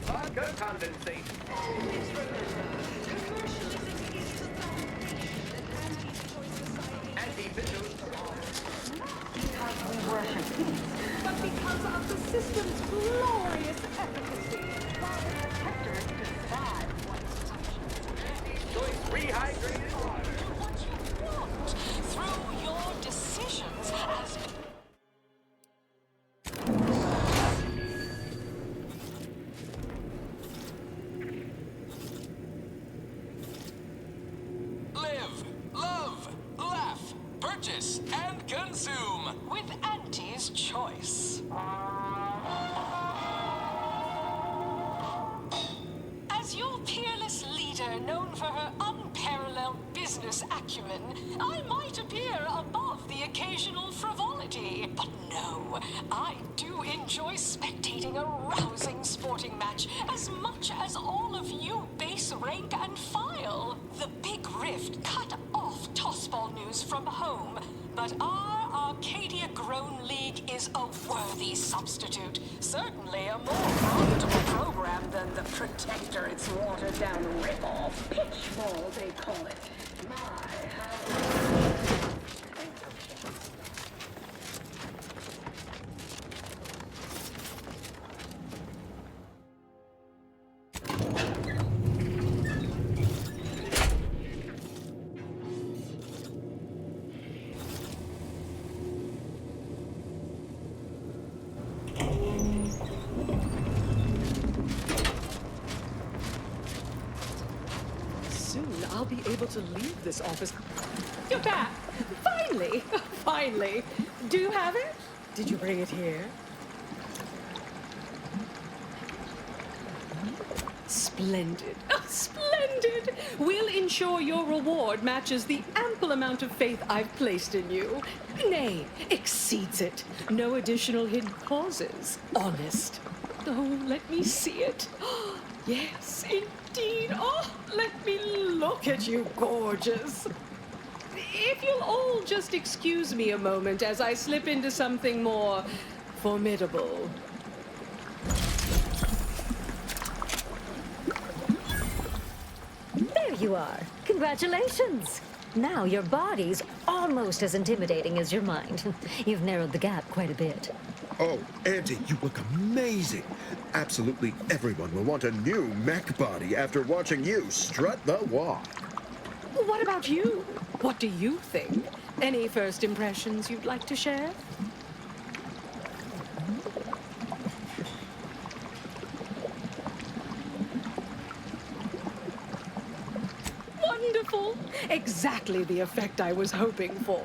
Vodka condensate. Anti-visual. Because we worship peace, but because of the system's glorious efficacy. While the protectors despise what's touched. Choice rehydrated water. What you want through your decisions as live, love, laugh, purchase, and consume with Auntie's Choice. As your peerless leader, known for her unparalleled business acumen, I might appear above the occasional frivolity. But no, I do enjoy spectating a rousing sporting match as much as all of you base rank and file. The Big Rift cut off tossball news from home, but our Arcadia-grown league is a worthy substitute. Certainly a more profitable program than the Protectorate's watered-down ripoff. Pitchball, they call it. My, how... I'll be able to leave this office. You're back! Finally! Finally! Do you have it? Did you bring it here? Splendid. Oh, splendid! We'll ensure your reward matches the ample amount of faith I've placed in you. Nay, exceeds it. No additional hidden clauses. Honest. Oh, let me see it. Yes, indeed. Oh, let me look at you, gorgeous. If you'll all just excuse me a moment as I slip into something more formidable. There you are. Congratulations. Now your body's almost as intimidating as your mind. You've narrowed the gap quite a bit. Oh, Auntie, you look amazing. Absolutely everyone will want a new mech body after watching you strut the walk. What about you? What do you think? Any first impressions you'd like to share? Wonderful! Exactly the effect I was hoping for.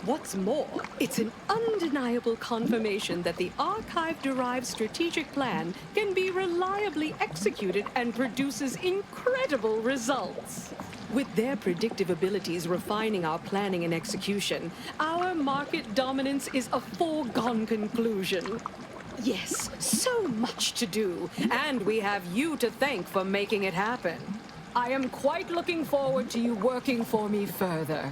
What's more, it's an undeniable confirmation that the archive-derived strategic plan can be reliably executed and produces incredible results. With their predictive abilities refining our planning and execution, our market dominance is a foregone conclusion. Yes, so much to do, and we have you to thank for making it happen. I am quite looking forward to you working for me further.